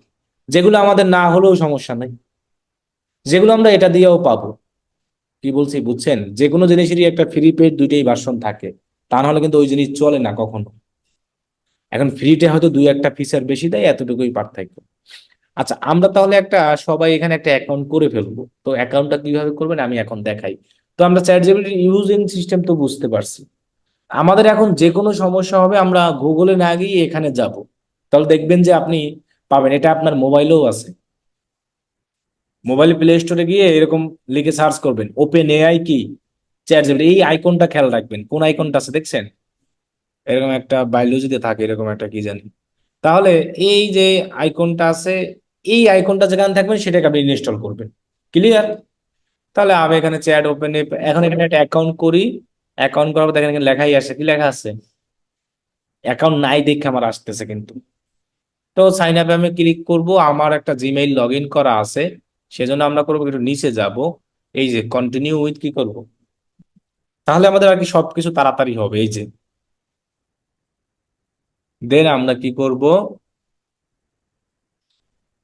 Speaker 1: যেগুলো আমাদের না হলেও সমস্যা নেই, যেগুলো আমরা এটা দিয়েও পাবো। কি বলছি বুঝছেন? যে কোনো জিনিসেরই একটা ফ্রি পেইড দুইটাই ভার্সন থাকে, তা নাহলে কিন্তু ওই জিনিস চলে না কখনো। এখন ফ্রিতে হয়তো দুই একটা ফিচার বেশি দেয়, এতটুকুই পার্থক্য। আচ্ছা, আমরা তাহলে একটা সবাই এখানে একটা অ্যাকাউন্ট করে ফেলবো, তো অ্যাকাউন্টটা কিভাবে করবেন আমি এখন দেখাই। তো আমরা চ্যাট জিপিটির ইউজিং সিস্টেম তো বুঝতে পারছি। আমাদের এখন যে কোনো সমস্যা হবে আমরা গুগলে না গিয়ে এখানে যাব, তাহলে দেখবেন যে আপনি পাবেন, এটা আপনার মোবাইলেও আছে। মোবাইল প্লে স্টোরে গিয়ে এরকম লিখে সার্চ করবেন ওপেন এআই কি চ্যাট জিপিটি, এই আইকনটা খেয়াল রাখবেন, কোন আইকনটা আছে দেখছেন? এরকম একটা বায়োলজিতে থাকে, এরকম একটা কি জানি। তাহলে এই যে আইকনটা আছে, এই আইকনটা যেখানে থাকবেন সেটাকে আপনি ইনস্টল করবেন। ক্লিয়ার? তাহলে আমি এখানে চ্যাট ওপেন, এখন এখানে একটা অ্যাকাউন্ট করি। অ্যাকাউন্ট করার পর দেখেন এখানে লেখাই আসে, কি লেখা আছে, অ্যাকাউন্ট নাই দেখে আমার আসতেছে কিন্তু। তো সাইন আপে আমি ক্লিক করব, আমার একটা জিমেইল লগ ইন করা আছে, সেজন্য আমরা করবো একটু নিচে যাব, এই যে কন্টিনিউ উইথ কি করব, তাহলে আমাদের আর কি সবকিছু তাড়াতাড়ি হবে। এই যে দেন আমরা কি করব,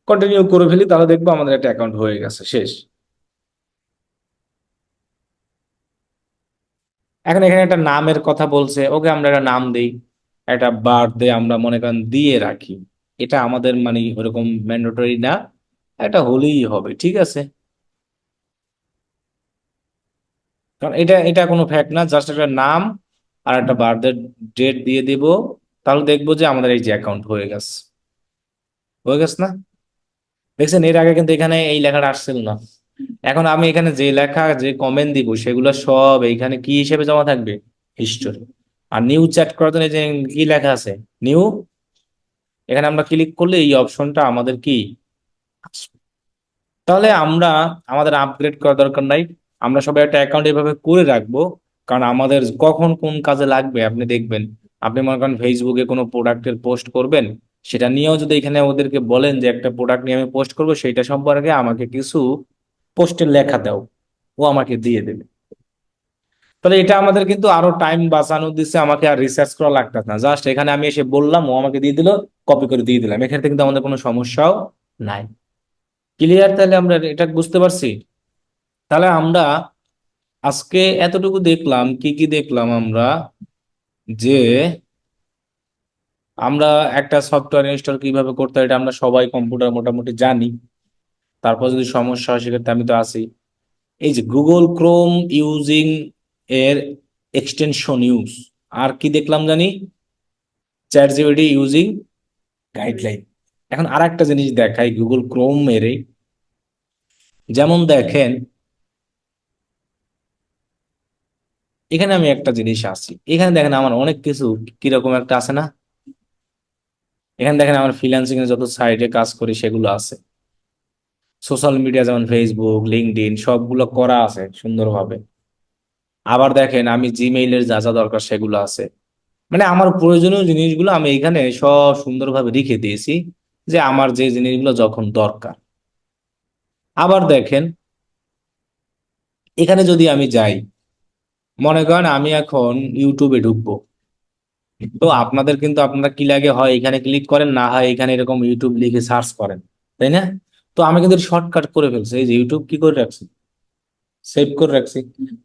Speaker 1: কন্টিনিউ করে ফেলি, তাহলে দেখবো আমাদের একটা অ্যাকাউন্ট হয়ে গেছে, শেষ। এখন এখানে একটা নামের কথা বলছে, ওকে আমরা একটা নাম দেই, একটা বার্থডে আমরা মনে করেন দিয়ে রাখি। এটা আমাদের মানে ওরকম ম্যান্ডেটরি না, এটা হলেই হবে, ঠিক আছে। কারণ এটা এটা কোনো ফ্যাক্ট না, জাস্ট একটা নাম আর একটা বার্থডে ডেট দিয়ে দিব, তাহলে দেখবো যে আমাদের এই যে অ্যাকাউন্ট হয়ে গেছে। হয়ে গেছে না? দেখছেন, এর আগে কিন্তু এখানে এই লেখাটা আসছিল না। এখন আমি এখানে যে লেখা যে কমেন্ট দিব সেগুলো সব এইখানে কি হিসেবে জমা থাকবে, হিস্টোরি। আর নিউ চ্যাট করার জন্য এই যে কি লেখা আছে নিউ, এখানে আমরা ক্লিক করলে এই অপশনটা আমাদের কি আসবে। তাহলে আমরা আমাদের আপগ্রেড করার দরকার নাই, আমরা সবাই একটা অ্যাকাউন্ট এভাবে করে রাখবো, কারণ আমাদের কখন কোন কাজে লাগবে আপনি দেখবেন। আপনি মনে করেন ফেসবুকে কোনো প্রোডাক্টের পোস্ট করবেন, সেটা নিয়েও যদি এখানে ওদেরকে বলেন যে একটা প্রোডাক্ট নিয়ে আমি পোস্ট করবো, সেইটা সম্পর্কে আমাকে কিছু পোস্টের লেখা দাও, ও আমাকে দিয়ে দেবে। তাহলে এটা আমাদের কিন্তু আরো টাইম বাঁচানো দিচ্ছে, আমাকে আর রিসার্চ করা লাগতেছে না, জাস্ট এখানে আমি এসে বললাম ও আমাকে দিয়ে দিল, কপি করে দিয়ে দিলাম, এখানে কিন্তু আমাদের কোনো সমস্যাও নাই। ক্লিয়ার? তাহলে আমরা এটা বুঝতে পারছি। তাহলে আমরা আজকে এতটুকু দেখলাম, কি কি দেখলাম আমরা, যে আমরা একটা সফটওয়্যার ইনস্টল কিভাবে করতে হয় এটা আমরা সবাই কম্পিউটার মোটামুটি জানি। তারপর যদি সমস্যা হয় সেক্ষেত্রে আমি তো আছি। এই যে গুগল ক্রোম ইউজিং এর এক্সটেনশন ইউজ, আর কি দেখলাম জানি, চ্যাট জিপিটি ইউজিং গাইডলাইন। এখন আর একটা জিনিস দেখাই গুগল ক্রোম এর, যেমন দেখেন এখানে আমি একটা জিনিস আছি, এখানে দেখেন আমার অনেক কিছু কিরকম একটা আছে না, এখানে দেখেন আমার ফ্রিল্যান্সিং এর যত সাইটে কাজ করি সেগুলো আছে, সোশ্যাল মিডিয়া যেমন ফেসবুক লিঙ্কডইন সবগুলো করা আছে সুন্দরভাবে। আবার দেখেন আমি জিমেইলের যা যা দরকার সেগুলো আছে, মানে আমার প্রয়োজনীয় জিনিসগুলো আমি এখানে সব সুন্দরভাবে রেখে দিয়েছি, যে আমার যে জিনিসগুলো যখন দরকার। আবার দেখেন এখানে যদি আমি যাই, মনে করেন আমি এখন ইউটিউবে ঢুকবো, তো আপনাদের কিন্তু আপনারা কি লাগে, হয় এখানে ক্লিক করেন, না হয় এখানে এরকম ইউটিউব লিখে সার্চ করেন, তাই না? তো আমি কিন্তু শর্টকাট করে ফেলছি, এই যে ইউটিউব কি করে রাখছি, সেভ করে রাখছি।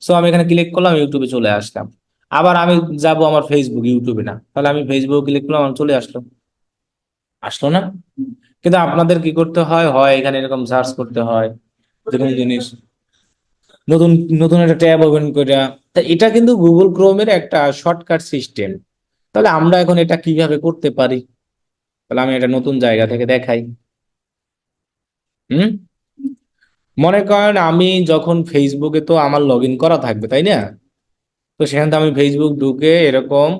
Speaker 1: সো আমি এখানে ক্লিক করলাম, ইউটিউবে চলে আসলাম। আবার আমি যাব আমার ফেসবুক, ইউটিউবে না, তাহলে আমি ফেসবুক ক্লিক করলাম, আমি চলে আসলো, আসলো না? কিন্তু আপনাদের কি করতে হয়, হয় এখানে এরকম সার্চ করতে হয় যে কোনো জিনিস, নতুন নতুন একটা ট্যাব ওপেন করে। তা এটা কিন্তু গুগল ক্রোমের একটা শর্টকাট সিস্টেম। তাহলে আমরা এখন এটা কিভাবে করতে পারি, তাহলে আমি এটা নতুন জায়গা থেকে দেখাই। হুম, মনে করেন আমি যখন ফেসবুকে তো আমার লগ ইন করা থাকবে, তাই না? তো সেখানে তো আমি ফেসবুক ঢুকে এরকম,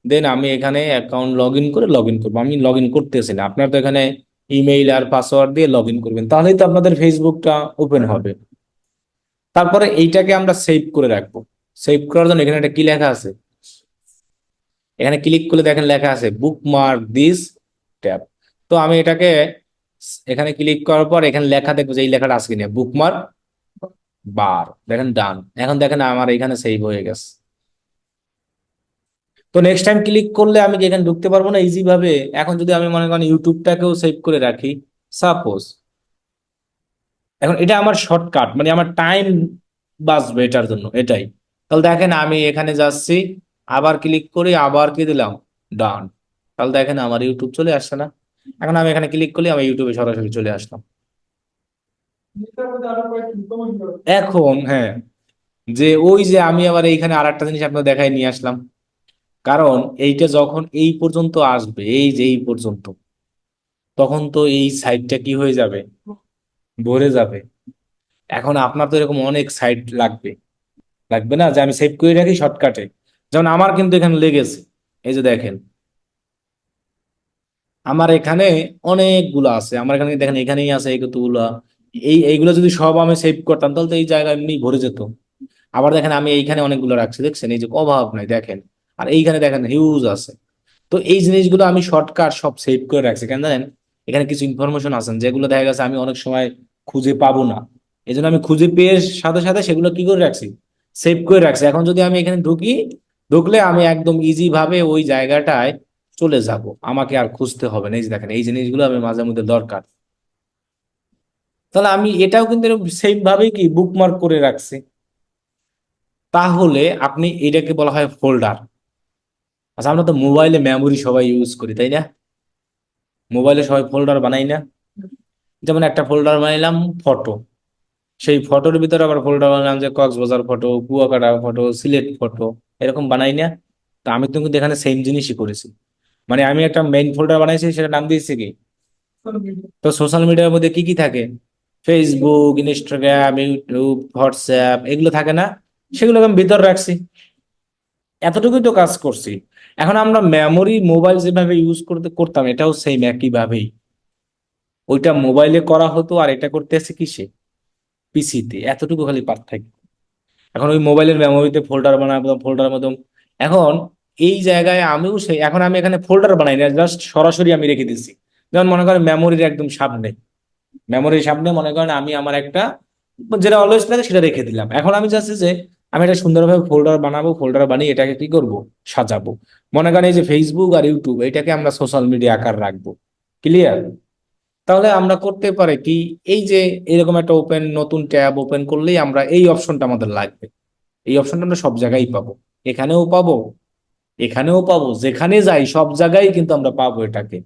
Speaker 1: দেন আমি এখানে অ্যাকাউন্ট লগ ইন করবো, আমি লগ ইন করতেছি না, আপনার তো এখানে ইমেইল আর পাসওয়ার্ড দিয়ে লগ ইন করবেন, তাহলেই তো আপনাদের ফেসবুকটা ওপেন হবে। তারপরে এইটাকে আমরা সেভ করে রাখবো। সেভ করার জন্য এখানে একটা কি লেখা আছে, এখানে ক্লিক করলে দেখেন লেখা আছে বুকমার্ক দিস ট্যাব। তো আমি এটাকে এখানে ক্লিক করার পর এখানে লেখা দেখবো যে এই লেখাটা আছে কিনা, বুকমার্ক বার, দেখেন ডান, এখন দেখেন আমার এখানে সেভ হয়ে গেছে। তো নেক্সট টাইম ক্লিক করলে আমি কি এখানে ঢুকতে পারবো না ইজি ভাবে? এখন যদি আমি মনে করেন ইউটিউবটাকেও সেভ করে রাখি, সাপোজ, এখন এটা আমার শর্টকাট, মানে আমার টাইম বাঁচবে এটার জন্য, এটাই। তাহলে দেখেন আমি এখানে যাচ্ছি, আবার ক্লিক করি, আবার কি দিলাম, ডান, তাহলে দেখেন আমার ইউটিউব চলে আসছে না? এখন আমি এখানে ক্লিক করলে আমি ইউটিউবে সরাসরি চলে আসলাম। এখন হ্যাঁ, যে ওই যে আমি আবার এইখানে আর একটা জিনিস আপনার দেখাই নিয়ে আসলাম, কারণ এইটা যখন এই পর্যন্ত আসবে, এই যে এই পর্যন্ত, তখন তো এই সাইটটা কি হয়ে যাবে, ভরে যাবে। এখন আপনার তো এরকম অনেক সাইট লাগবে, লাগবে না যে আমি সেভ করে রাখি শর্টকাটে, যেমন আমার কিন্তু এখানে লেগেছে, এই যে দেখেন আমার এখানে অনেকগুলো আছে, আমার এখানে দেখেন এখানেই আছে এই কতগুলা, এইগুলো যদি সব আমি সেভ করতাম তাহলে তো এই জায়গা এমনি ভরে যেত। আবার দেখেন আমি এইখানে অনেকগুলো রাখছি, দেখছেন এই যে অভাব নাই দেখেন, আর এইখানে দেখেন হিউজ আছে। তো এই জিনিসগুলো আমি শর্টকাট সব সেভ করে রাখছি, কেন জানেন? এখানে কিছু ইনফরমেশন আছে যেগুলো দেখা গেছে আমি অনেক সময় খুঁজে পাবো না, এই জন্য আমি খুঁজে পেয়ে সাথে সাথে সেগুলো কি করে রাখছি, সেভ করে রাখছি। এখন যদি আমি এখানে ঢুকি, ঢুকলে আমি একদম ইজি ভাবে ওই জায়গাটায় চলে যাব, আমাকে আর খুঁজতে হবে না। এই যে দেখেন এই জিনিসগুলো আমি মাঝে মধ্যে দরকার, তাহলে আমি এটাও কিন্তু সেম ভাবে কি বুকমার্ক করে রাখছি। তাহলে আপনি এটাকে বলা হয় ফোল্ডার। আচ্ছা, আমরা তো মোবাইলে মেমোরি সবাই ইউজ করি, তাই না? মোবাইলে সবাই ফোল্ডার বানাই না? যেমন একটা ফোল্ডার বানাইলাম ফটো, সেই ফটোর ভিতরে আবার ফোল্ডার বানালাম যে Cox's Bazar photo, Kuakata photo, Sylhet photo, এরকম বানাই না? তো আমি তো কিন্তু এখানে সেম জিনিসই করেছি, মানে আমি একটা মেইন ফোল্ডার বানাইছি, সেটা নাম দিয়েছি কি, তো সোশ্যাল মিডিয়ার মধ্যে কি কি থাকে, ফেসবুক, ইনস্টাগ্রাম, ইউটিউব, হোয়াটসঅ্যাপ, এগুলো থাকে না? সেগুলো আমি ভিতর রাখছি। এতটুকুই তো কাজ করছি। এখন আমরা মেমোরি মোবাইল যেভাবে ইউজ করতাম, এটাও সেম একই ভাবেই। ওইটা মোবাইলে করা হতো আর এটা করতেছে কিসে, পিসিতে, এতটুকু খালি পার্থক্য। এখন ওই মোবাইলের মেমোরিতে ফোল্ডার বানাবো, ফোল্ডার মতো। এখন এই জায়গায় আমিও সেই, এখন আমি এখানে ফোল্ডার বানাই না, জাস্ট সরাসরি আমি রেখে দিচ্ছি। যেমন মনে করেন মেমোরির একদম সামনে, মেমোরির সামনে মনে করেন আমি আমার একটা যেটা অলওয়েজ থাকে সেটা রেখে দিলাম। এখন আমি চাচ্ছি যে আমি এটা সুন্দরভাবে ফোল্ডার বানাবো, ফোল্ডার বানিয়ে এটাকে কি করব, সাজাবো। মনে করেন এই যে ফেসবুক আর ইউটিউব, এটাকে আমরা সোশ্যাল মিডিয়া আকার রাখবো। ক্লিয়ার? তাহলে আমরা করতে পারি কি, এই যে এরকম একটা নতুন ট্যাব ওপেন করলেই আমরা এই অপশনটা আমাদের লাগবে। এই অপশনটা আমরা সব জায়গায় পাবো, এখানেও পাবো, এখানেও পাবো, যেখানে যাই সব জায়গায় কিন্তু আমরা পাবো এটাকে।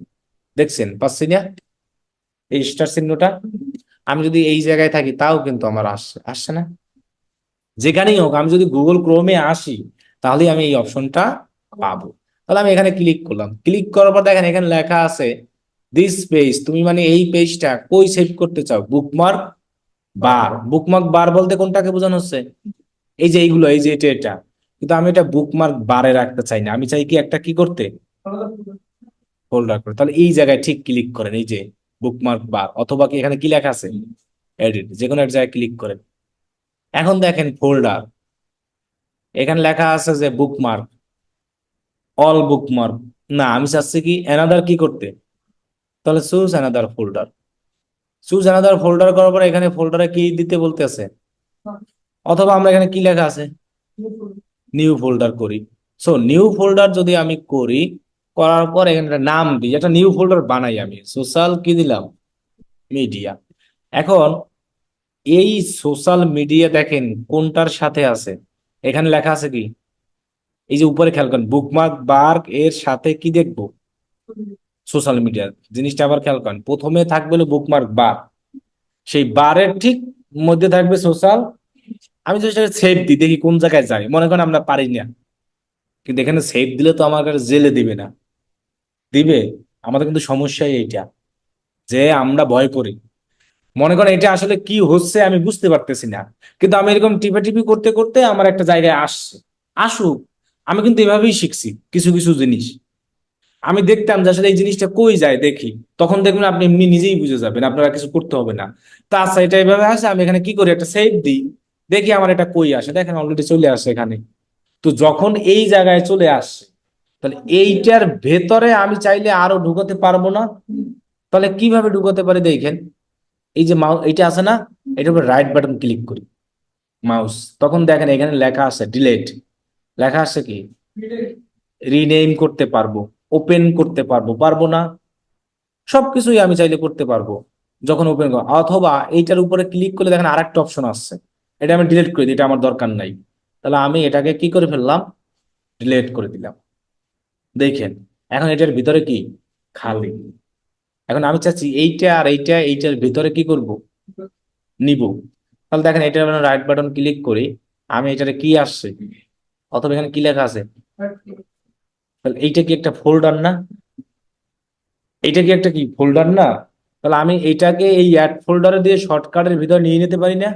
Speaker 1: দেখছেন পাচ্ছি না এই স্টার চিহ্নটা? আমি যদি এই জায়গায় থাকি তাও কিন্তু আমার আসছে, আসছে না? যেখানেই হোক, আমি যদি গুগল ক্রোমে আসি তাহলে আমি এই অপশনটা পাবো। তাহলে আমি এখানে ক্লিক করলাম, ক্লিক করার পর দেখেন এখানে লেখা আছে দিস পেজ, তুমি মানে এই পেজটা কই সেভ করতে চাও, বুকমার্ক বার। বুকমার্ক বার বলতে কোনটাকে বোঝানো হচ্ছে, এই যে এইগুলো, এই যে এটা এটা। কিন্তু আমি এটা বুকমার্ক বারে রাখতে চাই না, আমি চাই কি একটা কি করতে, ফোল্ডার করে। তাহলে এই জায়গায় ঠিক ক্লিক করেন, এই যে বুকমার্ক বার, অথবা কি এখানে কি লেখা আছে, এডিট, যে কোনো এক জায়গায় ক্লিক করেন। এখন দেখেন ফোল্ডার, এখানে লেখা আছে যে বুকমার্ক, অল বুকমার্ক। না, আমি চাচ্ছি কি অ্যানাদার কি করতে, তাহলে choose another folder. Choose another folder করার পর এখানে ফোল্ডারে কি দিতে বলতেছে, অথবা আমরা এখানে কি লেখা আছে, নিউ ফোল্ডার করি। সো নিউ ফোল্ডার যদি আমি করি, করার পর এখানে একটা নাম দিই, একটা নিউ ফোল্ডার বানাই, আমি সোশ্যাল কি দিলাম, মিডিয়া। এখন এই সোশ্যাল মিডিয়া দেখেন কোনটার সাথে আছে, এখানে লেখা আছে কি, এই যে উপরে খেয়াল করেন বুকমার্ক বার এর সাথে কি দেখবো, সোশ্যাল মিডিয়া। জিনিসটা আবার খেয়াল করেন, প্রথমে থাকবে হলো বুকমার্ক বার, সেই বারের ঠিক মধ্যে থাকবে সোশ্যাল। আমি যদি সেটা সেভ দিই, দেখি কোন জায়গায় যায়, মনে করেন আমরা পারি না, কিন্তু এখানে সেভ দিলে তো আমার কাছে জেলে দিবে না, দিবে? আমাদের কিন্তু সমস্যাই এইটা, যে আমরা ভয় করি। মনে করেন এটা আসলে কি হচ্ছে আমি বুঝতে পারতেছি না, কিন্তু আমি এরকম টিপে টিপি করতে করতে আমার একটা জায়গায় আসছে, আসুক। আমি কিন্তু এভাবেই শিখছি কিছু কিছু জিনিস। আমি দেখতাম যে আসলে এই জিনিসটা কই যায় দেখি, তখন দেখবেন আপনি এমনি নিজেই বুঝে যাবেন, আপনারা কিছু করতে হবে না। তা আচ্ছা, এটা এইভাবে আসে, আমি এখানে কি করি, একটা সেভ দিই, দেখি আমার এটা কই আসে, দেখেন অলরেডি চলে আসে এখানে। তো যখন এই জায়গায় চলে আসছে, তাহলে এইটার ভেতরে আমি চাইলে আরো ঢুকাতে পারবো না? তাহলে কিভাবে ঢুকাতে পারি দেখেন, এই যে মাউস এইটা আছে না, এটার উপর রাইট বাটন ক্লিক করি, মাউস, তখন দেখেন এখানে লেখা আছে ডিলেট, লেখা আছে কি, রিনেম করতে পারবো, ওপেন করতে পারবো, পারবো না? সবকিছুই আমি চাইলে করতে পারবো যখন ওপেন করবো। অথবা এইটার উপরে ক্লিক করলে দেখেন আরেকটা অপশন আসছে, এটা আমি ডিলিট করে দিই, এটা আমার দরকার নাই। তাহলে আমি এটাকে কি করে ফেললাম, ডিলিট করে দিলাম। দেখেন এখন এটার ভিতরে কি, খালি। এখন আমি চাচ্ছি এইটা আর এইটা, এইটার ভিতরে কি করব, নিব। তাহলে দেখেন এটা রাইট বাটন ক্লিক করি, আমি এটারে কি আসছে, অথবা এখানে কি লেখা আছে, তাহলে এইটা কি একটা ফোল্ডার না, এইটা কি একটা কি ফোল্ডার না? তাহলে আমি এইটাকে এই অ্যাড ফোল্ডারে দিয়ে শর্টকাটের ভিতরে নিয়ে নিতে পারি না?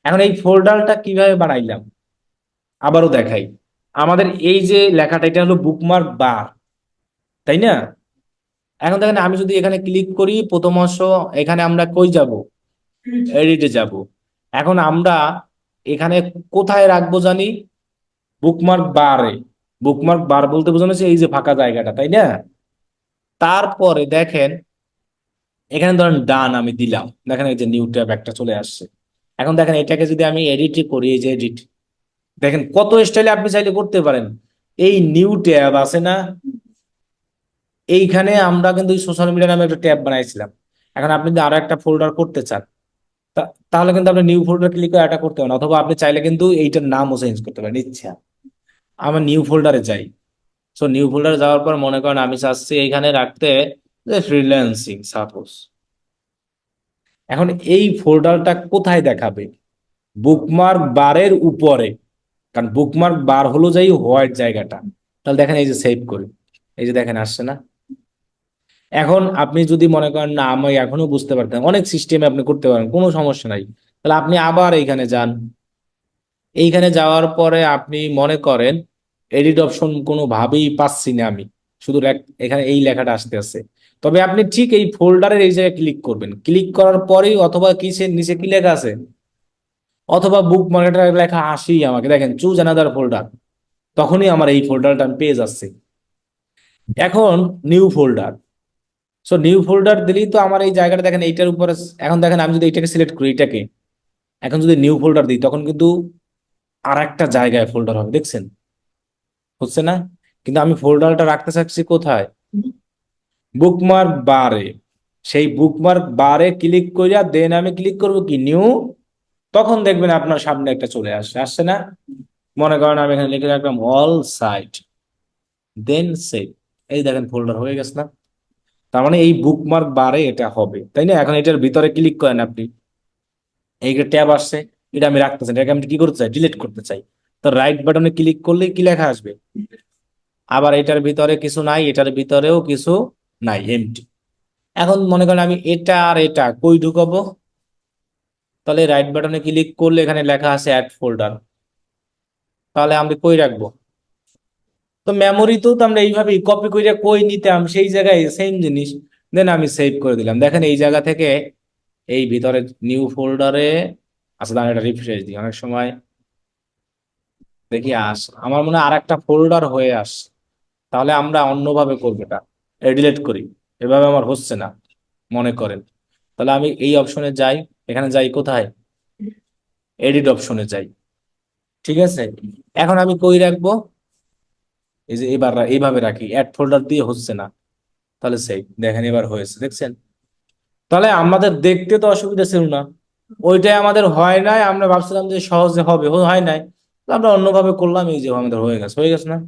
Speaker 1: এখন এই ফোল্ডারটা কিভাবে বানাইলাম আবারও দেখাই। আমাদের এই যে লেখাটা, এটা হলো বুকমার্ক বার, তাই না? এখন দেখেন আমি যদি এখানে ক্লিক করি, প্রথম অংশ, এখানে আমরা কই যাব, এডিটে যাব। এখন আমরা এখানে কোথায় রাখবো জানি, বুকমার্ক বারে। বুকমার্ক বার বলতে বোঝানো হচ্ছে এই যে ফাঁকা জায়গাটা, তাই না? তারপরে দেখেন এখানে ধরেন ডান আমি দিলাম, দেখেন এই যে নিউ ট্যাব একটা চলে আসছে। এখন দেখেন এটাকে যদি আমি এডিট করি, এই যে এডিট, দেখেন কত স্টাইলে আপনি চাইলে করতে পারেন। এই নিউ ট্যাব আছে না, এইখানে আমরা কিন্তু সোশ্যাল মিডিয়া নামে একটা ট্যাব বানাইছিলাম। এখন আপনি যদি আরো একটা ফোল্ডার করতে চান, তাহলে কিন্তু আপনি নিউ ফোল্ডার ক্লিক করে এটা করতে পারেন, অথবা আপনি চাইলে কিন্তু এইটার নামও চেঞ্জ করতে পারেন ইচ্ছা। আমার নিউ ফোল্ডারে যাই। সো নিউ ফোল্ডারে যাওয়ার পর মনে করেন আমি চাচ্ছি এইখানে রাখতে যে ফ্রিল্যান্সিং সাপোজ। এখন এই ফোল্ডারটা কোথায় দেখাবে, বুকমার্ক বারের উপরে, কারণ বুকমার্ক বার হলো যাই হোয়াইট জায়গাটা। তাহলে দেখেন এই যে সেভ করি, এই যে দেখেন আসছে না? এখন আপনি যদি মনে করেন না আমি এখনো বুঝতে পারতাম, অনেক সিস্টেমে আপনি করতে পারেন, কোনো সমস্যা নাই। তাহলে আপনি আবার এইখানে যান, এইখানে যাওয়ার পরে আপনি মনে করেন এডিট অপশন কোনোভাবেই পাচ্ছি না আমি, শুধু এখানে এই লেখাটা আসতে আছে। তবে আপনি ঠিক এই ফোল্ডারের এই জায়গায় ক্লিক করবেন, ক্লিক করার পরেই অথবা কিসের নিচে কি লেখা আছে, অথবা বুক মার্কেটের লেখা আসেই আমাকে, দেখেন চুজ অ্যানাদার ফোল্ডার, তখনই আমার এই ফোল্ডারটা আমি পেয়ে যাচ্ছি। এখন new folder, so new folder দিলেই তো আমার এই জায়গাটা দেখেন এইটার উপরে। এখন দেখেন আমি যদি এইটাকে সিলেক্ট করি, এটাকে এখন যদি নিউ ফোল্ডার দিই, তখন কিন্তু আর একটা জায়গায় ফোল্ডার হবে, দেখছেন হচ্ছে না? কিন্তু আমি ফোল্ডারটা রাখতে চাচ্ছি কোথায়, বুকমার্ক বারে। সেই বুকমার্ক বারে ক্লিক করিয়া দেন আমি ক্লিক করব কি নিউ, তখন দেখবেন আপনার সামনে একটা চলে আসছে, আসছে না? মনে করেন আমি এখানে লিখে রাখলাম অল সাইট, দেন সেভ, এই দেখেন ফোল্ডার হয়ে গেছে না? তার মানে এই বুকমার্ক বারে এটা হবে, তাই না? এখন এটার ভিতরে ক্লিক করেন আপনি, এই ট্যাব আসছে, এটা আমি রাখতে চাই, এটাকে আমি কি করতে চাই, ডিলিট করতে চাই। তো রাইট বাটনে ক্লিক করলে কি লেখা আসবে, আবার এটার ভিতরে কিছু নাই, এটার ভিতরেও কিছু নাই, এমটি। এখন মনে করেন আমি এটা আর এটা কই ঢুকাবো, তাহলে রাইট বাটনে ক্লিক করলে এখানে লেখা আছে অ্যাড ফোল্ডার, তাহলে আমরা কই রাখবো? তো মেমোরিতেও তো আমরা এইভাবেই কপি করে কই নিতাম, সেই জায়গায় সেম জিনিস, দেন আমি সেভ করে দিলাম। দেখেন এই জায়গা থেকে এই ভিতরে নিউ ফোল্ডারে আসলে আমি এটা রিফ্রেশ দিই অনেক সময়, দেখি আমার মনে হয় আর একটা ফোল্ডার হয়ে আস, তাহলে আমরা অন্যভাবে করবো এটা, ডিলিট করি, এভাবে আমার হচ্ছে না মনে করেন। তাহলে আমি এই অপশনে যাই, এখানে যাই কোথায়, এডিট অপশনে যাই, ঠিক আছে? এখন আমি কই রাখবো, এই যে এবার এইভাবে রাখি, অ্যাড ফোল্ডার দিয়ে হচ্ছে না, তাহলে সেই দেখেন এবার হয়েছে, দেখছেন? তাহলে আমাদের দেখতে তো অসুবিধা ছিল না, ওইটাই আমাদের হয় নাই, আমরা ভাবছিলাম যে সহজে হবে, হয় নাই, তো আমরা অন্যভাবে করলাম, এই যে আমাদের হয়ে গেছে, হয়ে গেছে না?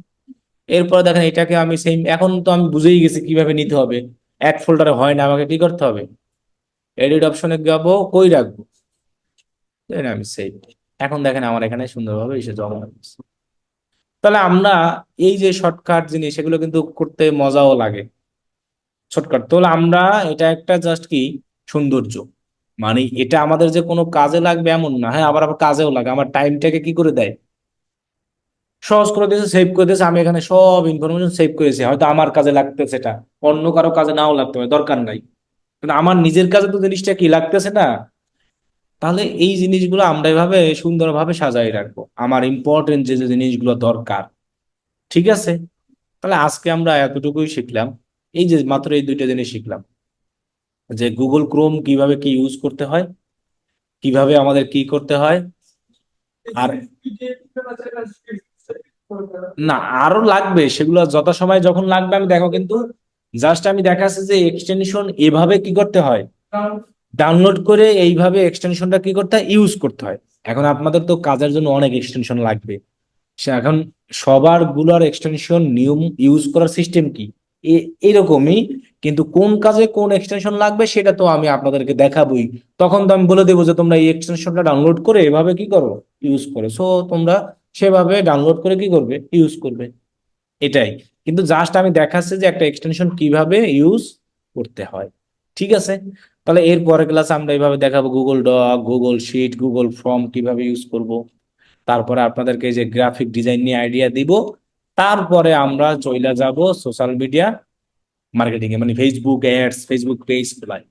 Speaker 1: এরপর দেখেন এটাকে আমি সেম, এখন তো আমি বুঝেই গেছি কিভাবে নিতে হবে। এক ফোল্ডারে হয় না, আমাকে কি করতে হবে, এডিট অপশনে যাবো, কই রাখবো, দেন আমি সেভ। এখন দেখেন আমার এখানে সুন্দরভাবে এসে জমা হয়ে গেছে। তাহলে আমরা এই যে শর্টকাট জিনিস, এগুলো কিন্তু করতে মজাও লাগে, শর্টকাট তো হলো আমরা, এটা একটা জাস্ট কি সৌন্দর্য, মানে এটা আমাদের যে কোনো কাজে লাগবে এমন না, হ্যাঁ আবার আবার কাজেও লাগে, আমার টাইমটাকে কি করে দেয়, সহজ করে দিয়েছে, সেভ করে দিয়েছে। আমি এখানে সব ইনফরমেশন সেভ করেছি, হয়তো আমার কাজে লাগতেছে সেটা, অন্য কারো কাজে নাও লাগতে পারে, দরকার নাই, কিন্তু আমার নিজের কাছে তো জিনিসটা কি লাগতেছে না। তাহলে এই জিনিসগুলো আমরা এভাবে সুন্দরভাবে সাজাই রাখবো, আমার ইম্পর্টেন্ট যে যে জিনিসগুলো দরকার, ঠিক আছে? তাহলে আজকে আমরা এতটুকুই শিখলাম, এই যে মাত্র এই দুইটা জিনিস শিখলাম, যে গুগল ক্রোম কিভাবে কি ইউজ করতে হয়, কিভাবে আমাদের কি করতে হয়। আর না, আরো লাগবে, সেগুলো যথাসময় যখন লাগবে আমি দেখো, কিন্তু জাস্ট আমি দেখাচ্ছি যে এক্সটেনশন এভাবে কি করতে হয়, ডাউনলোড করে এইভাবে এক্সটেনশনটা কি করতে হয়, ইউজ করতে হয়। এখন আপনাদের তো কাজের জন্য অনেক এক্সটেনশন লাগবে, সে এখন সবার গুলার এক্সটেনশন নিয়ম ইউজ করার সিস্টেম কি এরকমই, কিন্তু কোন কাজে কোন এক্সটেনশন লাগবে সেটা তো আমি আপনাদেরকে দেখাবোই। তখন তো আমি বলে দেবো যে তোমরা এই এক্সটেনশনটা ডাউনলোড করে এভাবে কি করো, ইউজ করো, সো তোমরা সেভাবে ডাউনলোড করে কি করবে, ইউজ করবে, এটাই। কিন্তু জাস্ট আমি দেখাচ্ছি যে একটা এক্সটেনশন কিভাবে ইউজ করতে হয়, ঠিক আছে? তাহলে এর পরের ক্লাসে আমরা এইভাবে দেখাবো Google doc, Google sheet, Google form কিভাবে ইউজ করব, তারপরে আপনাদেরকে এই যে গ্রাফিক ডিজাইন নিয়ে আইডিয়া দিব, তারপরে আমরা চইলা যাব সোশ্যাল মিডিয়া মার্কেটিং এ, মানে ফেসবুক অ্যাডস, ফেসবুক পেজ খোলায়।